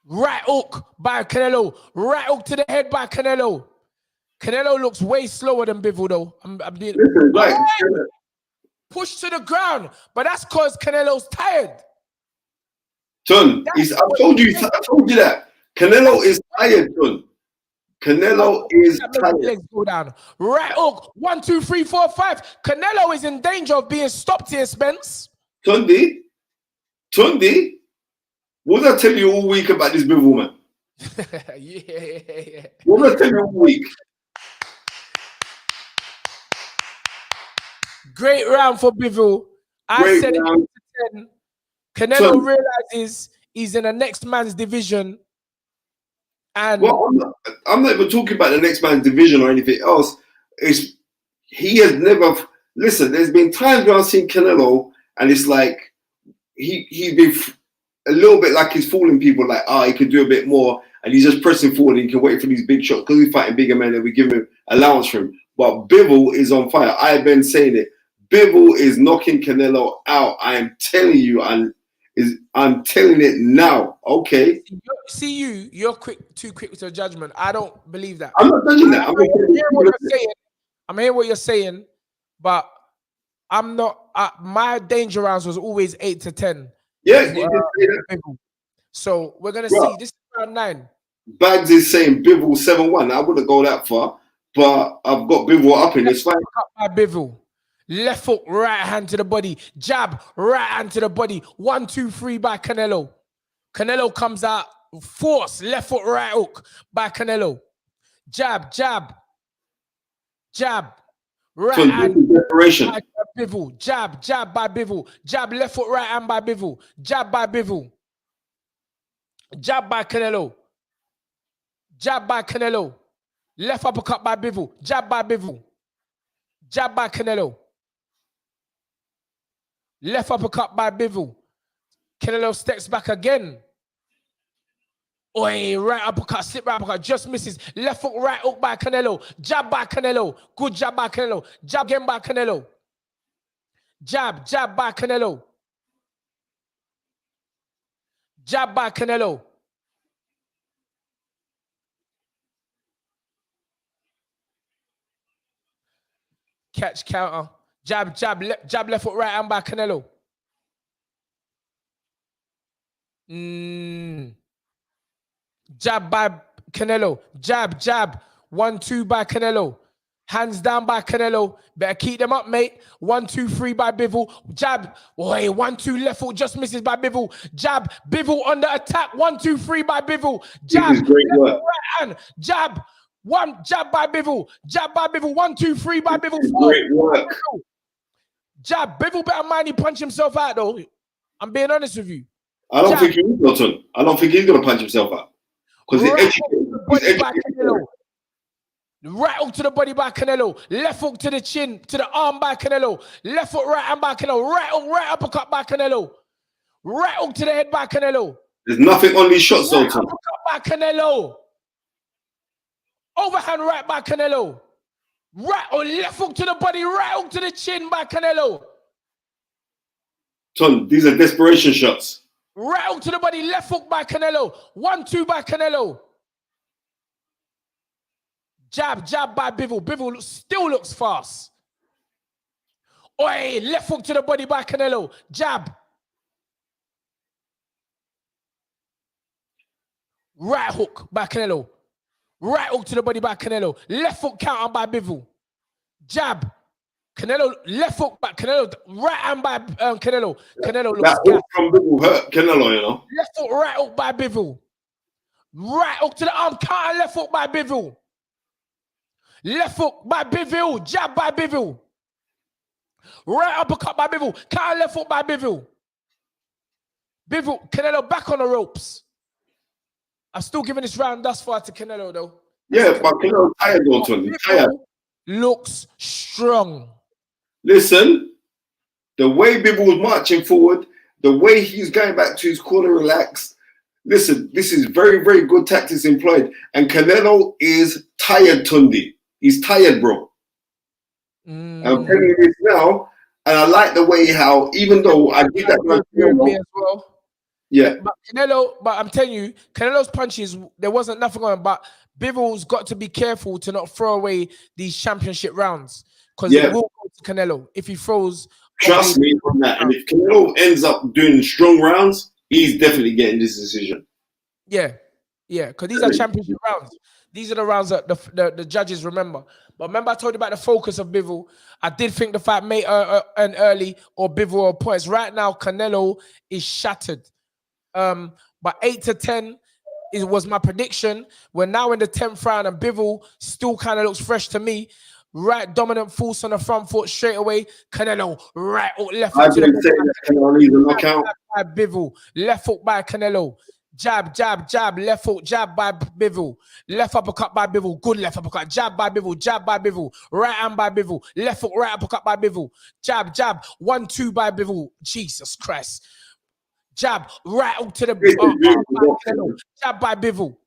Right hook by Canelo. Right hook to the head by Canelo. Canelo looks way slower than Bivol though. I'm being pushed to the ground, but that's because Canelo's tired. Son, I told you that. Canelo is tired, son. Canelo is tired. Legs go down. Right hook. 1, 2, 3, 4, 5. Canelo is in danger of being stopped here, Spence. Tunde, what did I tell you all week about this Bivol man? Yeah. What did I tell you all week? Great round for Bivol. I said 8 to 10. Canelo realizes he's in the next man's division. And well, I'm not even talking about the next man's division or anything else. He has never listen. There's been times where I've seen Canelo, and it's like he's been a little bit like he's fooling people. Like, he could do a bit more, and he's just pressing forward. And he can wait for these big shots because he's fighting bigger men, and we give him allowance for him. But Bivol is on fire. I've been saying it. Bivol is knocking Canelo out. I am telling you, I'm telling it now. Okay. See, you're too quick to judgment. I don't believe that. I'm not judging that. I'm hearing what you're saying, but I'm not. My danger rounds was always 8 to 10. Yeah, you did say that. So we're gonna see. This is round 9. Bags is saying Bivol 7-1. I wouldn't go that far, but I've got Bivol up in this fight. By Bivol. Left hook, right hand to the body. Jab, right hand to the body. 1, 2, 3 by Canelo. Canelo comes out, force, left foot, right hook by Canelo. Jab. Right hand by Bivol. Jab by Bivol. Jab, left foot, right hand by Bivol. Jab by Bivol. Jab by Canelo. Jab by Canelo. Left uppercut by Bivol. Jab by Bivol. Jab by Canelo. Left uppercut by Bivol. Canelo steps back again. Oi, right uppercut, slip right uppercut, just misses. Left hook, right hook by Canelo. Jab by Canelo. Good jab by Canelo. Jab again by Canelo. Jab by Canelo. Jab by Canelo. catch, counter. Jab, jab, jab, left foot, right hand by Canelo. Jab by Canelo. Jab, jab. 1-2 by Canelo. Hands down by Canelo. Better keep them up, mate. 1-2-3 by Bivol. Jab. Wait, 1-2 left foot just misses by Bivol. Jab. Bivol on the attack. 1-2-3 by Bivol. Jab. This is great work. Right hand. Jab. One jab by Bivol. Jab by Bivol. 1-2-3 by Bivol. Great work. Jab. Bivol better mind he punch himself out though. I'm being honest with you. I don't think he will, Ton. I don't think he's gonna punch himself out. Because he's educated. Right hook to the body by Canelo. Left hook to the chin, to the arm by Canelo. Left foot, right hand by Canelo. Right hook, right uppercut by Canelo. Right hook to the head by Canelo. There's nothing on these shots, though, Ton. Uppercut by Canelo. Overhand right by Canelo. Right or left hook to the body, right hook to the chin by Canelo. Ton, these are desperation shots. Right hook to the body, left hook by Canelo. 1-2 by Canelo. Jab, jab by Bivol. Bivol still looks fast. Oi, left hook to the body by Canelo. Jab. Right hook by Canelo. Right hook to the body by Canelo. Left hook counter by Bivol. Jab. Canelo, left hook by Canelo. Right hand by Canelo. Canelo looks that hook from Bivol hurt Canelo, you know. Left hook, right hook by Bivol. Right hook to the arm, counter left hook by Bivol. Left hook by Bivol, jab by Bivol. Right uppercut by Bivol, counter left hook by Bivol. Bivol, Canelo back on the ropes. I'm still giving this round thus far to Canelo though. Yeah, but Canelo's tired, though, Ton. He's tired. Looks strong. Listen, the way Bivol was marching forward, the way he's going back to his corner relaxed. Listen, this is very, very good tactics employed. And Canelo is tired, Tunde. He's tired, bro. I'm telling you this now, and I like the way how, even though I did that as well. Yeah. But Canelo, but I'm telling you, Canelo's punches, there wasn't nothing on, but Bivol's got to be careful to not throw away these championship rounds. Because it will go to Canelo if he throws. Trust me on that. And if Canelo ends up doing strong rounds, he's definitely getting this decision. Yeah. Yeah. Because these are championship rounds. These are the rounds that the judges remember. But remember I told you about the focus of Bivol. I did think the fight may end early or Bivol or points. Right now, Canelo is shattered. But 8-10 was my prediction. We're now in the 10th round and Bivol still kind of looks fresh to me. Right dominant force on the front foot straight away. Canelo, right hook, left foot to the Canelo needs a knockout. By Bivol, left hook by Canelo. Jab, jab, jab, left hook, jab by Bivol. Left uppercut by Bivol. Good left uppercut. Jab by Bivol, jab by Bivol. Right hand by Bivol. Left hook, right uppercut by Bivol. Jab, jab, 1-2 by Bivol. Jesus Christ. Jab, right hook to the by Canelo. Jab by Bivol.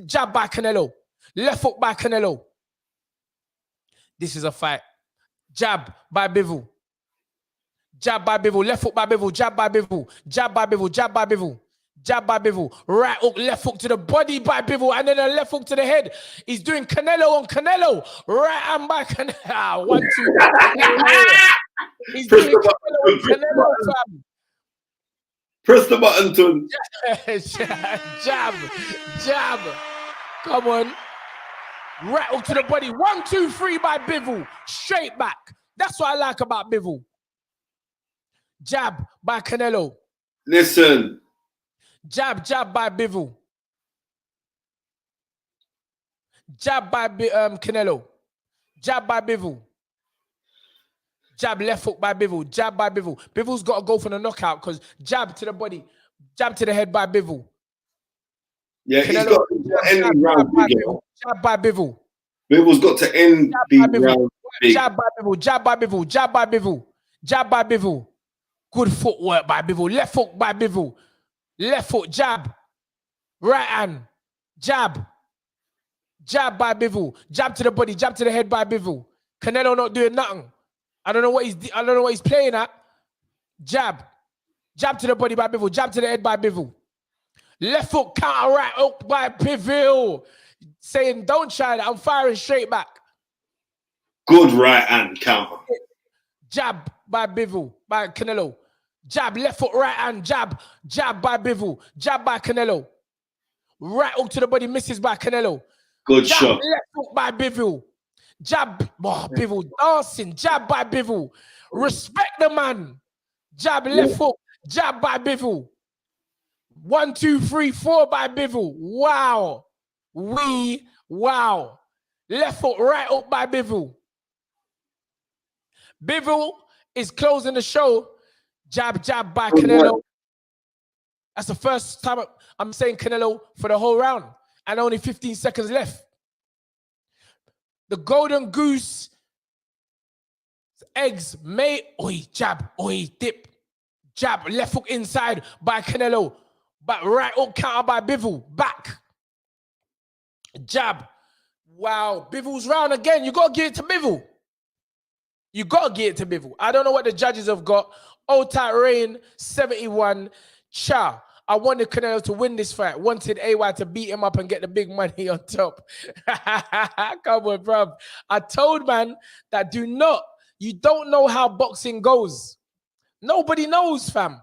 Jab by Canelo. Left hook by Canelo. This is a fight. Jab by Bivol. Jab by Bivol. Left hook by Bivol. Jab by Bivol. Jab by Bivol. Jab by Bivol. Jab by Bivol. Right hook, left hook to the body by Bivol. And then a left hook to the head. He's doing Canelo on Canelo. Right hand by Canelo. 1-2. He's doing Canelo on Canelo, fam. Press the button, Ton. Jab. Jab. Come on. Right hook to the body. 1-2-3 by Bivol. Straight back. That's what I like about Bivol. Jab by Canelo. Listen. Jab, jab by Bivol. Jab by Canelo. Jab by Bivol. Jab left hook by Bivol. Jab by Bivol. Bivol's got to go for the knockout because jab to the body. Jab to the head by Bivol. Yeah, Canelo, he's got to end the round big. Jab by Bivol. Bivol's got to end the round big. Jab by Bivol. Jab by Bivol. Jab by Bivol. Jab by Bivol. Good footwork by Bivol. Left hook by Bivol. Left foot, jab. Right hand, jab. Jab by Bivol. Jab to the body, jab to the head by Bivol. Canelo not doing nothing. I don't know what he's playing at. Jab. Jab to the body by Bivol. Jab to the head by Bivol. Left foot counter right hook by Bivol. Saying, don't try that. I'm firing straight back. Good right hand counter. Jab by Bivol, by Canelo. Jab, left foot, right hand, jab. Jab by Bivol. Jab by Canelo. Right hook to the body, misses by Canelo. Good Jab, shot. left hook by Bivol. Jab, Bivol dancing. Jab by Bivol. Respect the man. Jab, left hook. Jab by Bivol. 1, 2, 3, 4 by Bivol. Wow. Wow. Left hook, right hook by Bivol. Bivol is closing the show. Jab, jab by Canelo. That's the first time I'm saying Canelo for the whole round. And only 15 seconds left. The golden goose eggs may, jab, dip. Jab, left hook inside by Canelo. But right hook counter by Bivol. Back. Jab. Wow. Bivol's round again. You got to give it to Bivol. You got to give it to Bivol. I don't know what the judges have got. Old tight Rain, 71. Cha. I wanted Canelo to win this fight. Wanted AY to beat him up and get the big money on top. Come on, bruv. I told man that you don't know how boxing goes. Nobody knows, fam.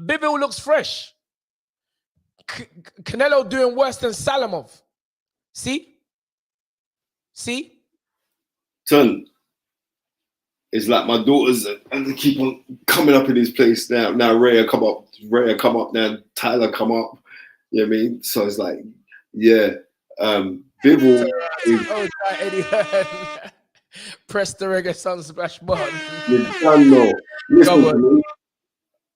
Bivol looks fresh. Canelo doing worse than Salamov. See? Son, it's like my daughters and they keep on coming up in this place now. Now Rhea come up now, Tyler come up. You know what I mean? So it's like, yeah. Bivol is Eddie Hearn. Press the reggae sun splash button. Listen to me.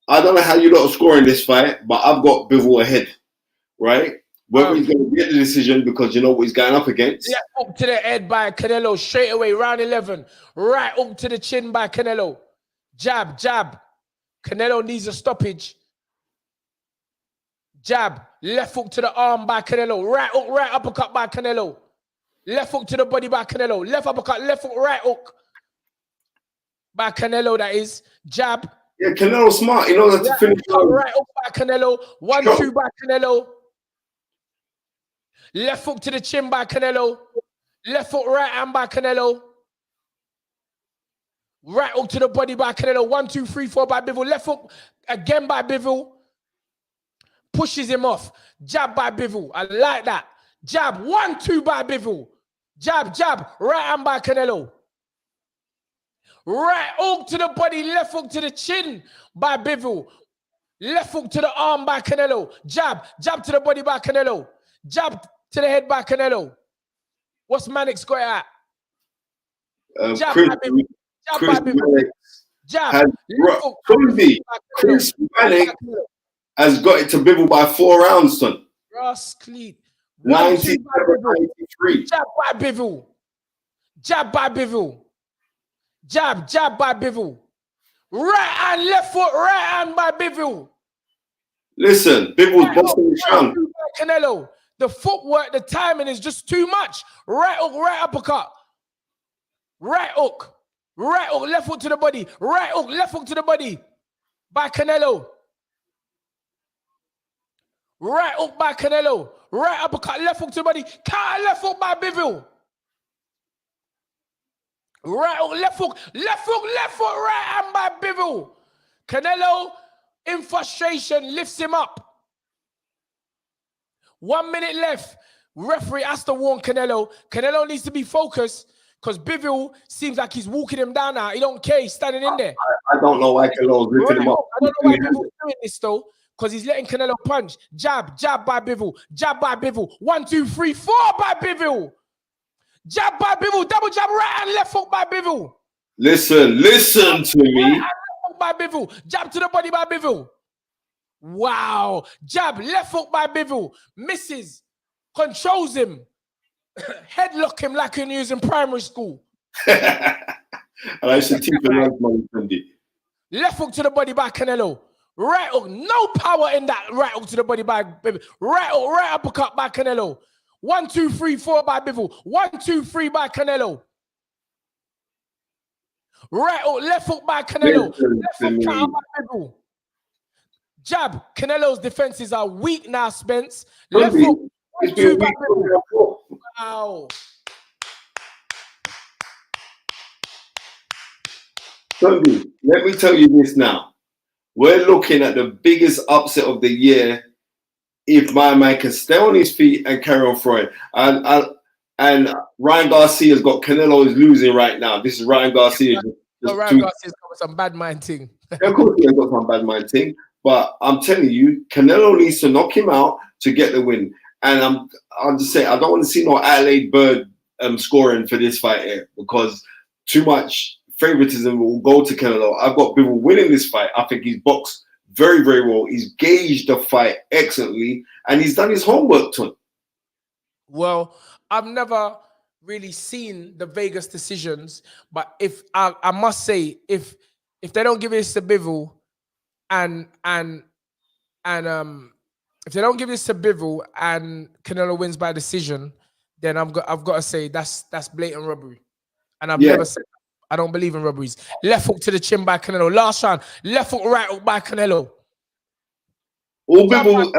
I don't know how you lot are scoring this fight, but I've got Bivol ahead, right? Whether he's going to get the decision because you know what he's going up against. Yeah, up to the head by Canelo straight away, round 11. Right up to the chin by Canelo. Jab, jab. Canelo needs a stoppage. Jab, left hook to the arm by Canelo. Right hook, right uppercut by Canelo. Left hook to the body by Canelo. Left uppercut, left hook, right hook by Canelo, that is. Jab. Yeah, Canelo's smart. He knows how to finish. Right hook by Canelo. 1, 2 by Canelo. Left hook to the chin by Canelo. Left hook, right hand by Canelo. Right hook to the body by Canelo. 1, 2, 3, 4 by Bivol. Left hook again by Bivol. Pushes him off. Jab by Bivol. I like that. Jab. 1, 2 by Bivol. Jab, jab. Right hand by Canelo. Right hook to the body. Left hook to the chin by Bivol. Left hook to the arm by Canelo. Jab. Jab to the body by Canelo. Jab to the head by Canelo. What's Mannix got at? Jab by Bivol. Jab by Bivol. Jab. Chris Mannix has got it to Bivol by 4 rounds, son. Ross Cleat. 93. Jab by Bivol. Jab by Bivol. Jab, jab by Bivol. Right hand, left foot, right hand by Bivol. Listen, Bivol's boxing the strong. Canelo. The footwork, the timing is just too much. Right hook, right uppercut. Right hook, left hook to the body. Right hook, left hook to the body by Canelo. Right hook by Canelo. Right uppercut, left hook to the body. Counter left hook by Bivol. Right hook, left hook, right hand by Bivol. Canelo, in frustration, lifts him up. 1 minute left. Referee has to warn Canelo. Canelo needs to be focused because Bivol seems like he's walking him down now. He don't care. He's standing in there. I don't know why Canelo's lifting him up. I don't know why Bivol's doing this though, because he's letting Canelo punch. Jab, jab by Bivol. Jab by Bivol. 1, 2, 3, 4 by Bivol. Jab by Bivol. Double jab right and left hook by Bivol. Listen to me. Right hand, left hook by Bivol. Jab to the body by Bivol. Wow. Jab, left hook by Bivol. Misses. Controls him. Headlock him like he was in primary school. And I should teach him left hook to the body by Canelo. Right hook. No power in that right hook to the body by Bivol. Right hook, right uppercut by Canelo. 1, 2, 3, 4 by Bivol. 1, 2, 3 by Canelo. Right hook, left hook by Canelo. Left hook counter by Bivol. Jab. Canelo's defenses are weak now, Spence. Left hook. 1, 2 by Bivol. Wow. Tunde, let me tell you this now. We're looking at the biggest upset of the year if my man can stay on his feet and carry on throwing. And Ryan Garcia's got Canelo is losing right now. This is Ryan Garcia. Ryan Garcia's got some bad mind thing. Of course, he has got some bad mind thing. But I'm telling you, Canelo needs to knock him out to get the win. And I'm just saying, I don't want to see no Adelaide Bird scoring for this fight here because too much favoritism will go to Canelo. I've got Bivol winning this fight. I think he's boxed very, very well. He's gauged the fight excellently, and he's done his homework to him. Well, I've never really seen the Vegas decisions, but if I must say, if they don't give this to Bivol, and if they don't give this to Bivol and Canelo wins by decision, then I've got to say that's blatant robbery, and I've never said. I don't believe in robberies. Left hook to the chin by Canelo. Last round, left hook, right hook by Canelo. All Bivol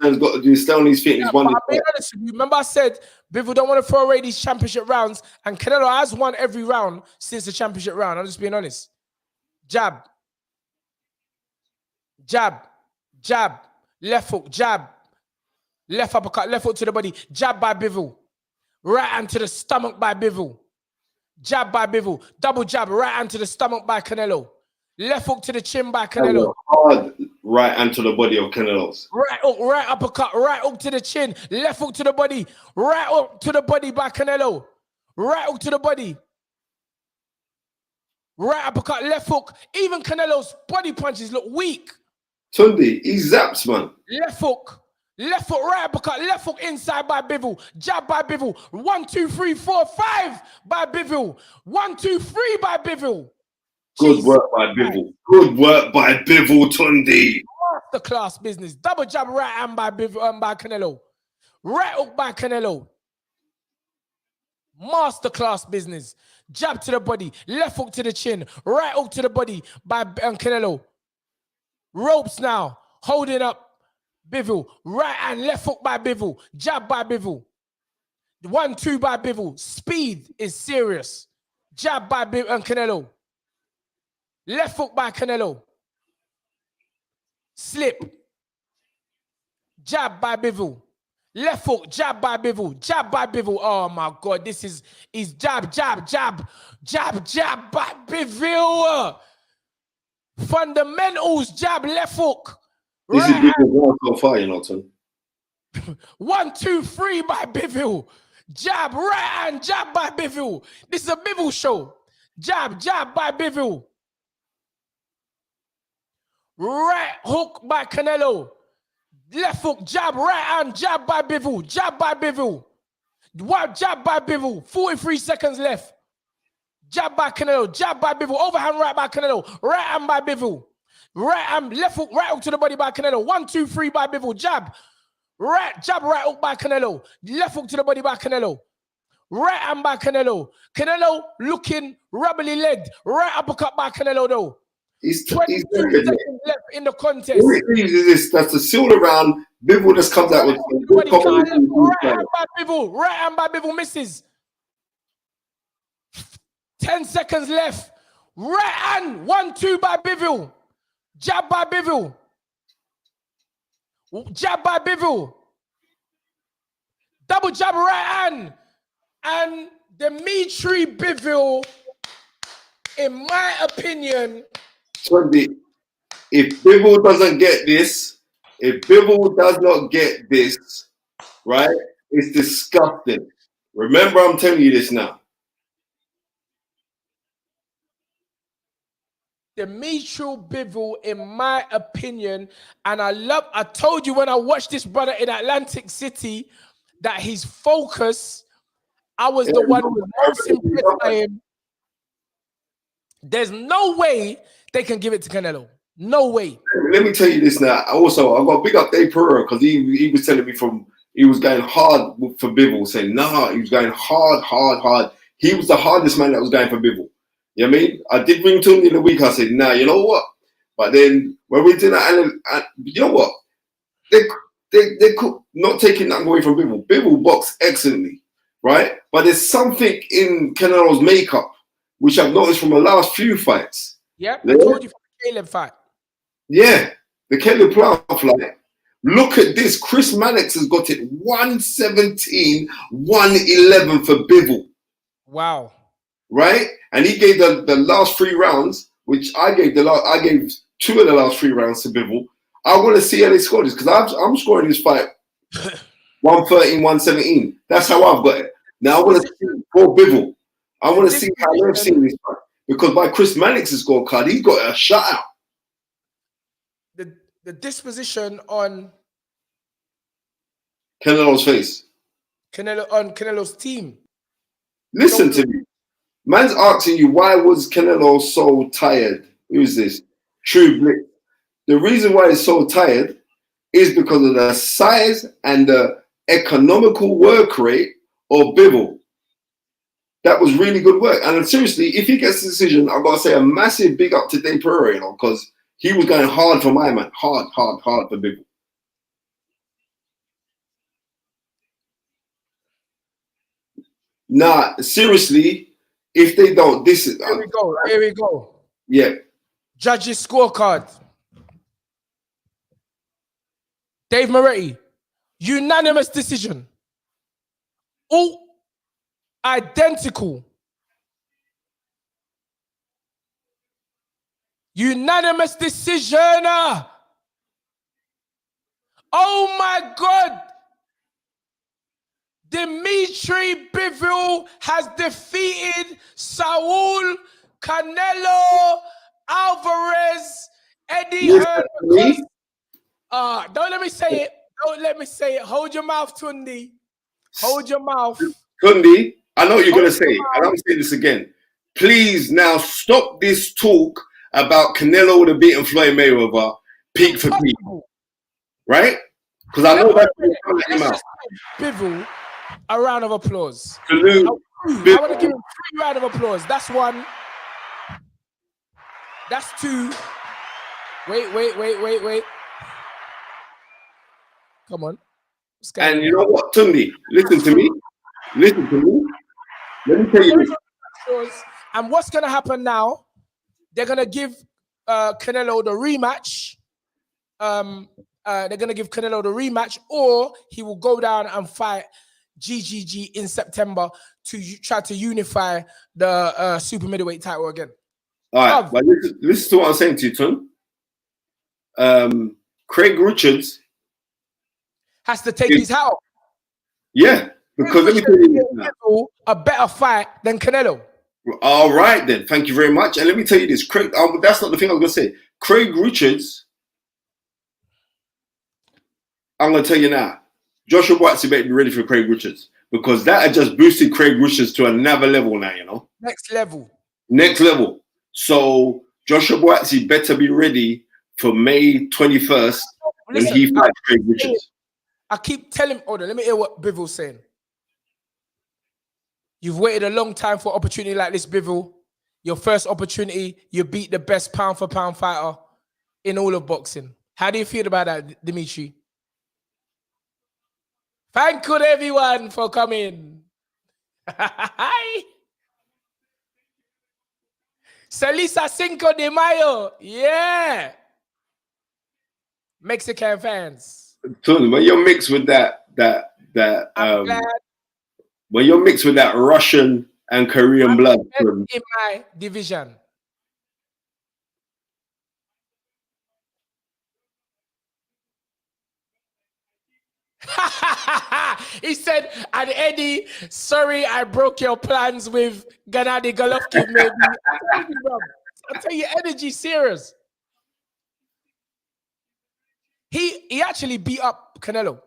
has got to do is stay on his feet. Yeah, he's won. I'll be honest with you. Remember, I said Bivol don't want to throw away these championship rounds, and Canelo has won every round since the championship round. I'm just being honest. Jab, jab, jab, left hook, jab, left uppercut, left hook to the body, jab by Bivol, right hand to the stomach by Bivol. Jab by Bivol, double jab, right hand to the stomach by Canelo. Left hook to the chin by Canelo. Hard right hand to the body of Canelo's. Right hook, right uppercut, right hook to the chin. Left hook to the body, right hook to the body by Canelo. Right hook to the body. Right uppercut, left hook. Even Canelo's body punches look weak. Tunde, he zaps, man. Left hook, right uppercut, left hook inside by Bivol. Jab by Bivol. 1, 2, 3, 4, 5 by Bivol. 1, 2, 3 by Bivol. Good work by Bivol. Good work by Bivol, Tunde. Masterclass business. Double jab right hand by Bivol by Canelo. Right hook by Canelo. Masterclass business. Jab to the body. Left hook to the chin. Right hook to the body by Canelo. Ropes now. Holding up Bivol. Right hand, left hook by Bivol. Jab by Bivol. 1, 2 by Bivol. Speed is serious. Jab by Canelo. Left hook by Canelo. Slip. Jab by Bivol. Left hook, jab by Bivol. Jab by Bivol. Oh my God, this is jab, jab, jab, jab, jab by Bivol. Fundamentals, jab, left hook. This is Bivol so far, you know, Tom. 1, 2, 3 by Bivol. Jab, right hand, jab by Bivol. This is a Bivol show. Jab, jab by Bivol. Right hook by Canelo. Left hook, jab, right hand, jab by Bivol. Jab by Bivol. One jab by Bivol. 43 seconds left. Jab by Canelo. Jab by Bivol. Overhand right by Canelo. Right hand by Bivol. Right hand, left hook, right hook to the body by Canelo. 1, 2, 3 by Bivol. Jab. Right, jab, right hook by Canelo. Left hook to the body by Canelo. Right hand by Canelo. Canelo looking rubbly legged. Right uppercut by Canelo though. He's 22 seconds left in the contest. That's the seal around. Bivol just comes out with right hand by Bivol. Right hand by Bivol misses. 10 seconds left. Right hand. 1, 2 by Bivol. Jab by Bivol. Jab by Bivol. Double jab right hand. And DMITRY Bivol, in my opinion, Tunde, if Bivol doesn't get this, if Bivol does not get this, right, it's disgusting. Remember, I'm telling you this now. DMITRY Bivol, in my opinion, and I told you when I watched this brother in Atlantic City that his focus, I was the one who was most impressed by him. There's no way they can give it to Canelo. No way. Let me tell you this now. Also, I got to big up Dave Pereira because he was telling me he was going hard for Bivol, saying, nah, he was going hard. He was the hardest man that was going for Bivol. You know what I mean? I did ring to him in the week. I said, nah, you know what? But then when we did that, and you know what? They could not taking that away from Bivol. Bivol boxed excellently, right? But there's something in Canelo's makeup which I've noticed from the last few fights. Yep, I told you from the Caleb fight. Yeah, the Caleb Plant fight. Look at this. Chris Mannix has got it 117, 111 for Bivol. Wow. Right? And he gave the last 3 rounds, which I gave 2 of the last 3 rounds to Bivol. I want to see how they score this because I'm scoring this fight 113, 117. That's how I've got it. Now I want to see for Bivol. I want to see how they're seeing this fight. Because by Chris Mannix's scorecard, he's got a shutout. The disposition on Canelo's face. Canelo's team. Listen to me. Man's asking you, why was Canelo so tired? Who's this? True Blitz. The reason why he's so tired is because of the size and the economical work rate of Bivol. That was really good work. And seriously, if he gets the decision, I've got to say a massive big up to Dave Pereira, you know, because he was going hard for my man. Hard for Bivol. Nah, seriously, if they don't, this is... Here we go. Yeah. Judges' scorecard. Dave Moretti, unanimous decision. All identical. Unanimous decision. Oh my God. DMITRY Bivol has defeated Saul Canelo Alvarez. Eddie Hearn. Don't let me say it. Don't let me say it. Hold your mouth, Tunde. Hold your mouth. Tunde, I know what you're going to say. And I'm saying this again. Please now stop this talk about Canelo would have beaten Floyd Mayweather peak for peak. Right? Because I know that's what you're talking Bivol, a round of applause. Salute. I want to give him 3 rounds of applause. That's 1. That's 2. Wait. Come on. And you know what, Tunde? Listen to me. Let me tell you this. And what's going to happen now? They're going to give Canelo the rematch. They're going to give Canelo the rematch, or he will go down and fight GGG in September to try to unify the super middleweight title again. All right, but listen to what I'm saying to you, Tun. Craig Richards has to take his hat off. Yeah, because let me tell you a better fight than Canelo. All right, then. Thank you very much. And let me tell you this, Craig. That's not the thing I was going to say. Craig Richards, I'm going to tell you now, Joshua Buatsi better be ready for Craig Richards because that had just boosted Craig Richards to another level now, you know? Next level. So Joshua Buatsi better be ready for May 21st when he fights Craig Richards. I keep telling him, hold on, let me hear what Bivol's saying. You've waited a long time for an opportunity like this, Bivol. Your first opportunity, you beat the best pound-for-pound fighter in all of boxing. How do you feel about that, DMITRY? Thank you, everyone, for coming. Hi. Celisa Cinco de Mayo. Yeah. Mexican fans. When you're mixed with that when you're mixed with that Russian and Korean blood in my division. He said, and Eddie, sorry I broke your plans with Gennady Golovkin, maybe. I'll tell you, energy serious. He actually beat up Canelo.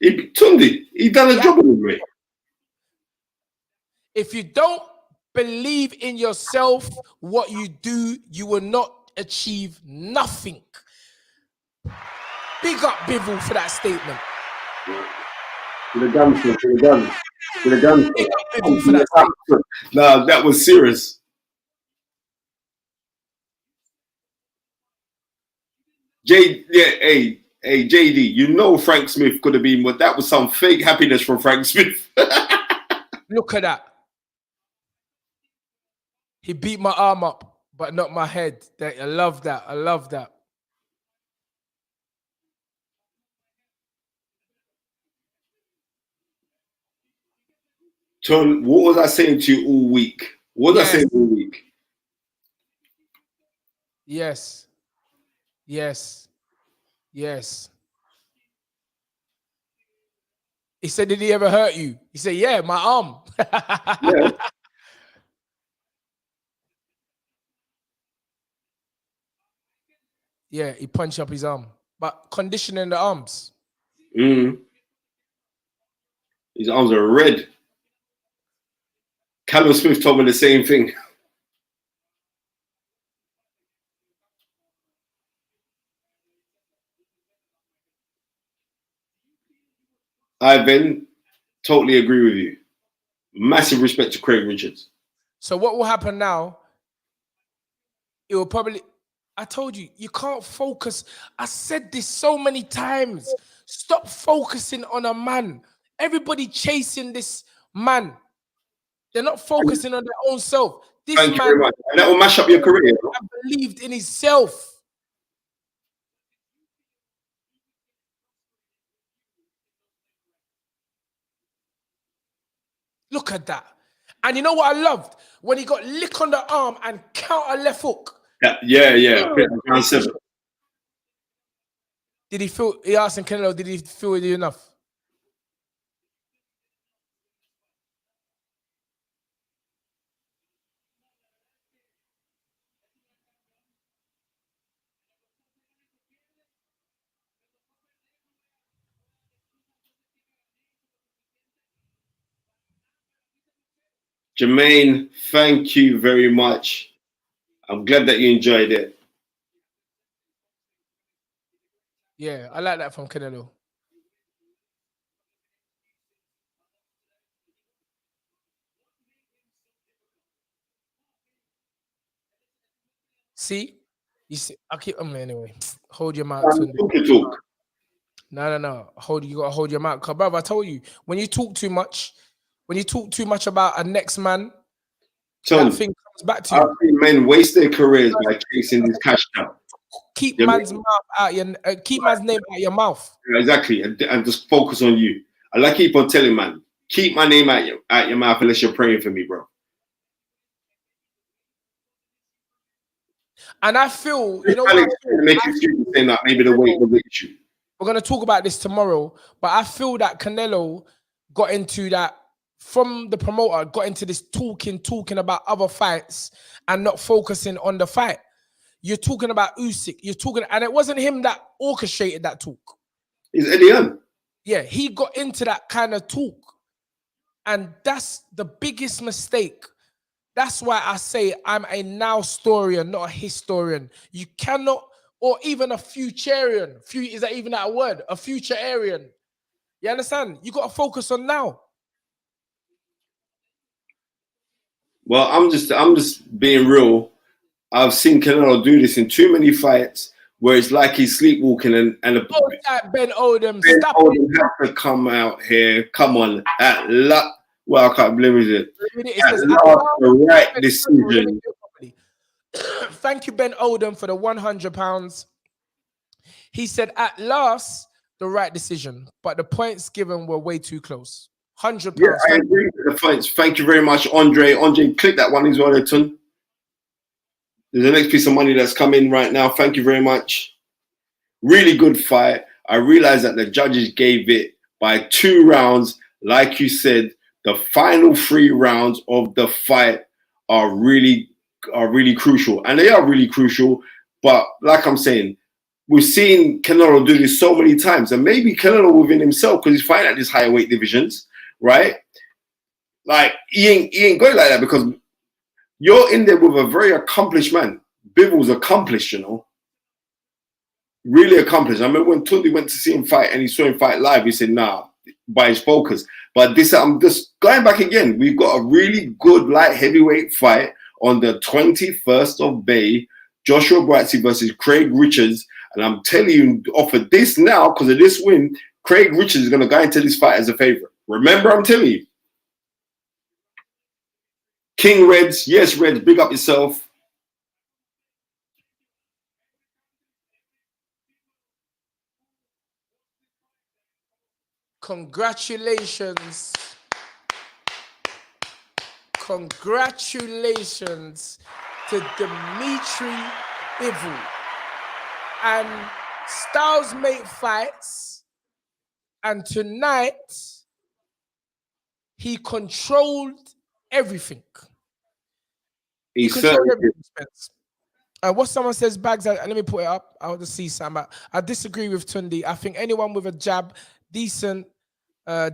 Tunde, he done a job with me. If you don't believe in yourself, what you do, you will not achieve nothing. Big up Bivol for that statement. To the gun. Big up Bivol for that statement. No, that was serious. Hey, JD, you know Frank Smith could have been, but that was some fake happiness from Frank Smith. Look at that. He beat my arm up, but not my head. I love that. I love that. Ton, what was I saying to you all week? What was I saying all week? Yes. Yes. Yes. He said, did he ever hurt you? He said, yeah, my arm. Yeah. Yeah, he punched up his arm. But conditioning the arms. Mm. His arms are red. Callum Smith told me the same thing. Ivan, totally agree with you. Massive respect to Craig Richards. So what will happen now? It will probably, I told you, you can't focus. I said this so many times. Stop focusing on a man. Everybody chasing this man. They're not focusing on their own self. This Thank you man, very much. And that will mash up your career. I believed in himself. Look at that. And you know what I loved? When he got lick on the arm and counter left hook. Yeah. Round 7. Did he feel, he asked him, Canelo, did he feel it enough? Jermaine, thank you very much. I'm glad that you enjoyed it. Yeah, I like that from Canelo. See? You see, I keep anyway. Hold your mouth. Talk. No. You gotta hold your mouth. Cause brother, I told you, when you talk too much about a next man, Tom, that thing comes back to you. I've seen men waste their careers by chasing this cash cow. Keep man's mouth out your keep man's name out your mouth. Yeah, exactly, and just focus on you. I keep on telling man, keep my name out your mouth unless you're praying for me, bro. And I feel, you know what? Make you feel saying that maybe the weight was the issue. We're gonna talk about this tomorrow, but I feel that Canelo got into that from the promoter, got into this talking about other fights and not focusing on the fight. You're talking about Usyk. And it wasn't him that orchestrated that talk. It's Eddie Hearn. Yeah, he got into that kind of talk. And that's the biggest mistake. That's why I say I'm a now-storian, not a historian. You cannot, or even a futurian. Is that even that word? A futurarian. You understand? You got to focus on now. Well, I'm just being real. I've seen Canelo do this in too many fights where it's like he's sleepwalking and Ben Odom, Ben stop Odom has to come out here. Come on, well, I can't believe it. The right decision. Thank you, Ben Odom, for the £100. He said, at last, the right decision, but the points given were way too close. £100. Yeah, I agree with the points. Thank you very much, Andre. Andre, click that one as well, Ton. There's the next piece of money that's come in right now. Thank you very much. Really good fight. I realized that the judges gave it by 2 rounds. Like you said, the final 3 rounds of the fight are really crucial. And they are really crucial. But like I'm saying, we've seen Canelo do this so many times. And maybe Canelo within himself, because he's fighting at these higher weight divisions, right? Like, he ain't going like that because you're in there with a very accomplished man. Bivol's accomplished, you know. Really accomplished. I remember when Tunde went to see him fight and he saw him fight live, he said, nah, by his focus. But this, I'm just going back again. We've got a really good light heavyweight fight on the 21st of May. Joshua Buatsi versus Craig Richards. And I'm telling you, off of this now, because of this win, Craig Richards is going to go into this fight as a favorite. Remember, I'm telling you. King Reds, yes, Reds, big up yourself. Congratulations. Congratulations to DMITRY Bivol. And Styles Mate fights. And tonight, he controlled everything. He controlled everything. What someone says, Bags, let me put it up. I want to see some. I disagree with Tunde. I think anyone with a jab, decent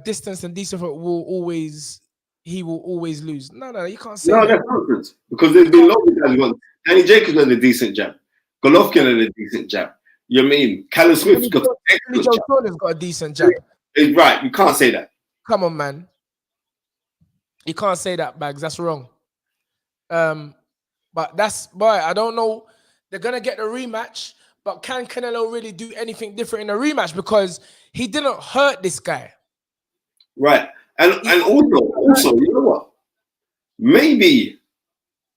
distance and decent foot will always lose. No, you can't say that. No, that's nonsense. Because there's been loads of guys. Danny Jacobs had a decent jab. Golovkin had a decent jab. You know what I mean? Callum Smith's got an excellent jab. Joe got a decent jab. Right, you can't say that. Come on, man. You can't say that, Bags. That's wrong. But I don't know. They're gonna get the rematch, but can Canelo really do anything different in the rematch? Because he didn't hurt this guy. Right. And also, you know what? Maybe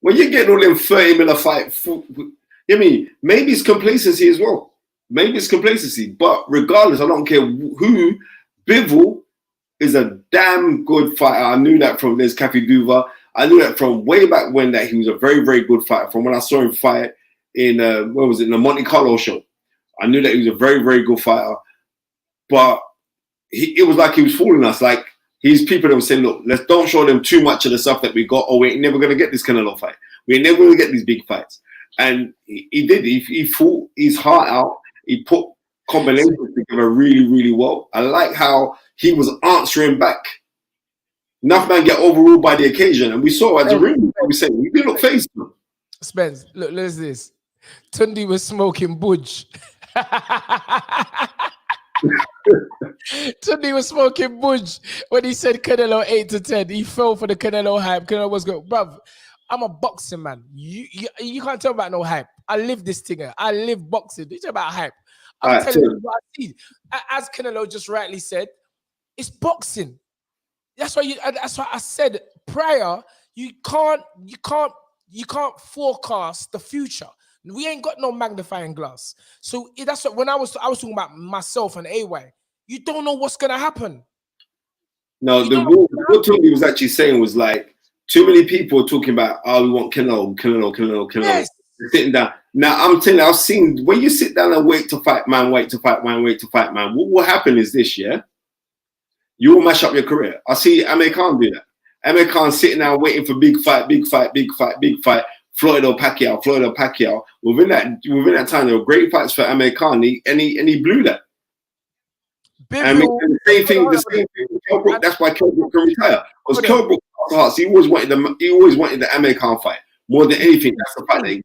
when you're getting all them 30-minute fight, maybe it's complacency as well. Maybe it's complacency. But regardless, I don't care who, Bivol is a damn good fighter. I knew that from this Cafe Duva. I knew that from way back when that he was a very, very good fighter. From when I saw him fight in, in the Monte Carlo show. I knew that he was a very, very good fighter. But it was like he was fooling us. Like, he's people that were saying, look, don't show them too much of the stuff that we got. Oh, we ain't never going to get this Canelo fight. We ain't never going to get these big fights. And he did. He fought his heart out. He put combinations together really, really well. I like how he was answering back. Enough man get overruled by the occasion. And we saw at the ring, we said, we didn't look face him. Spence, look, there's this. Tunde was smoking budge. Tunde was smoking budge when he said Canelo 8-10. He fell for the Canelo hype. Canelo was good. Bruv, I'm a boxing man. You can't tell about no hype. I live this thing. I live boxing. It's about hype. I'm telling you what I see. As Canelo just rightly said, it's boxing. That's why I said prior, you can't forecast the future. We ain't got no magnifying glass. So that's what when I was talking about myself and AY, you don't know what's gonna happen. No, what Tunde was actually saying was like too many people are talking about, oh, we want Canelo. Yes. Sitting down. Now I'm telling you, I've seen when you sit down and wait to fight man, what will happen is this, yeah? You will mash up your career. I see Amir Khan do that. Amir Khan sitting there waiting for big fight. Floyd or Pacquiao. Within that time, there were great fights for Amir Khan, and he blew that. And the same thing with Kell Brook. That's why Kell Brook can retire. Because Kell Brook, he always wanted the Amir Khan fight more than anything. That's the fight that he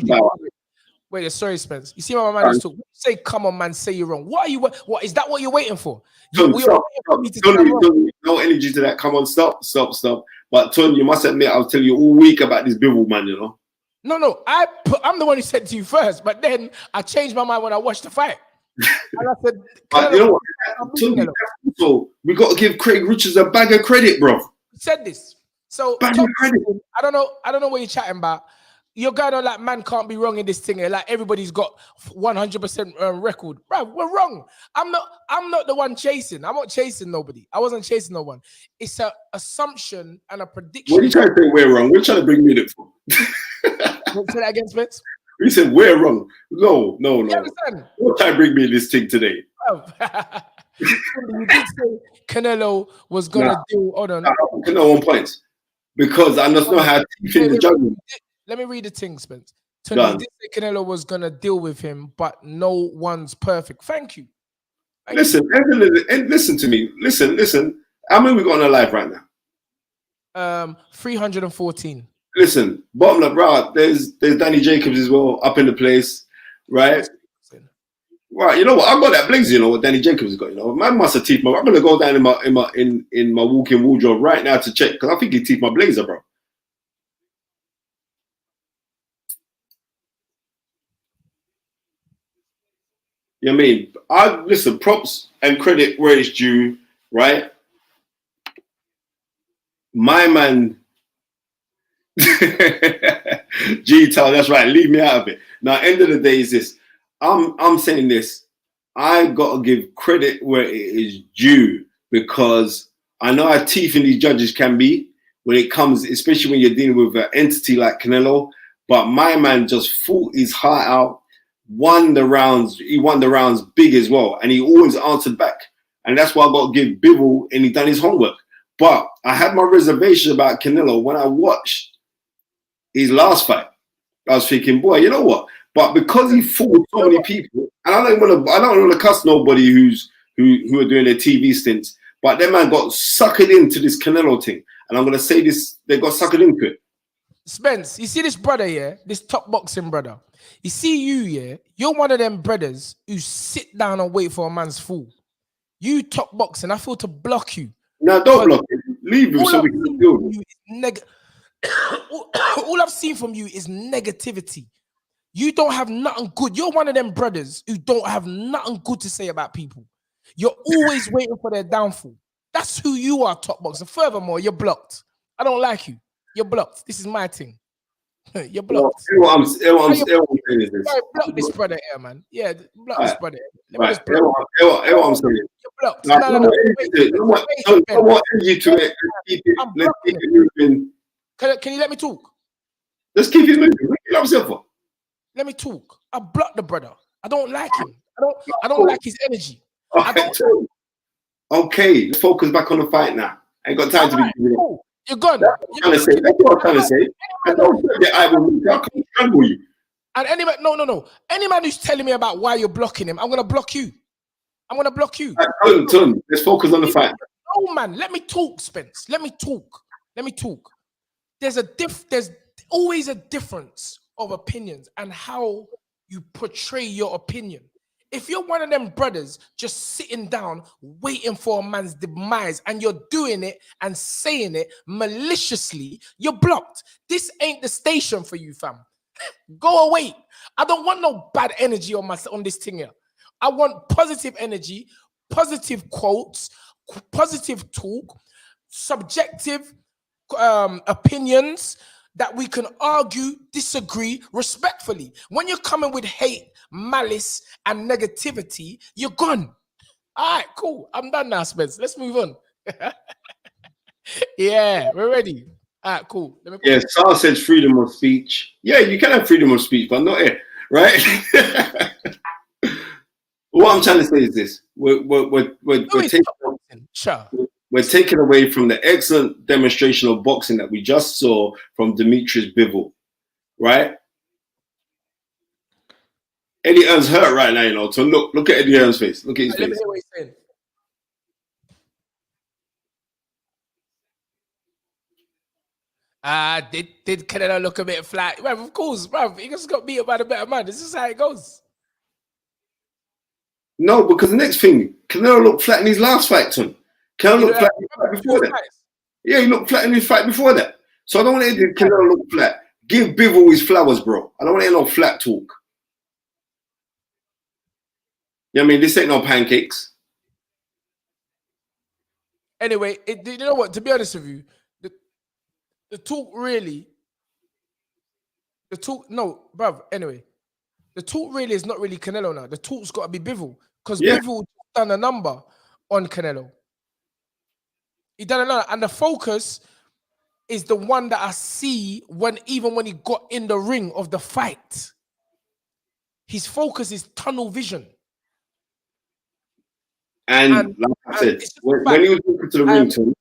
got. Wait, sorry, Spence. You see my man is talking. Say, come on, man, say you're wrong. What is that what you're waiting for? No energy to that. Come on, stop. But Tony, you must admit, I was telling you all week about this Bivol man, you know. No, I'm the one who said to you first, but then I changed my mind when I watched the fight. And I said, but you know what? Tony, so we got to give Craig Richards a bag of credit, bro. He said this. So I don't know what you're chatting about. You're going on like man can't be wrong in this thing. Like everybody's got 100% record. Bro, we're wrong. I'm not the one chasing. I'm not chasing nobody. I wasn't chasing no one. It's an assumption and a prediction. What are you trying to say we're wrong? We're trying to bring me that for. Say that again, Spence. We said we're wrong. No. You understand? Don't try to bring me this thing today. Oh. You did say Canelo was going to do. Hold on. Canelo 1 point. Because I just know how to fit the judgment. Let me read the thing, Spence. Tunde did say Canelo was going to deal with him, but no one's perfect. Thank you. Listen to me. Listen. How many we got on the live right now? 314. Listen, bottom up, right? There's Danny Jacobs as well up in the place, right? Right, you know what? I've got that blazer. You know what Danny Jacobs has got. You know, man must have teeth. I'm gonna go down in my walk-in wardrobe right now to check because I think he teeth my blazer, bro. You know what I mean? Listen, props and credit where it's due, right? My man G-Town, that's right. Leave me out of it. Now, end of the day is this. I'm saying this. I gotta give credit where it is due, because I know how teeth in these judges can be when it comes, especially when you're dealing with an entity like Canelo. But my man just fought his heart out, won the rounds. He won the rounds big as well, and he always answered back. And that's why I got to give Bivol, and he done his homework. But I had my reservation about Canelo when I watched his last fight. I was thinking, boy, you know what? But because he fought so many people, and I don't want to cuss nobody who are doing their TV stints, but that man got suckered into this Canelo thing. And I'm gonna say this, they got suckered into it. Spence, you see this brother, yeah, this top boxing brother. You see you, yeah, you're one of them brothers who sit down and wait for a man's fall. You top boxing, I feel to block you. No, don't block him. Leave him so we can build. All I've seen from you is negativity. You don't have nothing good. You're one of them brothers who don't have nothing good to say about people. You're always waiting for their downfall. That's who you are, top boxer. Furthermore, you're blocked. I don't like you. You're blocked. This is my thing. You're blocked. I'm saying is this. Block this brother here, man. Yeah, block this brother. Right. I'm saying. You're blocked. No more energy to it. Let's keep it moving. Can you let me talk? Let's keep it moving. What you love yourself for? Let me talk. I blocked the brother. I don't like him. I don't like his energy. Okay, let's focus back on the fight now. I ain't got time to be. Cool. You're gone. That's what I'm trying to say. I don't think that I will scramble you. And any man, no. Any man who's telling me about why you're blocking him, I'm gonna block you. I'm gonna block you. Turn. Let's focus on the fight. No, man. Let me talk, Spence. Let me talk. There's always a difference of opinions and how you portray your opinion. If you're one of them brothers just sitting down waiting for a man's demise and you're doing it and saying it maliciously, you're blocked. This ain't the station for you, fam. Go away. I don't want no bad energy on this thing here. I want positive energy, positive quotes, positive talk, subjective opinions that we can argue, disagree respectfully. When you're coming with hate, malice, and negativity, you're gone. All right, cool. I'm done now, Spence. Let's move on. Yeah, we're ready. All right, cool. Yeah, Sal says freedom of speech. Yeah, you can have freedom of speech, but not here, right? What I'm trying to say is this: we're taking away from the excellent demonstration of boxing that we just saw from DMITRY Bivol, right? Eddie Hearn's hurt right now, you know. So look at Eddie Hearn's face. Look at his face. Let me hear what he's saying. Did Canelo look a bit flat? Well, of course, bro. He just got beat by the better man. This is how it goes. No, because the next thing, Canelo looked flat in his last fight, Tom. Canelo looked flat in his fight before that. Yeah, he looked flat in his fight before that. So I don't want to hear Canelo look flat. Give Bivol his flowers, bro. I don't want to hear no flat talk. You know what I mean? This ain't no pancakes. Anyway, you know what? To be honest with you, the talk really, anyway, the talk really is not really Canelo now. The talk's got to be Bivol, because Bivol done a number on Canelo. He done a number, and the focus is the one that I see even when he got in the ring of the fight. His focus is tunnel vision. And like I said, when he was walking to the ring, Tom,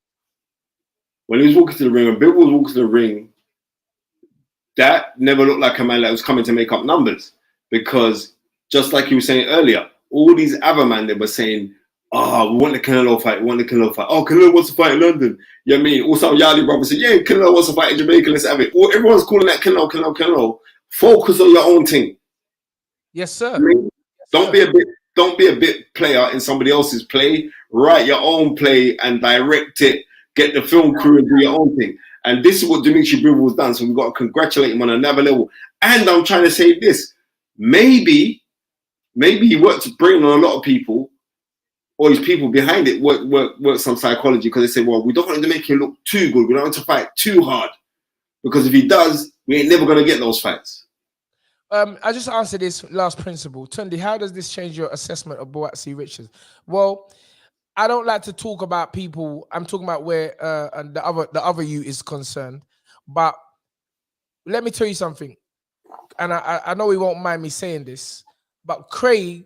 when he was walking to the ring, and Bill was walking to the ring, that never looked like a man that was coming to make up numbers. Because just like you were saying earlier, all these other men, they were saying, oh, we want the Canelo fight, Oh, Canelo wants to fight in London. You know what I mean? Also, Yali brother said, yeah, Canelo wants to fight in Jamaica, let's have it. Everyone's calling that Canelo. Focus on your own thing. Yes, sir. I mean, don't be a bit player in somebody else's play. Write your own play and direct it. Get the film crew and do your own thing. And this is what DMITRY Bivol's done. So we've got to congratulate him on another level. And I'm trying to say this. Maybe he worked to bring on a lot of people, or his people behind it work some psychology, because they say, well, we don't want him to make him look too good. We don't want him to fight too hard. Because if he does, we ain't never gonna get those fights. I just answered this last principle. Tunde, how does this change your assessment of Boatsi Richards? Well, I don't like to talk about people. I'm talking about where and the other you is concerned. But let me tell you something. And I know he won't mind me saying this, but Craig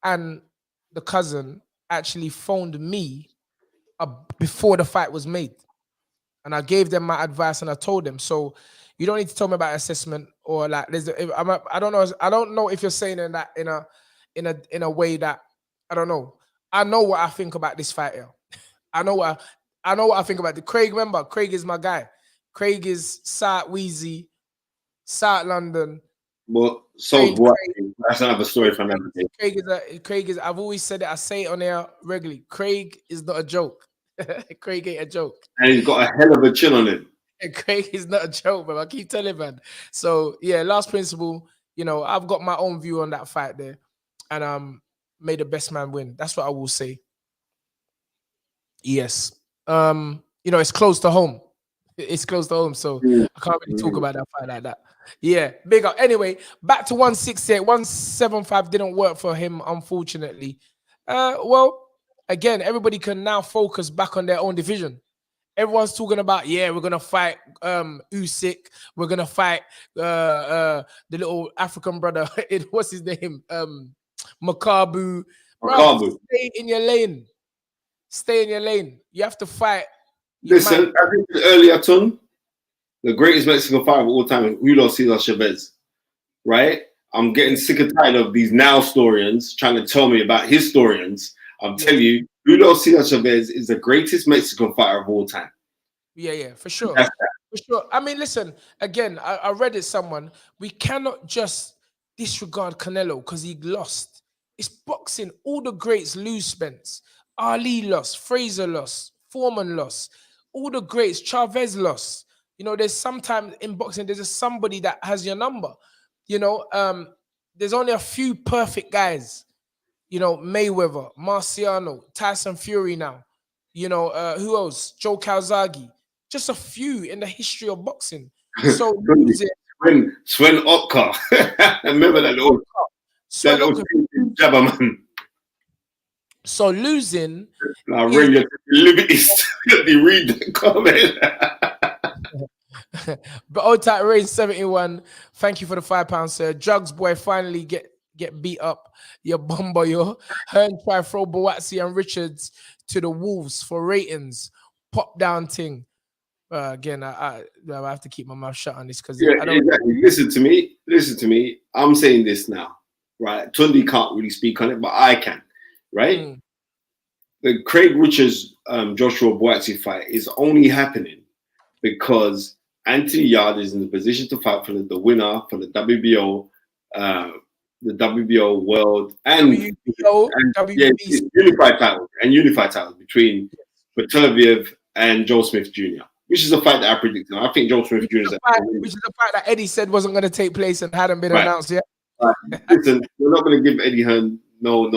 and the cousin actually phoned me before the fight was made. And I gave them my advice and I told them. So you don't need to tell me about assessment or like I don't know. I don't know if you're saying that in a way that I don't know. I know what I think about this fight here. I know what I think about it. Craig, remember, Craig is my guy. Craig is South Wheezy, South London. Well, so what? That's another story for another day. Craig is. I've always said it. I say it on air regularly. Craig is not a joke. Craig ain't a joke. And he's got a hell of a chin on him. And Craig is not a joke, man. I keep telling man. So yeah, last principle. You know, I've got my own view on that fight there, and may the best man win. That's what I will say. Yes. You know, it's close to home. It's close to home, so I can't really talk about that fight like that. Yeah, big up. Anyway, back to 168. 175 didn't work for him, unfortunately. Well, again, everybody can now focus back on their own division. Everyone's talking about, yeah, we're gonna fight Usyk. We're gonna fight the little African brother. What's his name? Makabu. Bro, stay in your lane. Stay in your lane. You have to fight. Listen, I think earlier, Tun, the greatest Mexican fighter of all time, Julio Cesar Chavez, right? I'm getting sick and tired of these now historians trying to tell me about historians. I'm telling you, Julio Cesar Chavez is the greatest Mexican fighter of all time. Yeah, for sure. For sure. I mean, listen, again, I read it someone. We cannot just disregard Canelo because he lost. It's boxing. All the greats lose, Spence. Ali lost. Fraser lost. Foreman lost. All the greats, Chavez lost. You know, there's sometimes in boxing, there's just somebody that has your number. You know, there's only a few perfect guys. You know, Mayweather, Marciano, Tyson Fury now. You know, who else? Joe Calzaghe. Just a few in the history of boxing. So losing. Sven Otka. Remember that little jabber man. So losing. I really liberties. You read the comment. But old tight Rain 71. Thank you for the £5, sir. Jugs boy finally get beat up. Your bomber, yo. Hearn try throw Boatsi and Richards to the wolves for ratings. Pop down thing. Again, I have to keep my mouth shut on this because I don't. Exactly. Listen to me. I'm saying this now, right? Tunde can't really speak on it, but I can, right? The Craig Richards Joshua Boatsi fight is only happening because Anthony Yard is in the position to fight for the winner for the WBO World and unified title between Petreviev and Joe Smith Jr., which is a fight that I predicted. I think Joe Smith Jr. Which is a fight that Eddie said wasn't going to take place and hadn't been announced yet. Listen, we're not going to give Eddie Hearn no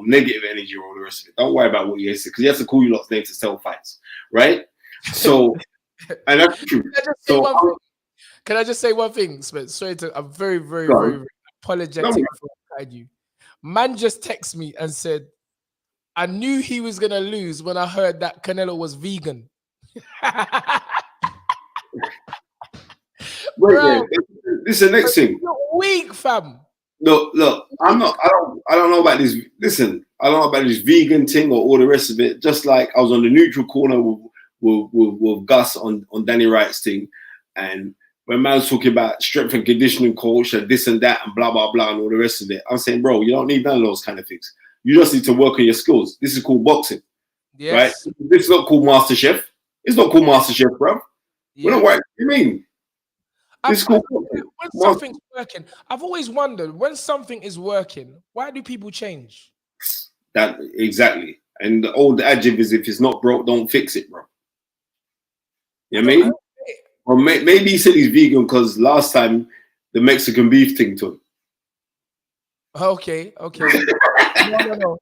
negative energy or all the rest of it. Don't worry about what he has to, because he has to call you lot's name to sell fights, right? So, and that's true. Can I just say one thing, Smith? Sorry, I'm very, very, very apologetic for you. Man just texted me and said, I knew he was going to lose when I heard that Canelo was vegan. Wait, this is the next thing. You're weak, fam. Look, I don't know about this. Listen, I don't know about this vegan thing or all the rest of it. Just like I was on the neutral corner with Gus on Danny Wright's thing, and when man's talking about strength and conditioning coach and this and that and blah blah blah and all the rest of it, I'm saying, bro, you don't need none of those kind of things. You just need to work on your skills. This is called boxing, right? This is not called MasterChef. It's not called MasterChef, bro. We're not working. What do you mean? When something's working, I've always wondered, when something is working, why do people change? That exactly. And the old adage is, if it's not broke, don't fix it, bro. You know what I mean? Or maybe he said he's vegan because last time the Mexican beef thing to him. Okay.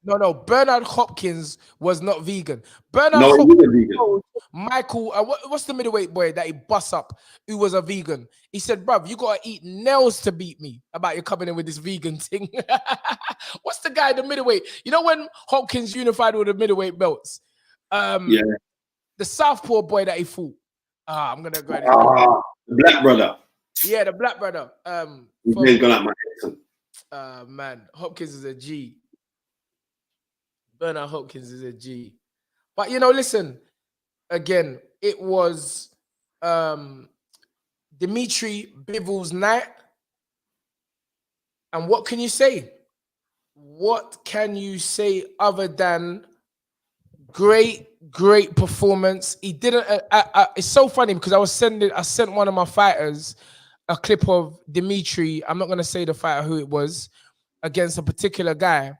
No. Bernard Hopkins was not vegan. Bernard No, he Hopkins wasn't vegan. told Michael, what's the middleweight boy that he bust up who was a vegan? He said, bruv, you gotta eat nails to beat me about you coming in with this vegan thing. What's the guy, the middleweight? You know when Hopkins unified with the middleweight belts? Yeah. The Southpaw boy that he fought. I'm gonna go ahead. The black brother. Yeah, the black brother. His name's gone out my head. Man, Hopkins is a G. Bernard Hopkins is a G. But you know, listen, again, it was DMITRY Bivol's night. And what can you say? What can you say other than great performance? He didn't. It's so funny because I sent one of my fighters a clip of DMITRY. I'm not gonna say the fighter who it was against a particular guy,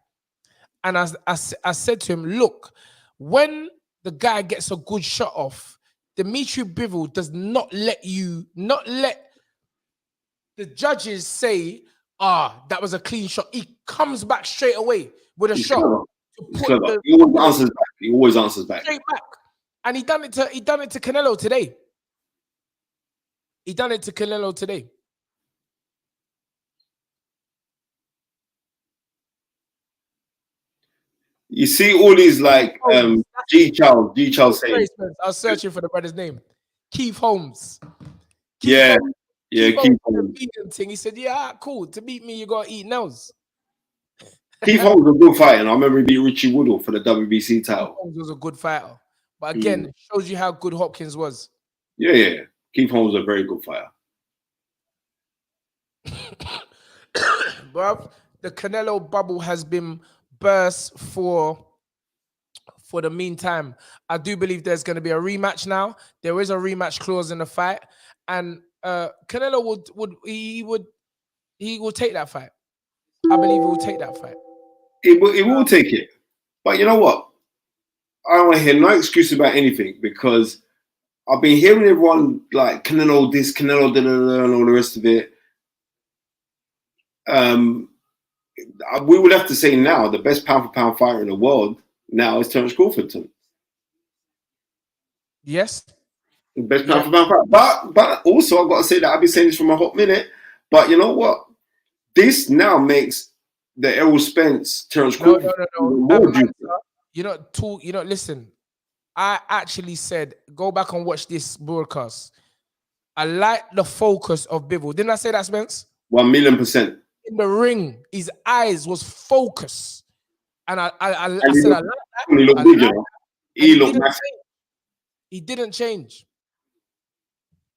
and I said to him, look, when the guy gets a good shot off, DMITRY Bivol does not let the judges say, that was a clean shot. He comes back straight away with a shot. He always answers back. He always answers back. Straight back. And he done it to Canelo today. You see all these like G Charles saying. I was searching for the brother's name. Keith Holmes. Keith Holmes. He said, yeah, cool. To beat me, you gotta eat nails. Keith Holmes was a good fighter. And I remember he beat Richie Woodall for the WBC title. Keith Holmes was a good fighter. But again, it shows you how good Hopkins was. Yeah. Keith Holmes was a very good fighter. Bruv, the Canelo bubble has been burst for the meantime. I do believe there's going to be a rematch now. There is a rematch clause in the fight, and Canelo will take that fight. I believe he will take that fight. He will take it. But you know what? I don't want to hear no excuse about anything because I've been hearing everyone like Canelo this, Canelo and all the rest of it. We would have to say now the best pound for pound fighter in the world now is Terence Crawford. Yes. The best pound for pound fighter. But also I've got to say that I've been saying this for a hot minute. But you know what? This now makes the Errol Spence, Terence Crawford. No. Listen. I actually said, go back and watch this broadcast. I like the focus of Bivol. Didn't I say that, Spence? 1,000,000%. In the ring, his eyes was focused. And I said, I like that. He looked big, He looked massive. He didn't change.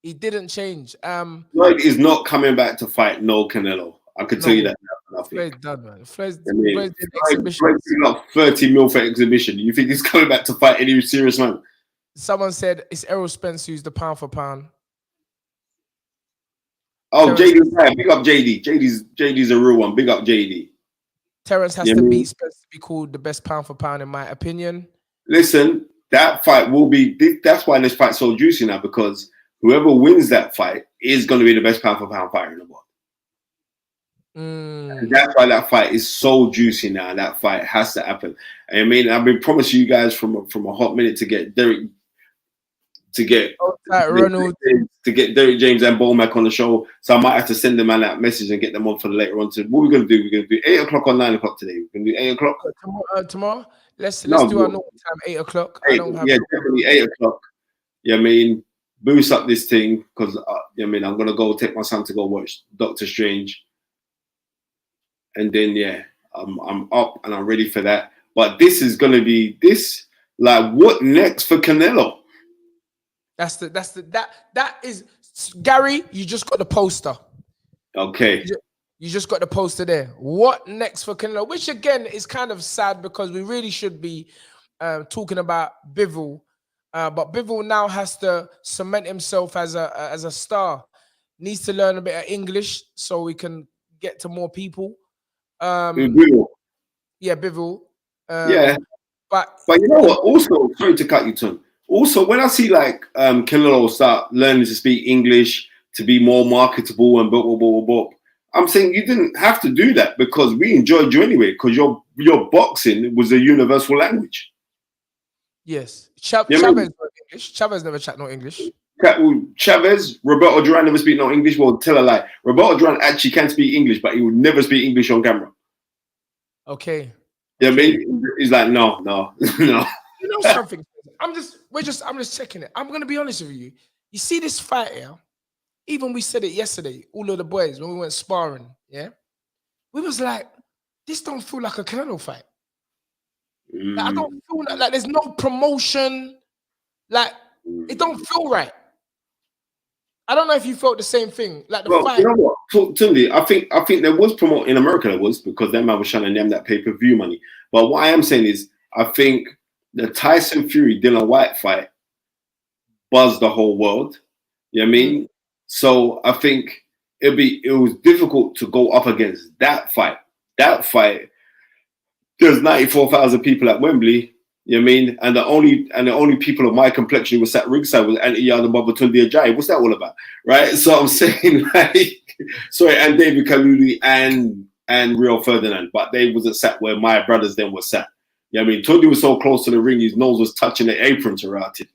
Floyd is not coming back to fight no Canelo. I could tell you that now. Floyd's done, man. Floyd's got 30 mil for exhibition. You think he's coming back to fight any serious man? Someone said it's Errol Spence who's the pound for pound. Oh, JD's right. Big up JD. JD's a real one. Big up JD. Terence has to beat Spence to be called the best pound for pound, in my opinion. Listen, that fight will be. That's why this fight's so juicy now, because whoever wins that fight is going to be the best pound for pound fighter in the world. And that's why that fight is so juicy now. That fight has to happen. I mean, I've been promising you guys from a hot minute to get Derek. To get Derek James and Bomac on the show, so I might have to send them out that message and get them on for later on. What we're gonna do? We're gonna do 8 o'clock or 9 o'clock today. We're gonna do 8 o'clock tomorrow. Let's do our normal time, 8 o'clock. Definitely 8 o'clock. Yeah, I mean, boost up this thing because I'm gonna go take my son to go watch Doctor Strange, and then I'm up and I'm ready for that. But this is gonna be like what next for Canelo? That is Gary, you just got the poster. Okay. You just got the poster there. What next for Canelo? Which again is kind of sad because we really should be talking about Bivol. But Bivol now has to cement himself as a star. Needs to learn a bit of English so we can get to more people. Bivol. Yeah, Bivol. But you know what? Also, sorry to cut you, Tom. Also, when I see like Canelo start learning to speak English to be more marketable and blah, blah, blah, blah, blah, I'm saying you didn't have to do that because we enjoyed you anyway. Because your boxing was a universal language. Yes. You know what I mean? Chavez no English. Chavez never chat no English. Chavez, Roberto Duran never speak no English. Well, tell a lie. Roberto Duran actually can speak English, but he would never speak English on camera. Okay. You know what I Okay. mean? He's like, no, no. You know something? I'm just checking it. I'm gonna be honest with you. You see this fight here? Even we said it yesterday, all of the boys, when we went sparring, yeah? We was like, this don't feel like a Canelo fight. Like, I don't feel like there's no promotion. Like, it don't feel right. I don't know if you felt the same thing. Like the fight. You know what? Tunde, I think there was promote in America. There was because them man was trying to name that pay-per-view money. But what I am saying is, I think the Tyson Fury Dillian White fight buzzed the whole world. You know what I mean? So I think it was difficult to go up against that fight. That fight, there's 94,000 people at Wembley. You know what I mean? And the only people of my complexion who were sat ringside was Anthony Yarden, Baba Tunde Ajayi. What's that all about? Right? So I'm saying and David Kaluli and Rio Ferdinand, but they wasn't sat where my brothers then were sat. You know what I mean? Tunde was so close to the ring, his nose was touching the apron to route it.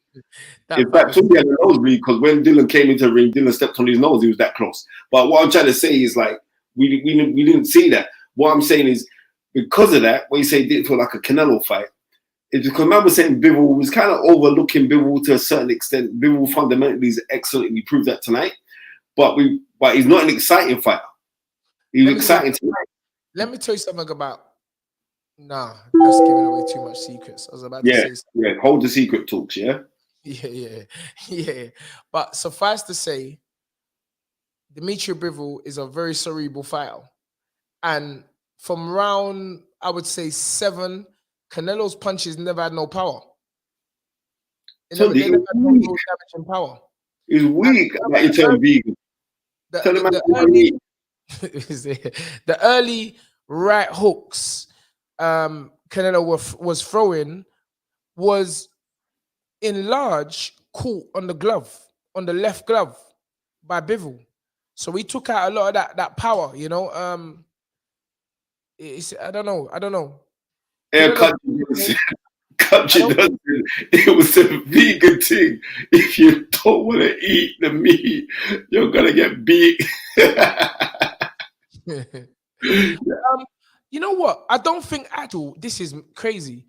In fact, Tunde had a nosebleed because when Dylan came into the ring, Dylan stepped on his nose, he was that close. But what I'm trying to say is like, we didn't see that. What I'm saying is, because of that, when you say it didn't feel like a Canelo fight, it's because man was saying Bivol was kind of overlooking Bivol to a certain extent. Bivol fundamentally is excellent. We proved that tonight. But he's not an exciting fighter. He's exciting tonight. Let me tell you something about. Nah, that's giving away too much secrets. I was about to say something. Yeah, hold the secret talks, yeah? Yeah. But suffice to say, DMITRY Bivol is a very cerebral fighter. And from round, I would say 7, Canelo's punches never had no power. They never had no damaging power. He's weak. Like you turn vegan. The early right hooks Canelo was throwing was in large caught on the glove, on the left glove by Bivol. So we took out a lot of that power, you know. I don't know. It was a vegan thing. If you don't want to eat the meat, you're gonna get beat. You know what? I don't think at all. This is crazy.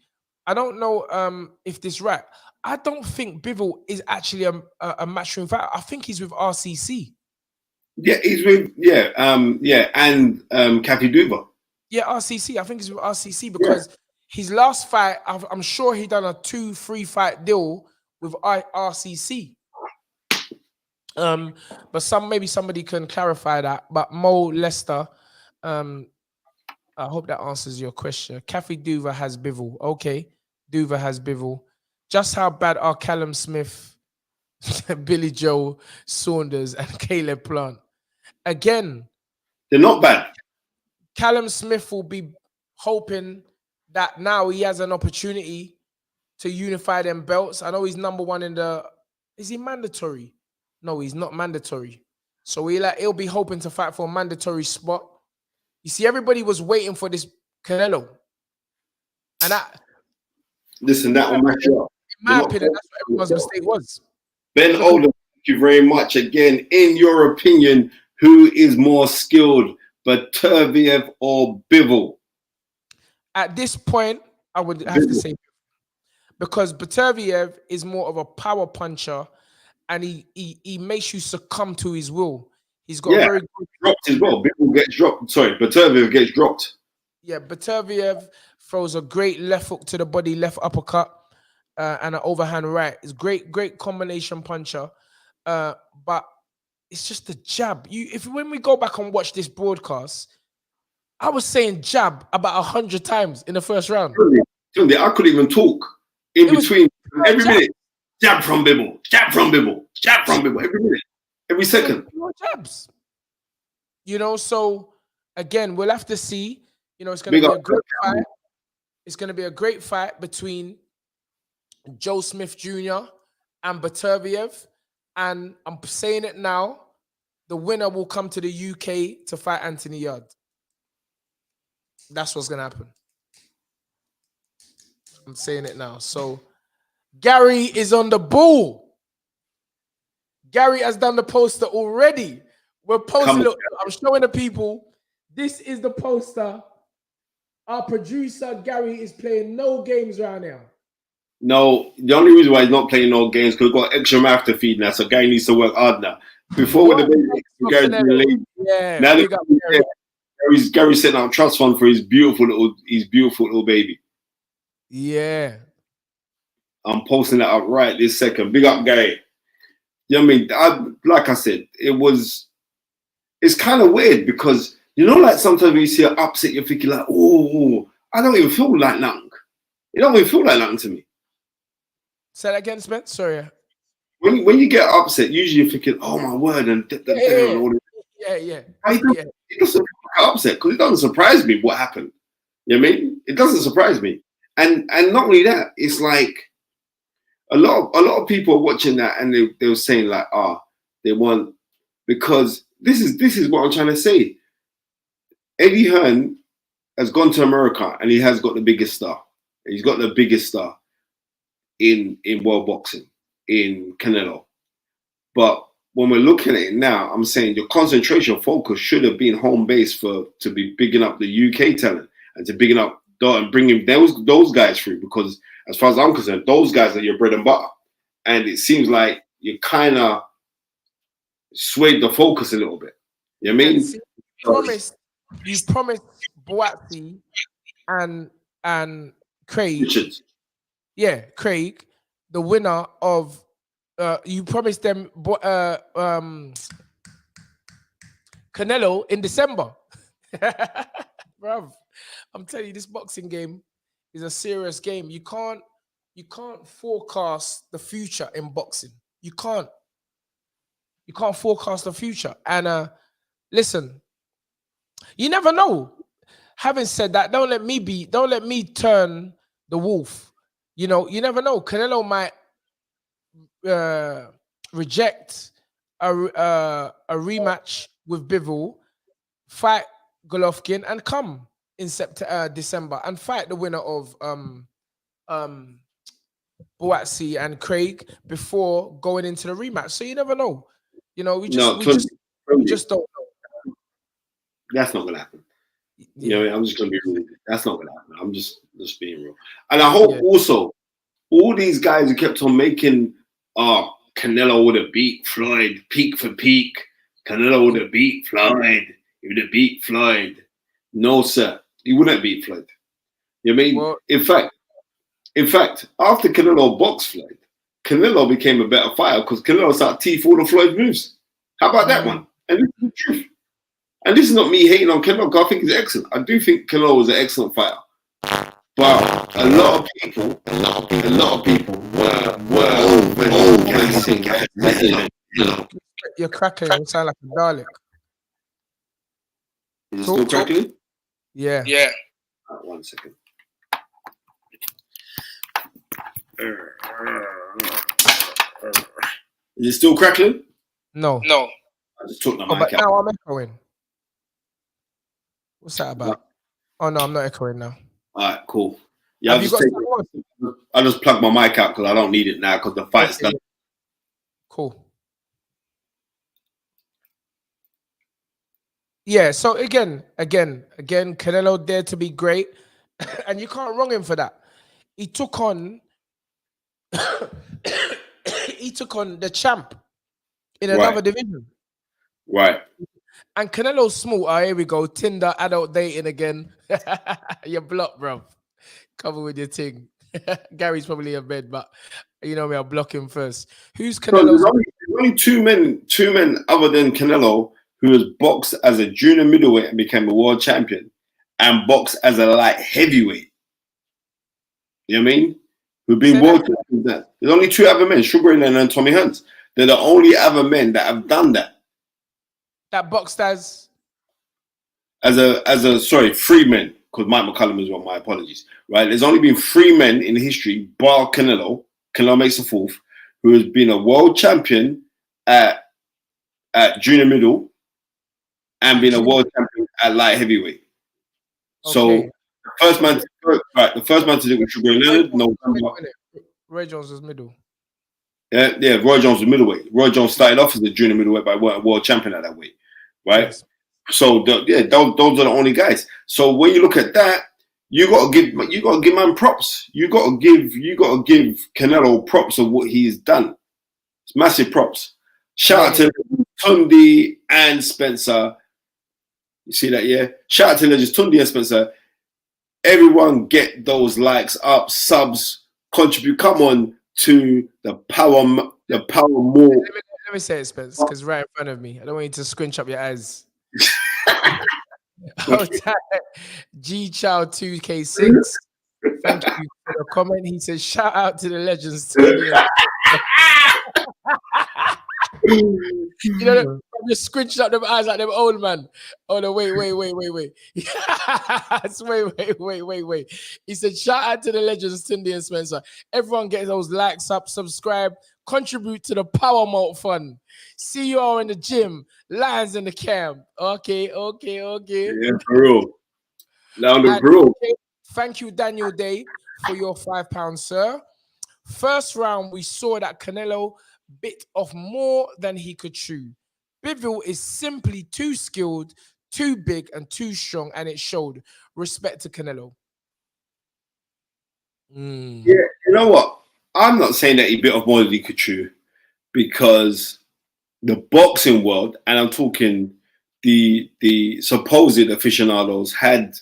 I don't know if this is right. I don't think Bivol is actually a matchroom fighter. I think he's with RCC. Yeah, he's with and Kathy Duva. Yeah, RCC. I think he's with RCC because his last fight, I'm sure he done a 2-3 fight deal with RCC. But maybe somebody can clarify that. But Mo Lester, I hope that answers your question. Kathy Duva has Bivol. Okay, Duva has Bivol. Just how bad are Callum Smith, Billy Joe Saunders, and Caleb Plant? Again, they're not bad. Callum Smith will be hoping that now he has an opportunity to unify them belts. I know he's number 1 in the. Is he mandatory? No, he's not mandatory. So he'll be hoping to fight for a mandatory spot. You see, everybody was waiting for this Canelo, and that will match up. In my opinion, that's what everyone's mistake was. Ben Olden, thank you very much. Again, in your opinion, who is more skilled, Beterbiev or Bivol? At this point, I would have to say because Beterbiev is more of a power puncher, and he makes you succumb to his will. He's got very good dropped as well. Bivol gets dropped. Sorry, Beterbiev gets dropped. Yeah, Beterbiev throws a great left hook to the body, left uppercut, and an overhand right. It's great combination puncher. But it's just the jab. When we go back and watch this broadcast, I was saying jab about 100 times in the first round. Tunde, I couldn't even talk in between every minute. Jab from Bivol, jab from Bivol, jab from Bivol, every minute, every second. Jabs. You know, so again, we'll have to see. You know, it's going to be a great fight. It's going to be a great fight between Joe Smith Jr. and Beterbiev. And I'm saying it now, the winner will come to the UK to fight Anthony Yard. That's what's gonna happen. I'm saying it now. So Gary is on the ball. Gary has done the poster already. We're posting. Look, I'm showing the people. This is the poster. Our producer Gary is playing no games right now. No, the only reason why he's not playing no games because we've got extra mouth to feed now. So Gary needs to work hard now. Before with the Gary's been late. Yeah. Now Gary's setting up a trust fund for his beautiful little baby. Yeah. I'm posting that up right this second. Big up, Gary. You know what I mean? Like I said, it's kind of weird because, you know, like sometimes when you see an upset, you're thinking like, oh, I don't even feel like nothing. It don't even feel like nothing to me. Say that again, Spence. Sorry. When you get upset, usually you're thinking, oh my word, and all this. Yeah. It doesn't upset because it doesn't surprise me what happened. You know what I mean? It doesn't surprise me. And not only that, it's like a lot of people are watching that and they were saying like, they want, because this is what I'm trying to say. Eddie Hearn has gone to America and he has got the biggest star. He's got the biggest star in world boxing, in Canelo. But when we're looking at it now, I'm saying your concentration focus should have been home base to be bigging up the UK talent and to bigging up and bringing those guys through, because as far as I'm concerned, those guys are your bread and butter. And it seems like you kind of swayed the focus a little bit. You know what I mean? You promised Boatsi and Craig. Richards. Yeah, Craig, the winner of you promised them Canelo in December. Bruv, I'm telling you, this boxing game is a serious game. You can't forecast the future in boxing. You can't forecast the future. And listen, you never know. Having said that, don't let me turn the wolf. You know, you never know. Canelo might reject a rematch with Bivol, fight Golovkin, and come in December and fight the winner of Boatsi and Craig before going into the rematch. So you never know. You know, we just don't know. That's not gonna happen. Yeah. You know, I'm just gonna be real. That's not gonna happen. I'm just being real. And I hope also all these guys who kept on making Canelo would have beat Floyd peak for peak. Canelo would have beat Floyd. He would have beat Floyd. No, sir. He wouldn't beat Floyd. You know what I mean? Well, in fact, after Canelo boxed Floyd, Canelo became a better fighter because Canelo started teeth all the Floyd moves. How about that one? And this is the truth. And this is not me hating on Canelo, because I think he's excellent. I do think Canelo was an excellent fighter. But a lot of people were over. You're cracking. You sound like a Dalek. Is it still crackling? Yeah. Right, 1 second. Is it still crackling? No. I just took the mic But out. now I'm echoing. What's that about? Oh no, I'm not echoing now. All right, cool. Yeah, I just plugged my mic out because I don't need it now because the fight's done. Cool. Yeah, so again, Canelo dared to be great, and you can't wrong him for that. He took on the champ in another division. Right. And Canelo's small. Here we go. Tinder adult dating again. You're blocked, bro. Cover with your thing. Gary's probably in bed, but you know me, I'll block him first. Who's Canelo's? So there's only two men other than Canelo who has boxed as a junior middleweight and became a world champion and boxed as a light heavyweight. You know what I mean? Who've been world champions. There's only two other men, Sugar Ray and Tommy Hunt. They're the only other men that have done that. That boxed as three men, because Mike McCullum is one, my apologies. Right? There's only been three men in history, bar Canelo makes the fourth, who has been a world champion at at junior middle and being a world champion at light heavyweight. So Okay. the first man to do it was Sugar Leonard. Roy Jones was middle. Yeah, Roy Jones was middleweight. Roy Jones started off as a junior middleweight, but weren't a world champion at that weight, right? Yes. So those are the only guys. So when you look at that, you gotta give man props. You gotta give Canelo props of what he's done. It's massive props. Shout out to Tunde and Spencer. You see that, yeah? Shout out to legends Tunde and Spencer. Everyone get those likes up, subs, contribute. Come on to the power more. Let me say it, Spence, because right in front of me. I don't want you to squinch up your eyes. G Chow 2K6. Thank you for the comment. He says, shout out to the legends. You know, I'm just squinching up them eyes like them old man. Oh no, wait. Yes, wait. He said, shout out to the legends, Tunde and Spencer. Everyone get those likes up, subscribe, contribute to the Power Malt Fund. See you all in the gym, lions in the camp. Okay. Yeah, for real. Now the bro. Okay, thank you, Daniel Day, for your £5, sir. First round, we saw that Canelo bit off more than he could chew. Bivol is simply too skilled, too big, and too strong, and it showed. Respect to Canelo. Yeah, you know what? I'm not saying that he bit off more than he could chew, because the boxing world, and I'm talking the supposed aficionados, had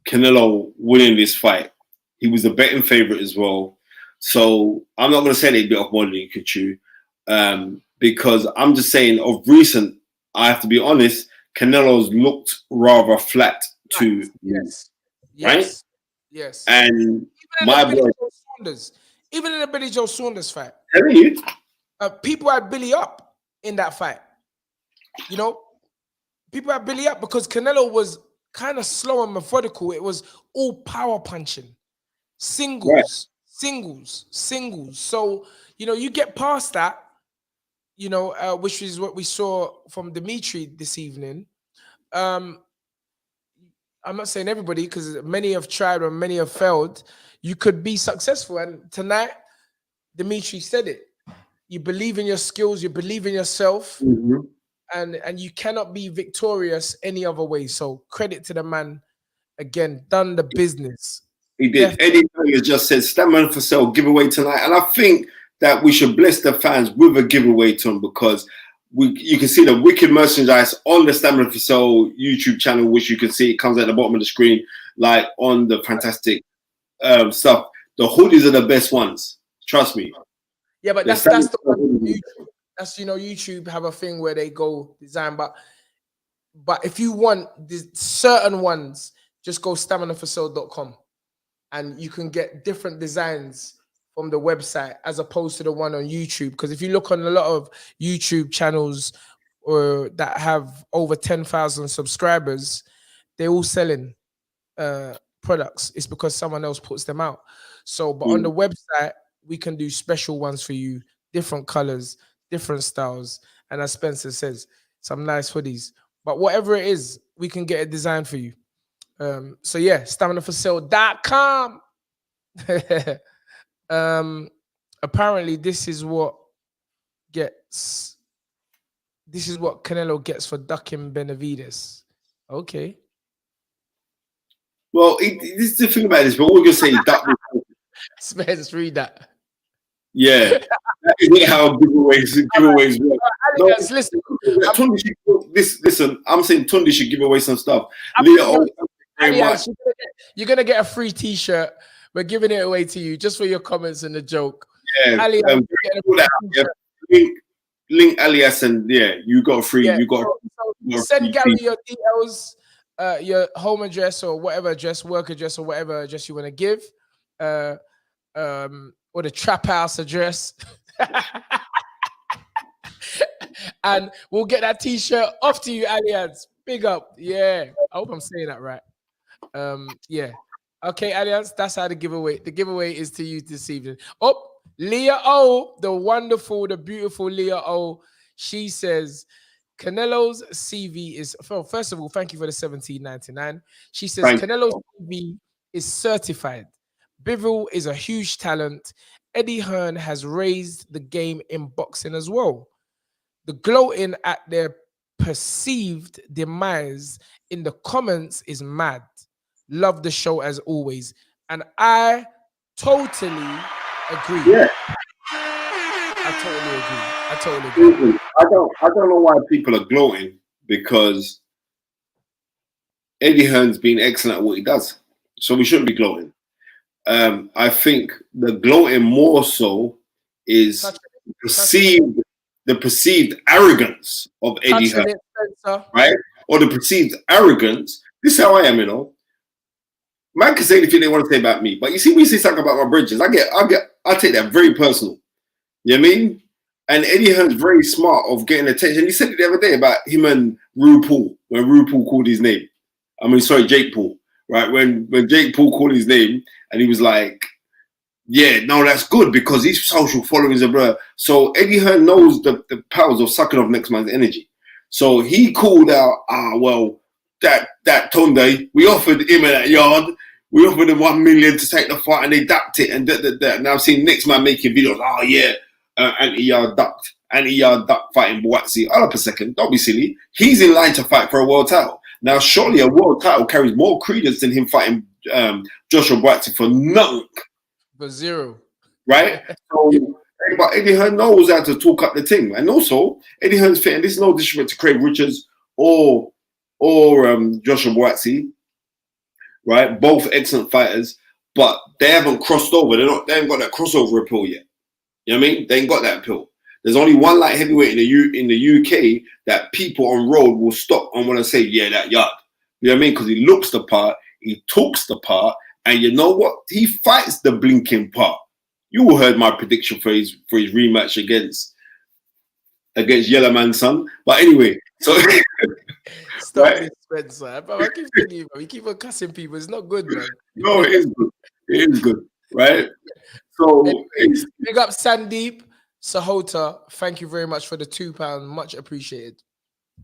Canelo winning this fight. He was the betting favorite as well. So I'm not going to say that he bit off more than he could chew, because I'm just saying of recent, I have to be honest, Canelo's looked rather flat to Yes. And my boy, even in the Billy Joe Saunders fight, telling you, people had Billy up in that fight. You know, people had Billy up because Canelo was kind of slow and methodical. It was all power punching, singles. So, you know, you get past that, you know, which is what we saw from DMITRY this evening. I'm not saying everybody, because many have tried and many have failed. You could be successful. And tonight, DMITRY said it. You believe in your skills, you believe in yourself, and you cannot be victorious any other way. So credit to the man. Again, done the business. He did. Eddie has just said, Stamina for sale giveaway tonight. And I think that we should bless the fans with a giveaway to them, because you can see the wicked merchandise on the Stamina for Sale YouTube channel, which you can see it comes at the bottom of the screen, like on the fantastic stuff. The hoodies are the best ones. Trust me. Yeah, but that's the one YouTube. That's, you know, YouTube have a thing where they go design, but if you want these certain ones, just go staminaforsale.com and you can get different designs from the website as opposed to the one on YouTube. Because if you look on a lot of YouTube channels that have over 10,000 subscribers, they're all selling products. It's because someone else puts them out. So, but on the website, we can do special ones for you, different colors, different styles. And as Spencer says, some nice hoodies. But whatever it is, we can get a design for you. So yeah, staminaforsale.com. Apparently this is what Canelo gets for ducking Benavides. Okay. Well, this is the thing about this, but we're gonna say duck. Spence, read that. Yeah, that isn't how giveaways work. No, listen, I'm saying Tunde should give away some stuff. Alias, you're gonna get a free T-shirt. We're giving it away to you just for your comments and the joke. Yeah, Alias, link Alias, and yeah, you got free. Yeah. You got. Send Gary your details, your home address or whatever address, work address or whatever address you want to give, or the trap house address, and we'll get that T-shirt off to you, Allianz. Big up, yeah. I hope I'm saying that right. Yeah. Okay, Allianz, that's how the giveaway is to you this evening. Oh, Leah O, the wonderful, the beautiful Leah O, she says, Canelo's CV is, well, first of all, thank you for the 17.99. She says Thank Canelo's CV is certified. Bivol is a huge talent. Eddie Hearn has raised the game in boxing as well. The gloating at their perceived demise in the comments is mad. Love the show as always. And I totally agree. Yeah. I totally agree. I don't know why people are gloating, because Eddie Hearn's been excellent at what he does. So we shouldn't be gloating. I think the gloating more so is the perceived arrogance of Eddie Hearn, right? Or the perceived arrogance. This is how I am, you know. Man can say anything they want to say about me, but you see, when you say something about my bridges, I take that very personal. You know what I mean? And Eddie Hearn's very smart of getting attention. He said it the other day about him and RuPaul, when RuPaul called his name. Jake Paul, right? When Jake Paul called his name, and he was like, yeah, no, that's good because his social followings are blah. So Eddie Hearn knows the powers of sucking off next man's energy. So he called out, that Tunde, we offered him at that yard. We offered him 1 million to take the fight, and they ducked it. And and I've seen next man making videos. Oh yeah, anti-yard duck fighting Boatsi. Hold up a second, don't be silly. He's in line to fight for a world title. Now, surely a world title carries more credence than him fighting Joshua Boatsi for nothing. For zero. Right? So, but Eddie Hearn knows how to talk up the thing. And also, Eddie Hearn's fit, and this is no disrespect to Craig Richards or Joshua Boatsi, right? Both excellent fighters, but they haven't crossed over. They haven't got that crossover appeal yet. You know what I mean? They ain't got that appeal. There's only one light heavyweight in the UK that people on road will stop and want to say, yeah, that yard. You know what I mean? Because he looks the part, he talks the part, and you know what? He fights the blinking part. You all heard my prediction for his rematch against Yellow Man's son. But anyway, so stop right? Spencer. I keep thinking, we keep on cussing people. It's not good, man. No, it is good. It is good, right? So anyways, big up Sandeep Sahota. Thank you very much for the £2. Much appreciated.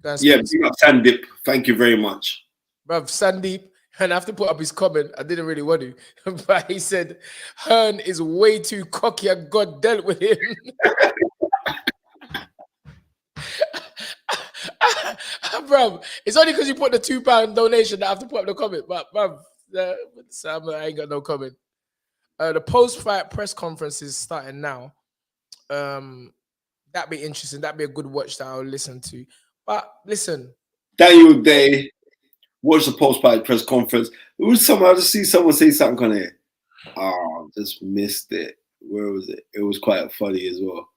Yeah, big up Sandeep. Thank you very much. Bruv, Sandeep, and I have to put up his comment. I didn't really want to, but he said Hearn is way too cocky and God dealt with him. Bruv, it's only because you put the £2 donation that I have to put up the comment. But bruv, I ain't got no comment. The post-fight press conference is starting now. That'd be interesting. That'd be a good watch that I'll listen to. But listen, Daniel Day, watch the post-fight press conference. It was I just see someone say something on here. Oh, just missed it. Where was it? It was quite funny as well.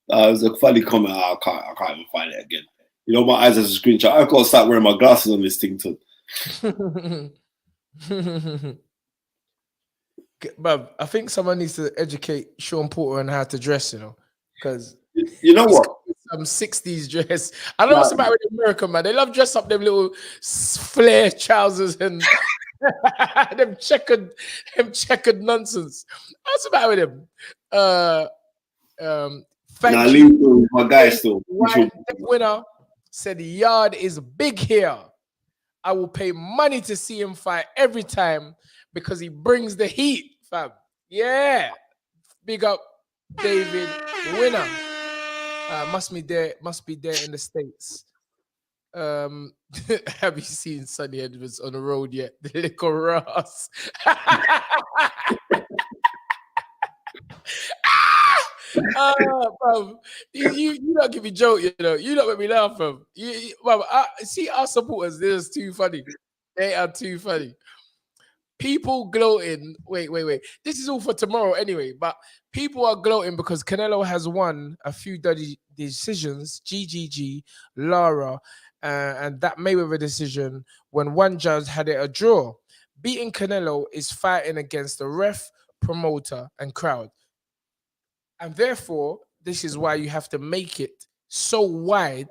It was a funny comment. I can't even find it again. You know, my eyes as a screenshot. I've got to start wearing my glasses on this thing too. But I think someone needs to educate Sean Porter on how to dress, you know, because you know what? Some 60s dress. I don't know what's about with America, man. They love dress up them little flare trousers and them checkered nonsense. What's about with them? Thank you. My guy still. Winner said the yard is big here. I will pay money to see him fight every time because he brings the heat, fam. Yeah. Big up David Winner. Must be there in the States. Have you seen Sonny Edwards on the road yet? The little Ross. Bro, you don't give me joke, you know. You don't make me laugh, fam. See our supporters, they're just too funny. They are too funny. People gloating. Wait. This is all for tomorrow anyway, but people are gloating because Canelo has won a few dirty decisions, GGG, Lara, and that Mayweather decision when one judge had it a draw. Beating Canelo is fighting against the ref, promoter, and crowd. And therefore, this is why you have to make it so wide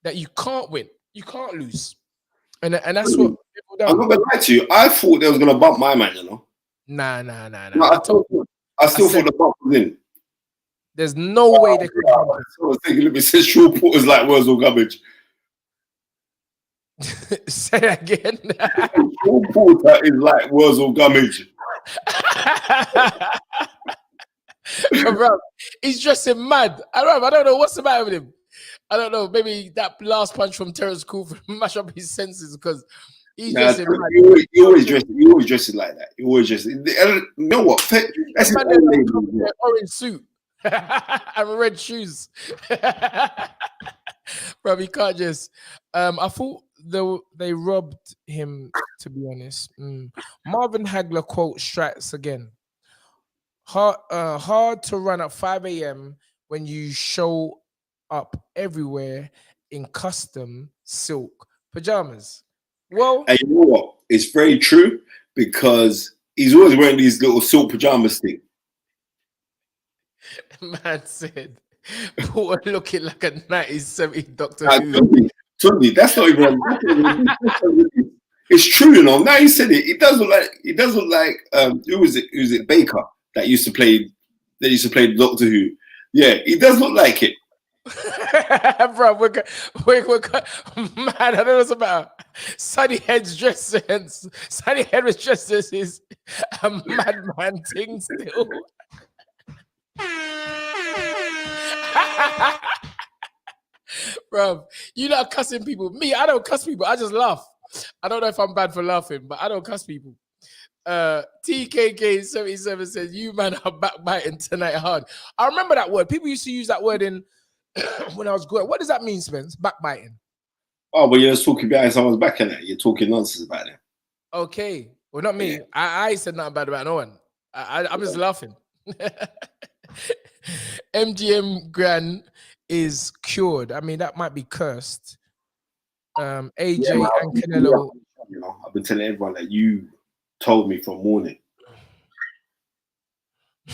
that you can't win. You can't lose. And that's what people don't. I'm not going to lie to you. I thought they was going to bump my man, you know. Nah. I still thought the bump was in. There's no way they could jump him. I was thinking, let me say, Sean Porter's like Wurzel Gummidge. Say that again. Sean Porter is like Wurzel Gummidge. Bro, he's dressing mad. I don't know what's the matter with him. I don't know. Maybe that last punch from Terrence Crawford mash up his senses because he's dressing mad. You always dress it like that. You always dress it. You know what? That's his own label. Orange suit and red shoes. Bro, he can't just. I thought they robbed him, to be honest. Marvin Hagler quote strikes again. Hard to run at 5 a.m. when you show up everywhere in custom silk pajamas. Well, and you know what? It's very true because he's always wearing these little silk pajamas thing. Man said, Porter looking like a 1970 Doctor Who. Tunde, that's not even. It's true, you know. Now you said it. It does look like. Who was it? Who's it? Baker that used to play. That used to play Doctor Who. Yeah, it does look like it. Bro, we're man. I don't know what's about. Sunny Head's dressed as Sunny Head was dressed as his madman thing still. Bro, you not cussing people. Me, I don't cuss people. I just laugh. I don't know if I'm bad for laughing, but I don't cuss people. TKK77 says, you man are backbiting tonight hard. I remember that word. People used to use that word in when I was growing. What does that mean, Spence? Backbiting. Oh, but you're just talking behind someone's back in it. You're talking nonsense about it. Okay. Well, not me. Yeah. I said nothing bad about no one. I'm just laughing. MGM Gran is cured. I mean, that might be cursed. AJ and Canelo. You know, I've been telling everyone that you told me from morning.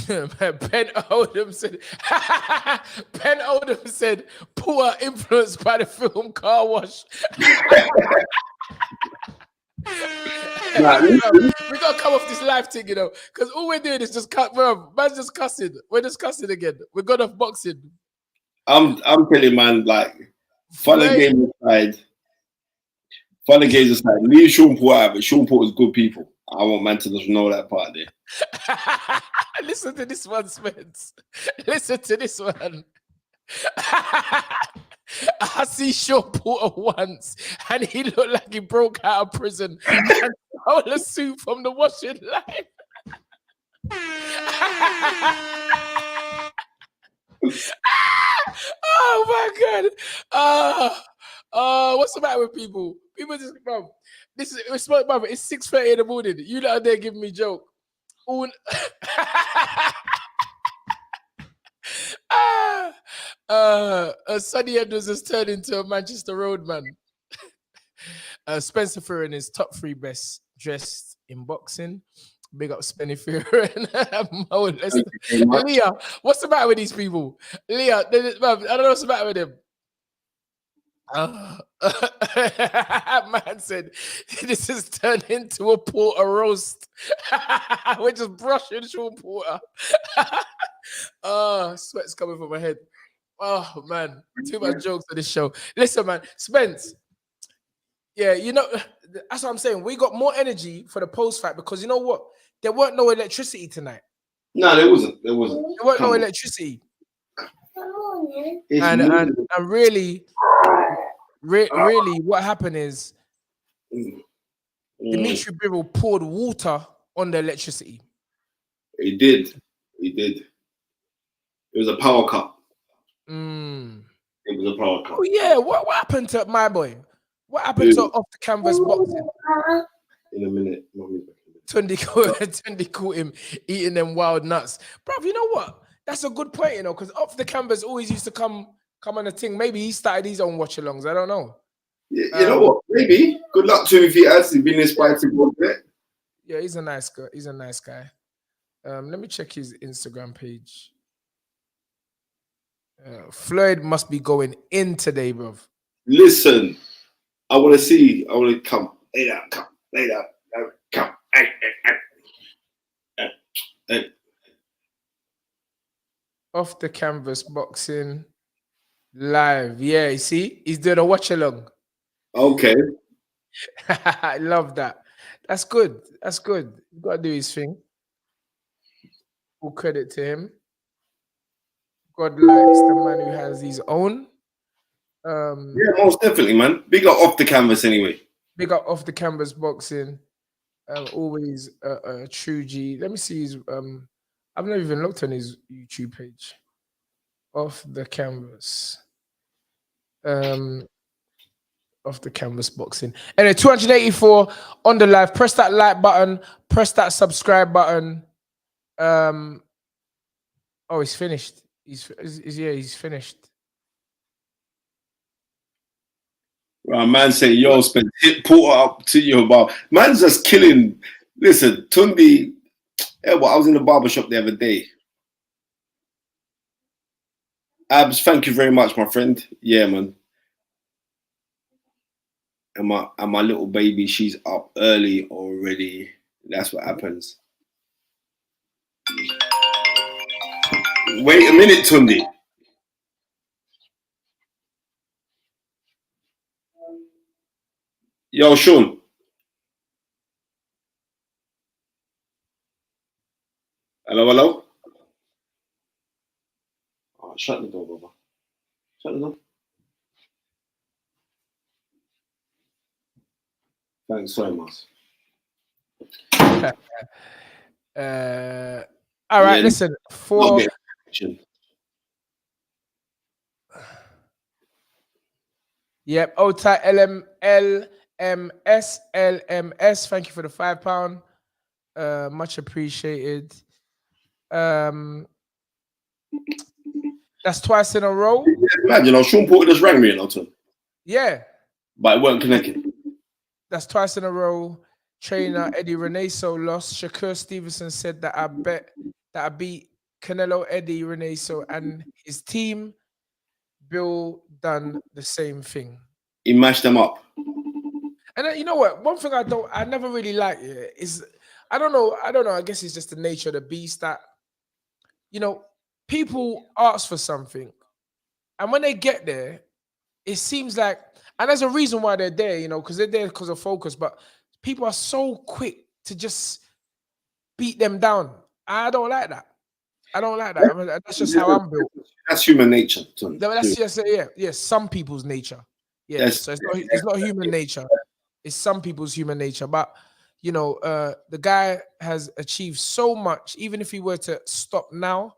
Ben Oldham said, poor influenced by the film Car Wash. We gotta come off this live thing, you know, because all we're doing is just cut, bro. Man's just cussing. We're just cussing again. We're going off boxing. I'm telling man, like, fun and games aside. Fun and games aside. Leave Sean Porter out, but Sean Porter's good people. I want man to just know that part there. Listen to this one, Spence. Listen to this one. I see Sean Porter once, and he looked like he broke out of prison and stole a suit from the washing line. Oh my God! What's the matter with people? People just, bro. This is it's 6:30 in the morning. You out there giving me joke. Sonny Edwards has turned into a Manchester roadman. Spencer Fearon is top 3 best dressed in boxing. Big up Spenny Fearon. Leah, what's the matter with these people? Leah, I don't know what's the matter with them. Man said this has turned into a Porter roast. We're just brushing Sean Porter. Sweat's coming from my head. Oh man, too much jokes on this show. Listen, man, Spence. Yeah, you know, that's what I'm saying. We got more energy for the post fight because you know what? There weren't no electricity tonight. No, there wasn't. There weren't no electricity. And really, what happened is DMITRY Bivol poured water on the electricity. He did. It was a power cut. It was a power cut. Oh yeah, what happened to my boy? What happened to off the canvas boxing? In a minute. Tunde caught him eating them wild nuts. Bro, you know what? That's a good point, you know, because off the canvas always used to come on a thing. Maybe he started his own watch-alongs. I don't know. Yeah, you know what? Maybe. Good luck to him if he has been inspired to go there. Yeah, he's a nice guy. He's a nice guy. Let me check his Instagram page. Floyd must be going in today, bro. Listen, I want to see. I want to come. Lay down. Come. Lay down. Come. Hey. Off the canvas boxing live. Yeah, you see, he's doing a watch along. Okay. I love that. That's good. That's good. He's got to do his thing. Full credit to him. God likes the man who has his own. Yeah, most definitely, man. Big up off the canvas anyway. Big up off the canvas boxing. Always a true G. Let me see his. I've never even looked on his YouTube page. Off the canvas. Off the canvas boxing. Anyway, 284 on the live. Press that like button. Press that subscribe button. Oh, he's finished. He's finished. Right, man say, yo, spent hit Porter up to you about. Man's just killing. Listen, Tunde, yeah, well, I was in the barbershop the other day. Abs, thank you very much, my friend. Yeah, man. And my little baby, she's up early already. That's what happens. Wait a minute, Tunde. Yo, Sean. Hello, hello. Oh, shut the door, brother. Shut the door. Thanks so much. All right, listen. Yep. OTA LMS. Thank you for the £5. Much appreciated. That's twice in a row. Imagine, Sean Porter just rang me and I'll Yeah. But it weren't connected. That's twice in a row. Trainer Eddie Reneso lost. Shakur Stevenson said that I beat Canelo, Eddie Reneso, and his team. Bill done the same thing. He mashed them up. And then, you know what? One thing I never really like is I don't know. I guess it's just the nature of the beast that, you know, people ask for something, and when they get there, it seems like, and there's a reason why they're there, you know, because they're there because of focus. But people are so quick to just beat them down. I don't like that. I don't like that. I mean, that's just how I'm built. That's human nature. That's just some people's nature. Yeah, so it's not human nature. It's some people's human nature. But you know, the guy has achieved so much. Even if he were to stop now,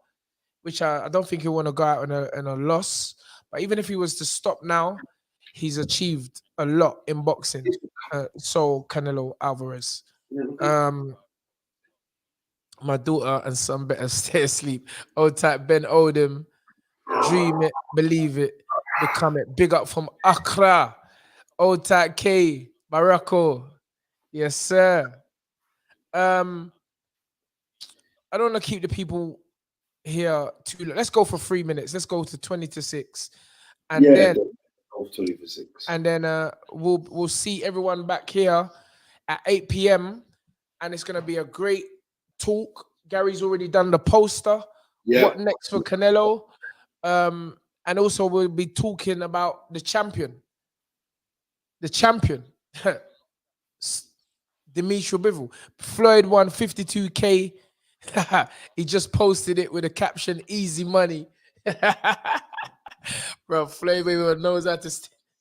which I don't think he want to go out in a loss. But even if he was to stop now, he's achieved a lot in boxing. So Canelo Alvarez. My daughter and son better stay asleep. Old type Ben Odom. Dream it, believe it, become it. Big up from Accra. Old type K, Morocco. Yes, sir. I don't want to keep the people here too long. Let's go for 3 minutes. Let's go to 20 to 6. And then 20 for 6. And then we'll see everyone back here at 8 p.m. And it's gonna be a great talk. Gary's already done the poster. Yeah. What next for Canelo? And also we'll be talking about the champion. The champion. DMITRY Bivol. Floyd won 52K. He just posted it with a caption, easy money. Bro, Floyd knows how to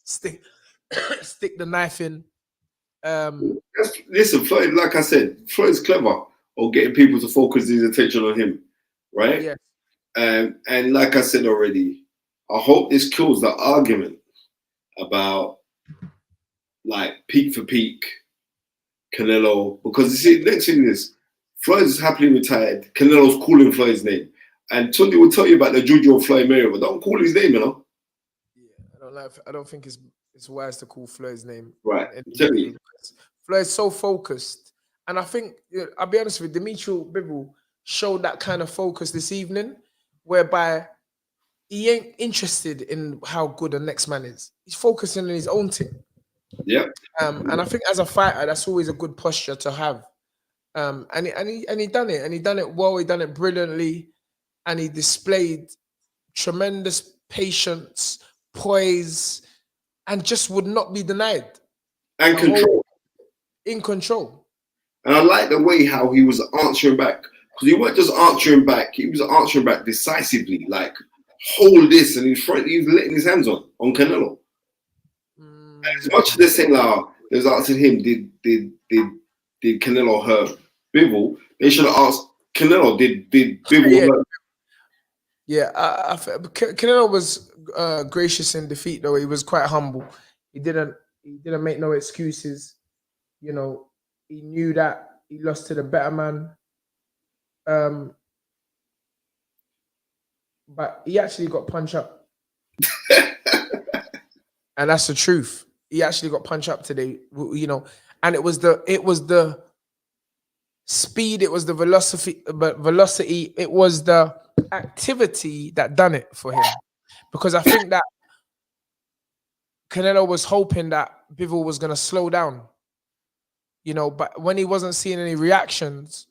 stick the knife in. Listen, Floyd, like I said, Floyd's clever on getting people to focus his attention on him, right? Yeah. And like I said already, I hope this kills the argument about like peak for peak Canelo, because you see, next thing is Floyd's happily retired. Canelo's calling Floyd's name, and Tunde will tell you about the Juju of Floyd Mayweather. Don't call his name, you know. Yeah, I don't think it's wise to call Floyd's name. Right. Tell me. Floyd's so focused, and I think I'll be honest with you, DMITRY Bivol showed that kind of focus this evening, whereby he ain't interested in how good the next man is. He's focusing on his own thing. Yeah. And I think as a fighter, that's always a good posture to have. And he done it, and he done it well. He done it brilliantly. and he displayed tremendous patience, poise, and just would not be denied. And control. In control. And I like the way how he was answering back. Because he weren't just answering back, he was answering back decisively. Like, hold this, and he was letting his hands on Canelo. And as much as they're saying, like, there's asking him, did Canelo hurt Bivol? They should have asked Canelo, did Bivol hurt? Yeah, Canelo was gracious in defeat, though. He was quite humble. He didn't make no excuses. You know, he knew that he lost to the better man. But he actually got punched up. And that's the truth. He actually got punched up today, you know, and it was the speed, it was the velocity, it was the activity that done it for him. Because I think that Canelo was hoping that Bivol was going to slow down, you know, but when he wasn't seeing any reactions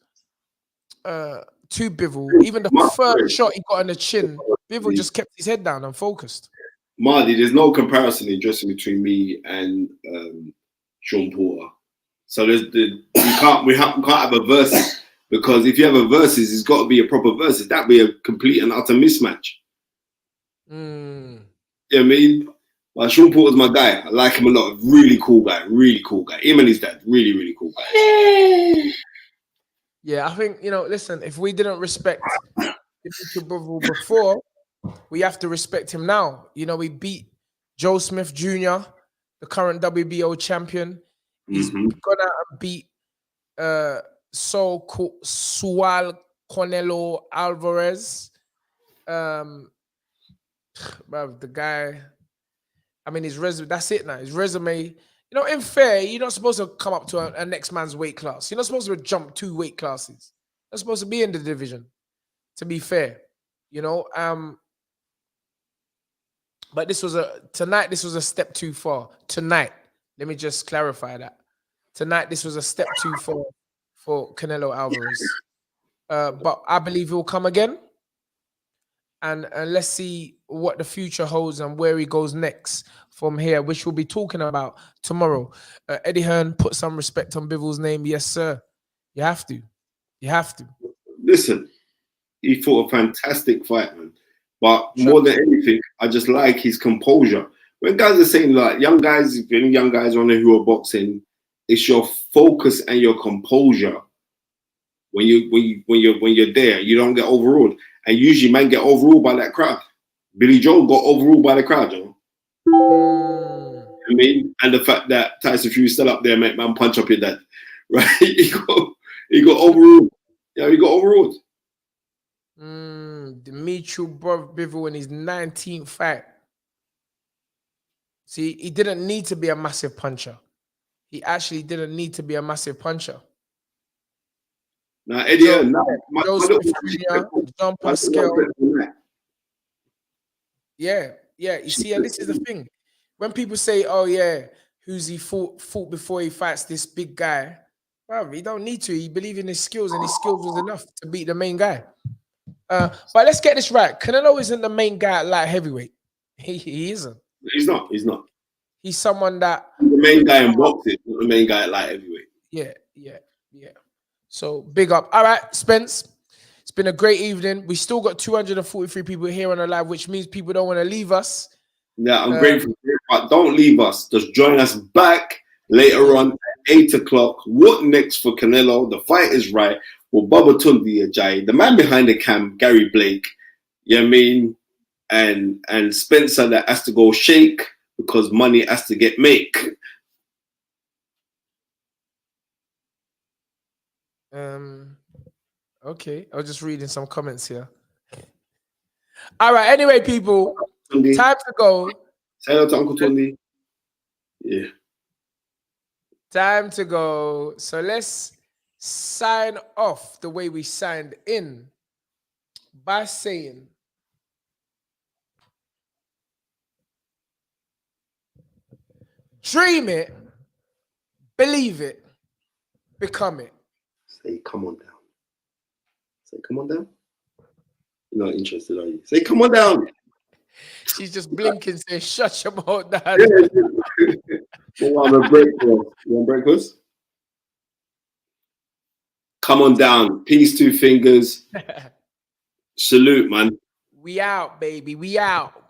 to Bivol, even the first shot he got on the chin, Bivol just kept his head down and focused. Marty, there's no comparison in dressing between me and Sean Porter. So we can't have a versus, because if you have a versus, it's got to be a proper versus. That'd be a complete and utter mismatch. You know what I mean? But Sean Porter's my guy. I like him a lot. Really cool guy. Really cool guy. Him and his dad. Really, really cool guy. Yeah, I think, you know, listen, if we didn't respect DMITRY Bivol before, we have to respect him now. You know, we beat Joe Smith Jr., the current WBO champion. He's gonna beat Sual Canelo Alvarez. The guy, I mean, his resume, that's it now. His resume, you know, in fair, you're not supposed to come up to a next man's weight class. You're not supposed to jump 2 weight classes. You're supposed to be in the division, to be fair. You know, but this was a step too far. Tonight, let me just clarify that. Tonight, this was a step too far for Canelo Alvarez. But I believe he will come again. And let's see what the future holds and where he goes next from here, which we'll be talking about tomorrow. Eddie Hearn, put some respect on Bivol's name. Yes, sir. You have to. You have to. Listen, he fought a fantastic fight, man. But more than anything, I just like his composure. When guys are saying, like, young guys, if any young guys on there who are boxing, it's your focus and your composure. When you're there, you don't get overruled. And usually, man, get overruled by that crowd. Billy Joe got overruled by the crowd, you know? I mean, and the fact that Tyson Fury's still up there, make man punch up your dad, right? He got overruled. Yeah, he got overruled. DMITRY Bivol in his 19th fight. See, he didn't need to be a massive puncher. He actually didn't need to be a massive puncher. Now, Eddie, Jean Pascal. Yeah. You see, and this is the thing. When people say, "Oh yeah, who's he fought before he fights this big guy?" Well, he don't need to. He believed in his skills, and his skills was enough to beat the main guy. But let's get this right. Canelo isn't the main guy at light heavyweight. He isn't. He's not. He's someone that the main guy in boxing, not the main guy at light heavyweight. Yeah. So big up. All right, Spence. It's been a great evening. We still got 243 people here on the live, which means people don't want to leave us. Yeah, I'm grateful. But don't leave us. Just join us back later on at 8 o'clock. What next for Canelo? The fight is right. Well, Baba Tunde Ajayi, the man behind the cam, Gary Blake. You know what I mean? And Spencer that has to go shake because money has to get make. Okay, I was just reading some comments here. All right, anyway, people, Tunde. Time to go. Say hello to Uncle Tunde. Yeah. Time to go. So let's sign off the way we signed in by saying, dream it, believe it, become it. Say, come on down. Say, come on down. You're not interested, are you? Say, come on down. She's just blinking, saying, "Shut your mouth, Dad." Yeah. Well, I'm a breakfast. You want breakfast? Come on down. Peace, two fingers. Salute, man. We out, baby. We out.